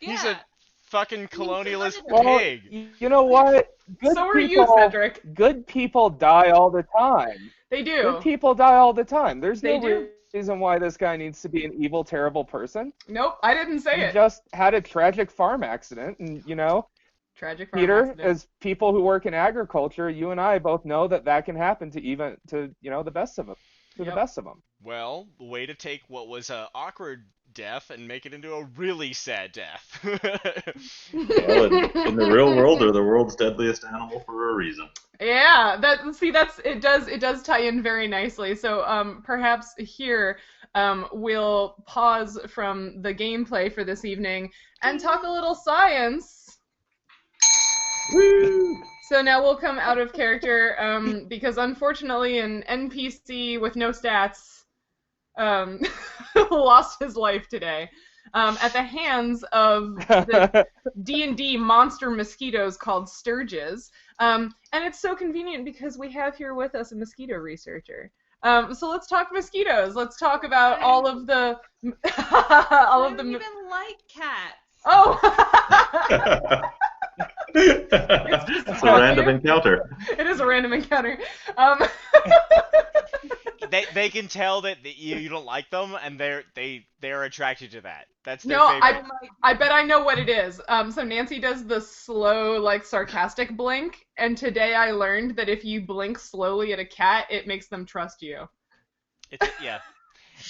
Yeah. He's a fucking colonialist Well, pig. you know what? Good So are you, Cedric. Good people die all the time. They do. Good people die all the time. There's They no do. reason why this guy needs to be an evil, terrible person. Nope, I didn't say He it. just had a tragic farm accident, and Tragic farm Peter, accident. as people who work in agriculture, you and I both know that can happen to the best of them, the Yep. best of them. Well, way to take what was a awkward death and make it into a really sad death. Well, in the real world, they're the world's deadliest animal for a reason. Yeah, it does tie in very nicely. So perhaps here we'll pause from the gameplay for this evening and talk a little science. Woo! So now we'll come out of character because unfortunately an NPC with no stats lost his life today at the hands of the D&D monster mosquitoes called Sturges. And it's so convenient because we have here with us a mosquito researcher. So let's talk mosquitoes. Let's talk about all of the I don't even like cats. Oh. It's a random encounter. It is a random encounter. They can tell that you don't like them, and they're attracted to that. That's their No, favorite. I bet I know what it is. So Nancy does the slow, like, sarcastic blink, and today I learned that if you blink slowly at a cat, it makes them trust you. Yeah.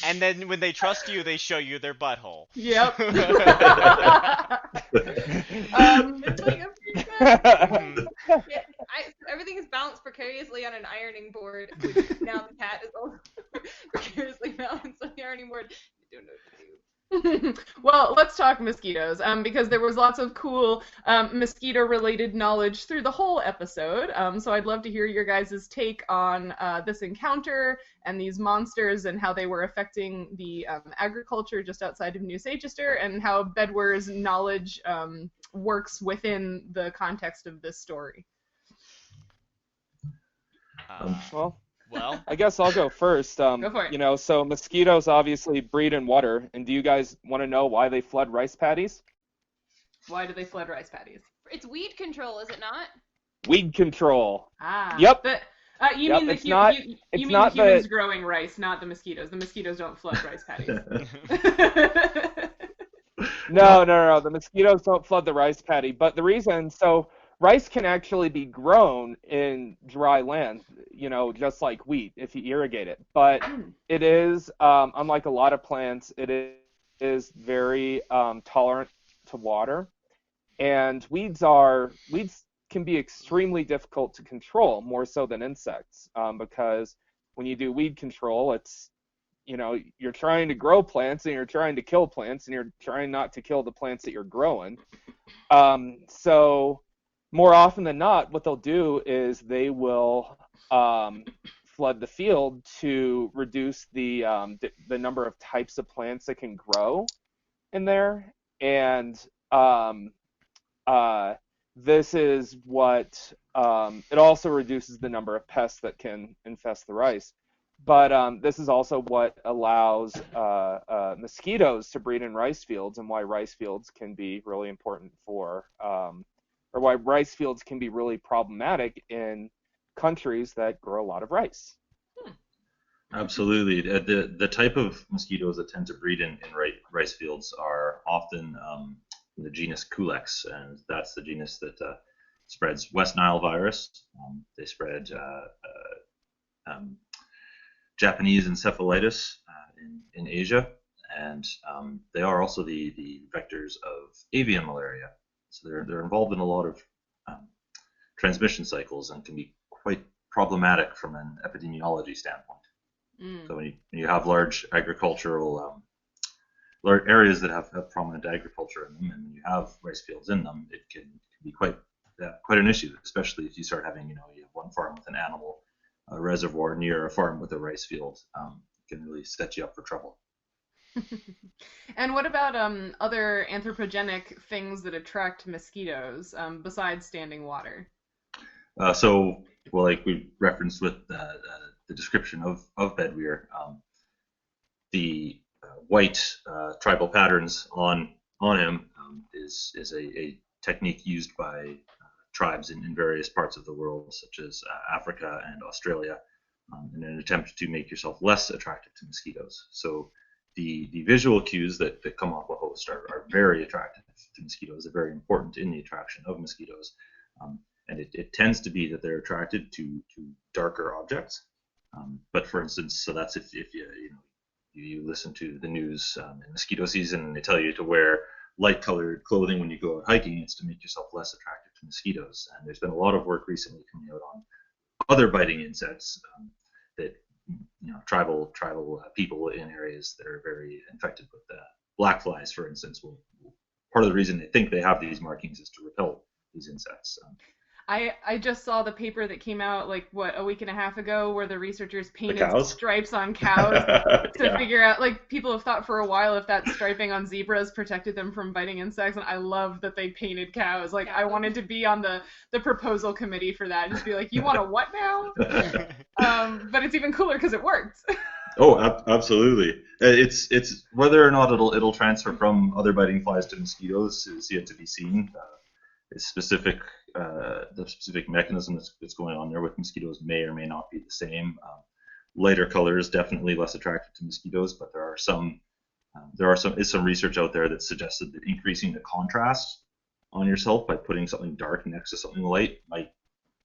And then when they trust you, they show you their butthole. Yep. It's like a yeah, everything is balanced precariously on an ironing board. Which now the cat is also precariously balanced on the ironing board. I don't know what to do. Well, let's talk mosquitoes, because there was lots of cool mosquito-related knowledge through the whole episode. So I'd love to hear your guys' take on this encounter and these monsters and how they were affecting the agriculture just outside of New Sagester, and how Bedwyr's knowledge works within the context of this story. Well, I guess I'll go first. Go for it. So mosquitoes obviously breed in water, and do you guys want to know why they flood rice paddies? Why do they flood rice paddies? It's weed control, is it not? Weed control. Ah. Yep. You Yep, mean it's not- you it's mean not the humans the- growing rice, not the mosquitoes. The mosquitoes don't flood rice paddies. No. The mosquitoes don't flood the rice paddy. But the reason, rice can actually be grown in dry land, just like wheat if you irrigate it. But it is, unlike a lot of plants, it is very tolerant to water. And weeds can be extremely difficult to control, more so than insects, because when you do weed control, it's, you're trying to grow plants and you're trying to kill plants and you're trying not to kill the plants that you're growing. So more often than not, what they'll do is they will flood the field to reduce the number of types of plants that can grow in there. And this is what it also reduces the number of pests that can infest the rice. But this is also what allows mosquitoes to breed in rice fields, and why rice fields can be really important for, or why rice fields can be really problematic in countries that grow a lot of rice. Absolutely. The type of mosquitoes that tend to breed in rice fields are often the genus Culex, and that's the genus that spreads West Nile virus. They spread Japanese encephalitis in Asia, and they are also the vectors of avian malaria. So they're involved in a lot of transmission cycles and can be quite problematic from an epidemiology standpoint. So when you have large agricultural areas that have prominent agriculture in them, and when you have rice fields in them, it can be quite an issue, especially if you start having, you have one farm with an animal reservoir near a farm with a rice field. It can really set you up for trouble. And what about other anthropogenic things that attract mosquitoes besides standing water? So, like we referenced with the description of Bedwyr, the white tribal patterns on him is a technique used by tribes in various parts of the world, such as Africa and Australia, in an attempt to make yourself less attracted to mosquitoes. So the visual cues that come off a host are very attractive to mosquitoes. They're very important in the attraction of mosquitoes. And it tends to be that they're attracted to darker objects. But for instance, so that's if you listen to the news in mosquito season and they tell you to wear light-colored clothing when you go out hiking, it's to make yourself less attracted to mosquitoes. And there's been a lot of work recently coming out on other biting insects that tribal people in areas that are very infected with black flies, for instance, part of the reason they think they have these markings is to repel these insects. I just saw the paper that came out a week and a half ago, where the researchers painted stripes on cows to figure out, people have thought for a while if that striping on zebras protected them from biting insects, and I love that they painted cows. I wanted to be on the proposal committee for that, just be like, you want a what now? But it's even cooler because it worked. Oh, absolutely. It's whether or not it'll transfer from other biting flies to mosquitoes is yet to be seen. The specific mechanism that's going on there with mosquitoes may or may not be the same. Lighter colors definitely less attracted to mosquitoes, but there is some research out there that suggested that increasing the contrast on yourself by putting something dark next to something light might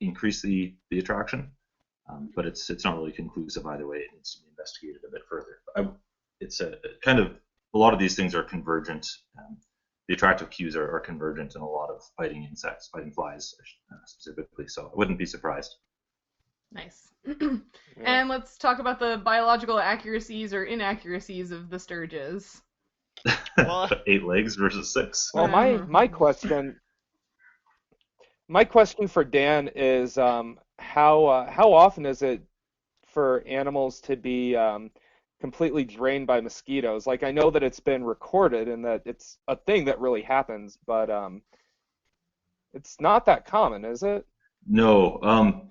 increase the attraction. But it's not really conclusive either way. It needs to be investigated a bit further. It's a lot of these things are convergent. The attractive cues are convergent in a lot of biting insects, biting flies specifically, so I wouldn't be surprised. Nice. And let's talk about the biological accuracies or inaccuracies of the sturges. 8 legs versus 6. Well, my question for Dan is how often is it for animals to be completely drained by mosquitoes? I know that it's been recorded and that it's a thing that really happens, but it's not that common, is it? No.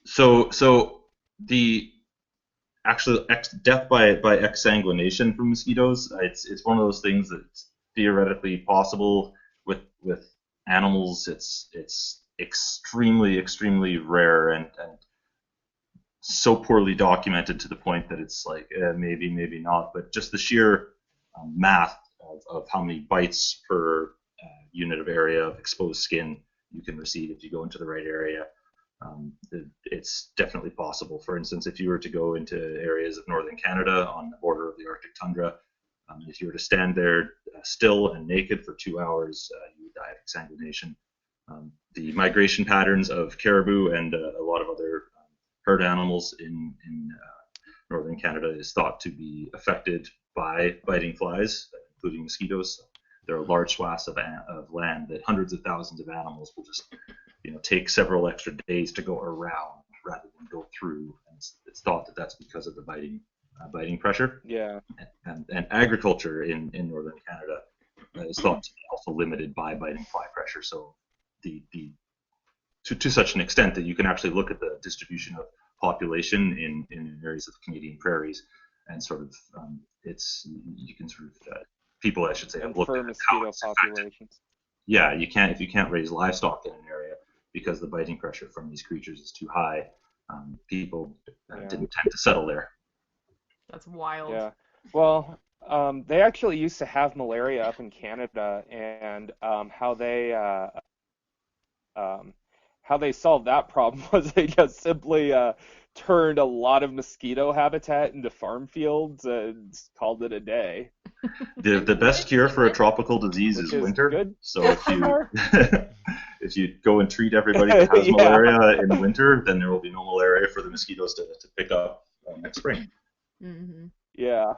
So the actual death by exsanguination from mosquitoes, it's one of those things that's theoretically possible with animals. It's extremely rare and so poorly documented to the point that it's maybe not, but just the sheer math of how many bites per unit of area of exposed skin you can receive if you go into the right area, it's definitely possible. For instance, if you were to go into areas of northern Canada on the border of the Arctic tundra, if you were to stand there still and naked for 2 hours, you would die of exsanguination. The migration patterns of caribou and a lot of other herd animals in northern Canada is thought to be affected by biting flies, including mosquitoes. There are large swaths of land that hundreds of thousands of animals will just, take several extra days to go around rather than go through. And it's thought that that's because of the biting pressure. Yeah. And agriculture in northern Canada is thought to be also limited by biting fly pressure. So to such an extent that you can actually look at the distribution of population in areas of Canadian prairies, and sort of you can sort of people, I should say, have looked at how it's populations. Yeah, if you can't raise livestock in an area because the biting pressure from these creatures is too high, people didn't tend to settle there. That's wild. Yeah. Well, they actually used to have malaria up in Canada, and how they solved that problem was they just simply turned a lot of mosquito habitat into farm fields and called it a day. The best cure for a tropical disease is winter. Good. So if you go and treat everybody that has malaria in the winter, then there will be no malaria for the mosquitoes to pick up next spring. Mm-hmm. Yeah.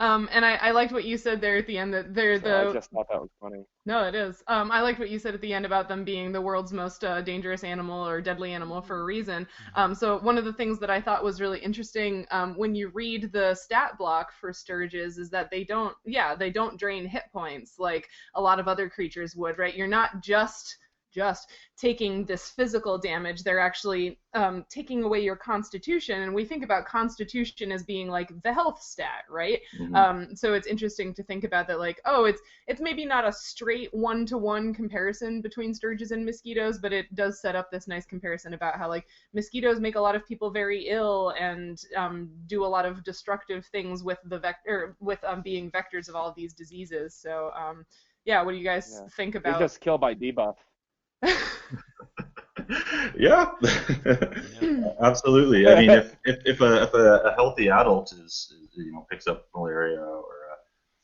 And I liked what you said there at the end, that I just thought that was funny. No, it is. I liked what you said at the end about them being the world's most dangerous animal or deadly animal for a reason. So one of the things that I thought was really interesting when you read the stat block for sturges is that they don't drain hit points like a lot of other creatures would, right? You're not just taking this physical damage, they're actually taking away your constitution, and we think about constitution as being like the health stat, right? Mm-hmm. So it's interesting to think about that, like, it's maybe not a straight one-to-one comparison between sturges and mosquitoes, but it does set up this nice comparison about how like mosquitoes make a lot of people very ill and do a lot of destructive things with being vectors of all of these diseases. So what do you guys think about? They just kill by debuff. Yeah, absolutely. I mean, if a healthy adult is picks up malaria or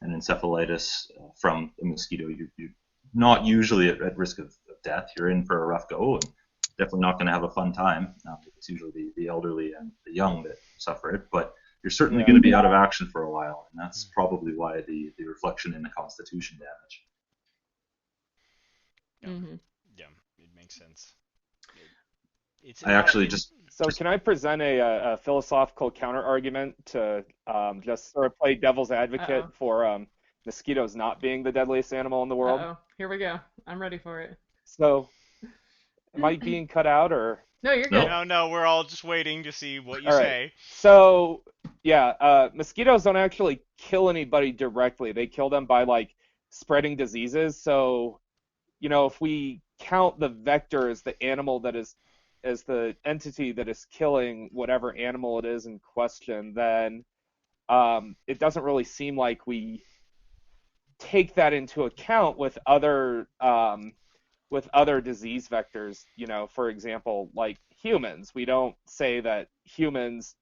an encephalitis from a mosquito, you're not usually at risk of death. You're in for a rough go, and definitely not going to have a fun time. It's usually the elderly and the young that suffer it, but you're certainly going to be out of action for a while, and that's probably why the reflection in the constitution damage. Mm-hmm. Yeah, it makes sense. I actually just... So can I present a philosophical counter-argument to just sort of play devil's advocate for mosquitoes not being the deadliest animal in the world? Uh-oh. Here we go. I'm ready for it. So, am I being cut out, or...? No, you're good. No, we're all just waiting to see what you say. So, mosquitoes don't actually kill anybody directly. They kill them by, like, spreading diseases. So, if we count the vector as the animal that is, as the entity that is killing whatever animal it is in question, then it doesn't really seem like we take that into account with other disease vectors. For example, like humans, we don't say that humans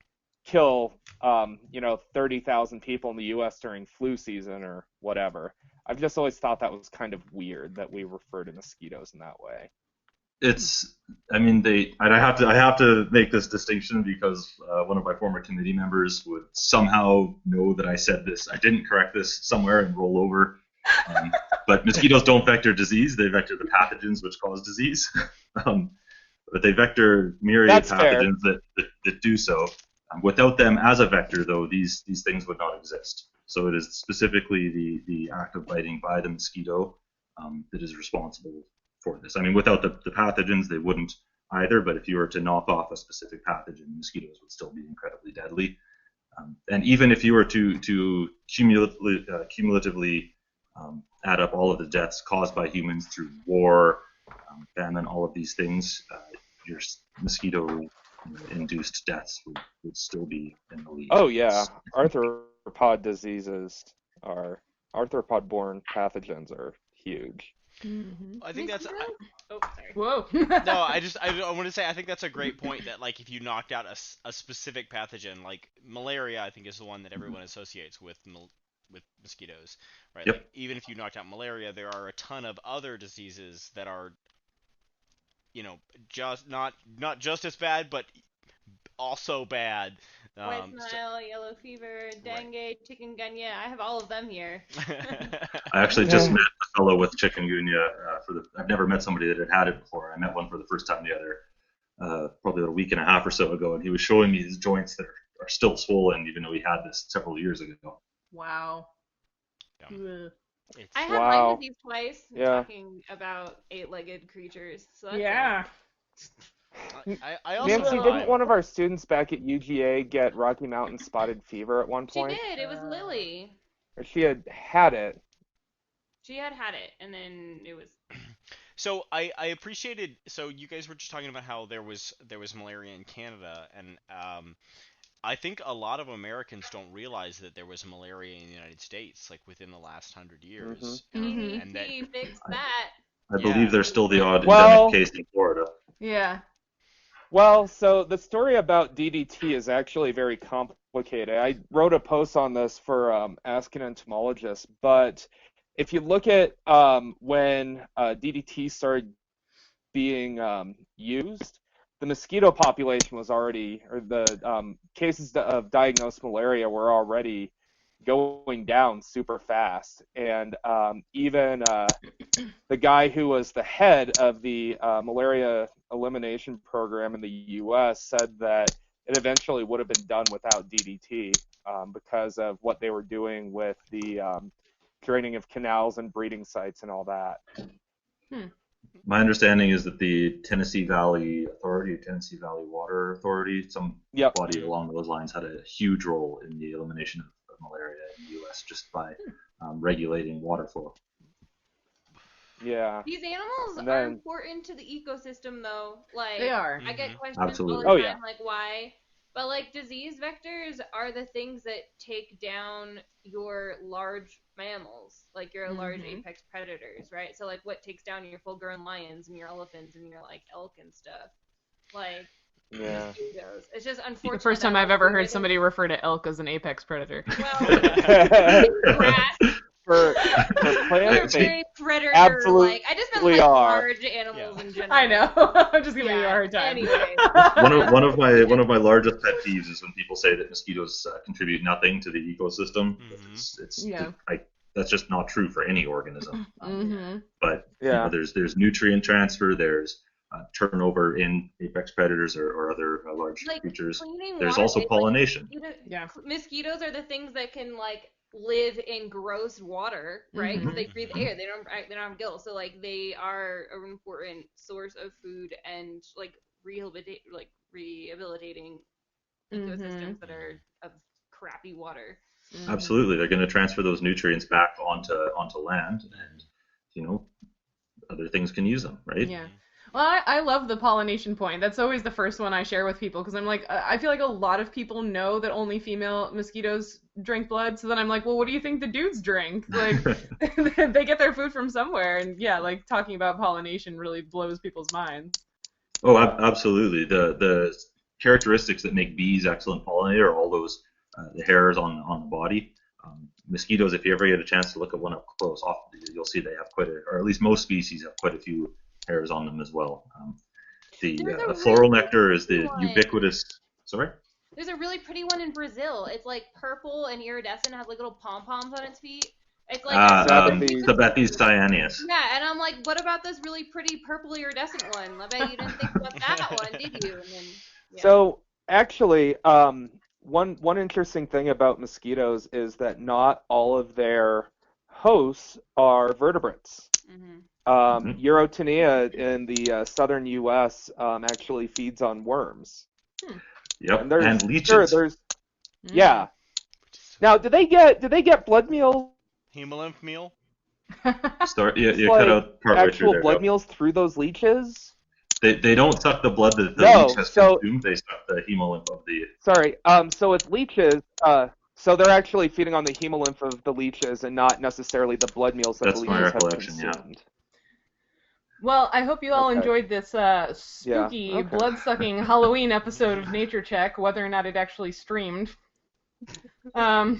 kill 30,000 people in the U.S. during flu season or whatever. I've just always thought that was kind of weird that we refer to mosquitoes in that way. I have to make this distinction because one of my former committee members would somehow know that I said this. I didn't correct this somewhere and roll over. But mosquitoes don't vector disease; they vector the pathogens which cause disease. But they vector myriad pathogens that do so. Without them as a vector, though, these things would not exist. So it is specifically the act of biting by the mosquito that is responsible for this. I mean, without the pathogens, they wouldn't either, but if you were to knock off a specific pathogen, mosquitoes would still be incredibly deadly. And even if you were to cumulatively add up all of the deaths caused by humans through war, famine, all of these things, your mosquito-induced deaths would still be in the lead. Oh, yeah. Arthropod diseases arthropod-borne pathogens are huge. Mm-hmm. I think that's... sorry. Whoa. No, I want to say I think that's a great point that, like, if you knocked out a specific pathogen, like malaria, I think is the one that everyone associates with mosquitoes, right? Yep. Like, even if you knocked out malaria, there are a ton of other diseases that are just not just as bad, but also bad. White So, Nile, yellow fever, dengue, chikungunya. I have all of them here. I actually just met a fellow with chikungunya. I've never met somebody that had it before. I met one for the first time the other, probably a week and a half or so ago, and he was showing me his joints that are still swollen, even though he had this several years ago. Wow. Yeah. Ugh. I had Lyme disease twice. Talking about 8-legged creatures. So that's Yeah. I also Nancy, didn't one of our students back at UGA get Rocky Mountain spotted fever at one point? She did. It was Lily. Or she had it. She had it, and then it was. So I appreciated. So you guys were just talking about how there was malaria in Canada, and I think a lot of Americans don't realize that there was malaria in the United States, like within the last 100 years. And that fix that. I believe there's still the odd endemic case in Florida. Yeah. Well, so the story about DDT is actually very complicated. I wrote a post on this for Ask an Entomologist, but if you look at when DDT started being used, the mosquito population was already, or the cases of diagnosed malaria were already going down super fast. And even the guy who was the head of the malaria elimination program in the U.S. said that it eventually would have been done without DDT because of what they were doing with the draining of canals and breeding sites and all that. My understanding is that the Tennessee Valley Authority, Tennessee Valley Water Authority, some body along those lines had a huge role in the elimination of malaria in the U.S. just by regulating water flow. Yeah. These animals are important to the ecosystem, though. Like, they are. I get questions Absolutely. all the time, like, why? But, like, disease vectors are the things that take down your large mammals, like your large apex predators, right? So, like, what takes down your full-grown lions and your elephants and your, like, elk and stuff. Like, mosquitoes. It's just unfortunate. The first time I've ever heard somebody refer to elk as an apex predator. Well, grass. For plants, very predator. Absolutely like I just meant like large animals in general. I know. I'm just giving you a hard time. Anyway. one of my largest pet peeves is when people say that mosquitoes contribute nothing to the ecosystem. That's just not true for any organism. But you know, there's nutrient transfer. There's turnover in apex predators or other large creatures. There's also pollination. Mosquitoes are the things that can live in gross water, right? Because they breathe air. They don't have gills, so they are an important source of food and rehabilitating ecosystems that are of crappy water. Absolutely, they're going to transfer those nutrients back onto land, and other things can use them, right? Yeah. Well, I love the pollination point. That's always the first one I share with people because I'm like, I feel like a lot of people know that only female mosquitoes drink blood. So then I'm like, well, what do you think the dudes drink? Like, they get their food from somewhere. And yeah, talking about pollination really blows people's minds. Oh, absolutely. The characteristics that make bees excellent pollinator are all those the hairs on the body. Mosquitoes, if you ever get a chance to look at one up close, often you'll see they have or at least most species have quite a few hairs on them as well. The floral nectar is the ubiquitous. Sorry? There's a really pretty one in Brazil. It's purple and iridescent, has little pom-poms on its feet. It's Sabethes cyaneus. Yeah, and I'm like, what about this really pretty purple iridescent one? I bet you didn't think about that one, did you? And then, So actually, one interesting thing about mosquitoes is that not all of their hosts are vertebrates. Eurotinea in the southern U.S. Actually feeds on worms. Yep, and leeches. Yeah. Now, do they get blood meals? Hemolymph meal? You cut out partway through there. Actual blood meals through those leeches? They don't suck the blood that the leech has consumed. They suck the hemolymph of the. Sorry. So it's leeches. So they're actually feeding on the hemolymph of the leeches and not necessarily the blood meals that the leeches have consumed. Well, I hope you all enjoyed this spooky, blood-sucking Halloween episode of Nature Check, whether or not it actually streamed. I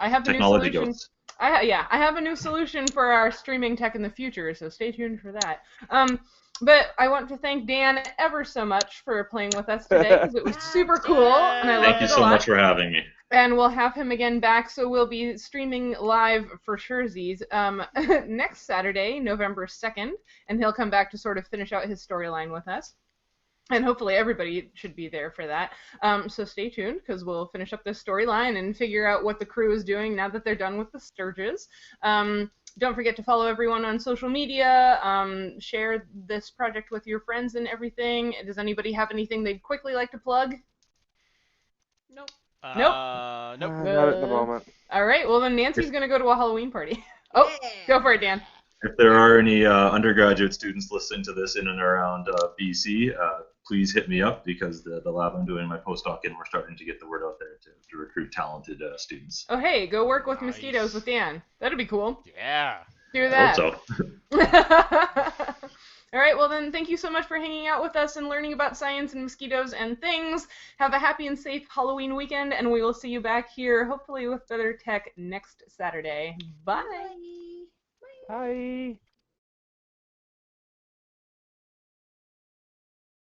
have a new solution. I have a new solution for our streaming tech in the future, so stay tuned for that. But I want to thank Dan ever so much for playing with us today because it was super cool and I loved Thank you it so a lot. much for having me. And we'll have him again back, so we'll be streaming live for surezies next Saturday, November 2nd, and he'll come back to sort of finish out his storyline with us. And hopefully everybody should be there for that. So stay tuned, because we'll finish up this storyline and figure out what the crew is doing now that they're done with the Sturges. Don't forget to follow everyone on social media. Share this project with your friends and everything. Does anybody have anything they'd quickly like to plug? Nope. Nope. Not at the moment. All right, well then Nancy's going to go to a Halloween party. Oh, go for it, Dan. If there are any undergraduate students listening to this in and around BC, please hit me up because the lab I'm doing my postdoc in, we're starting to get the word out there to recruit talented students. Oh, hey, go work with Nice. mosquitoes with Dan. That'd be cool. Yeah. Do I that. hope so. All right, well then, thank you so much for hanging out with us and learning about science and mosquitoes and things. Have a happy and safe Halloween weekend, and we will see you back here, hopefully with better tech next Saturday. Bye. Bye.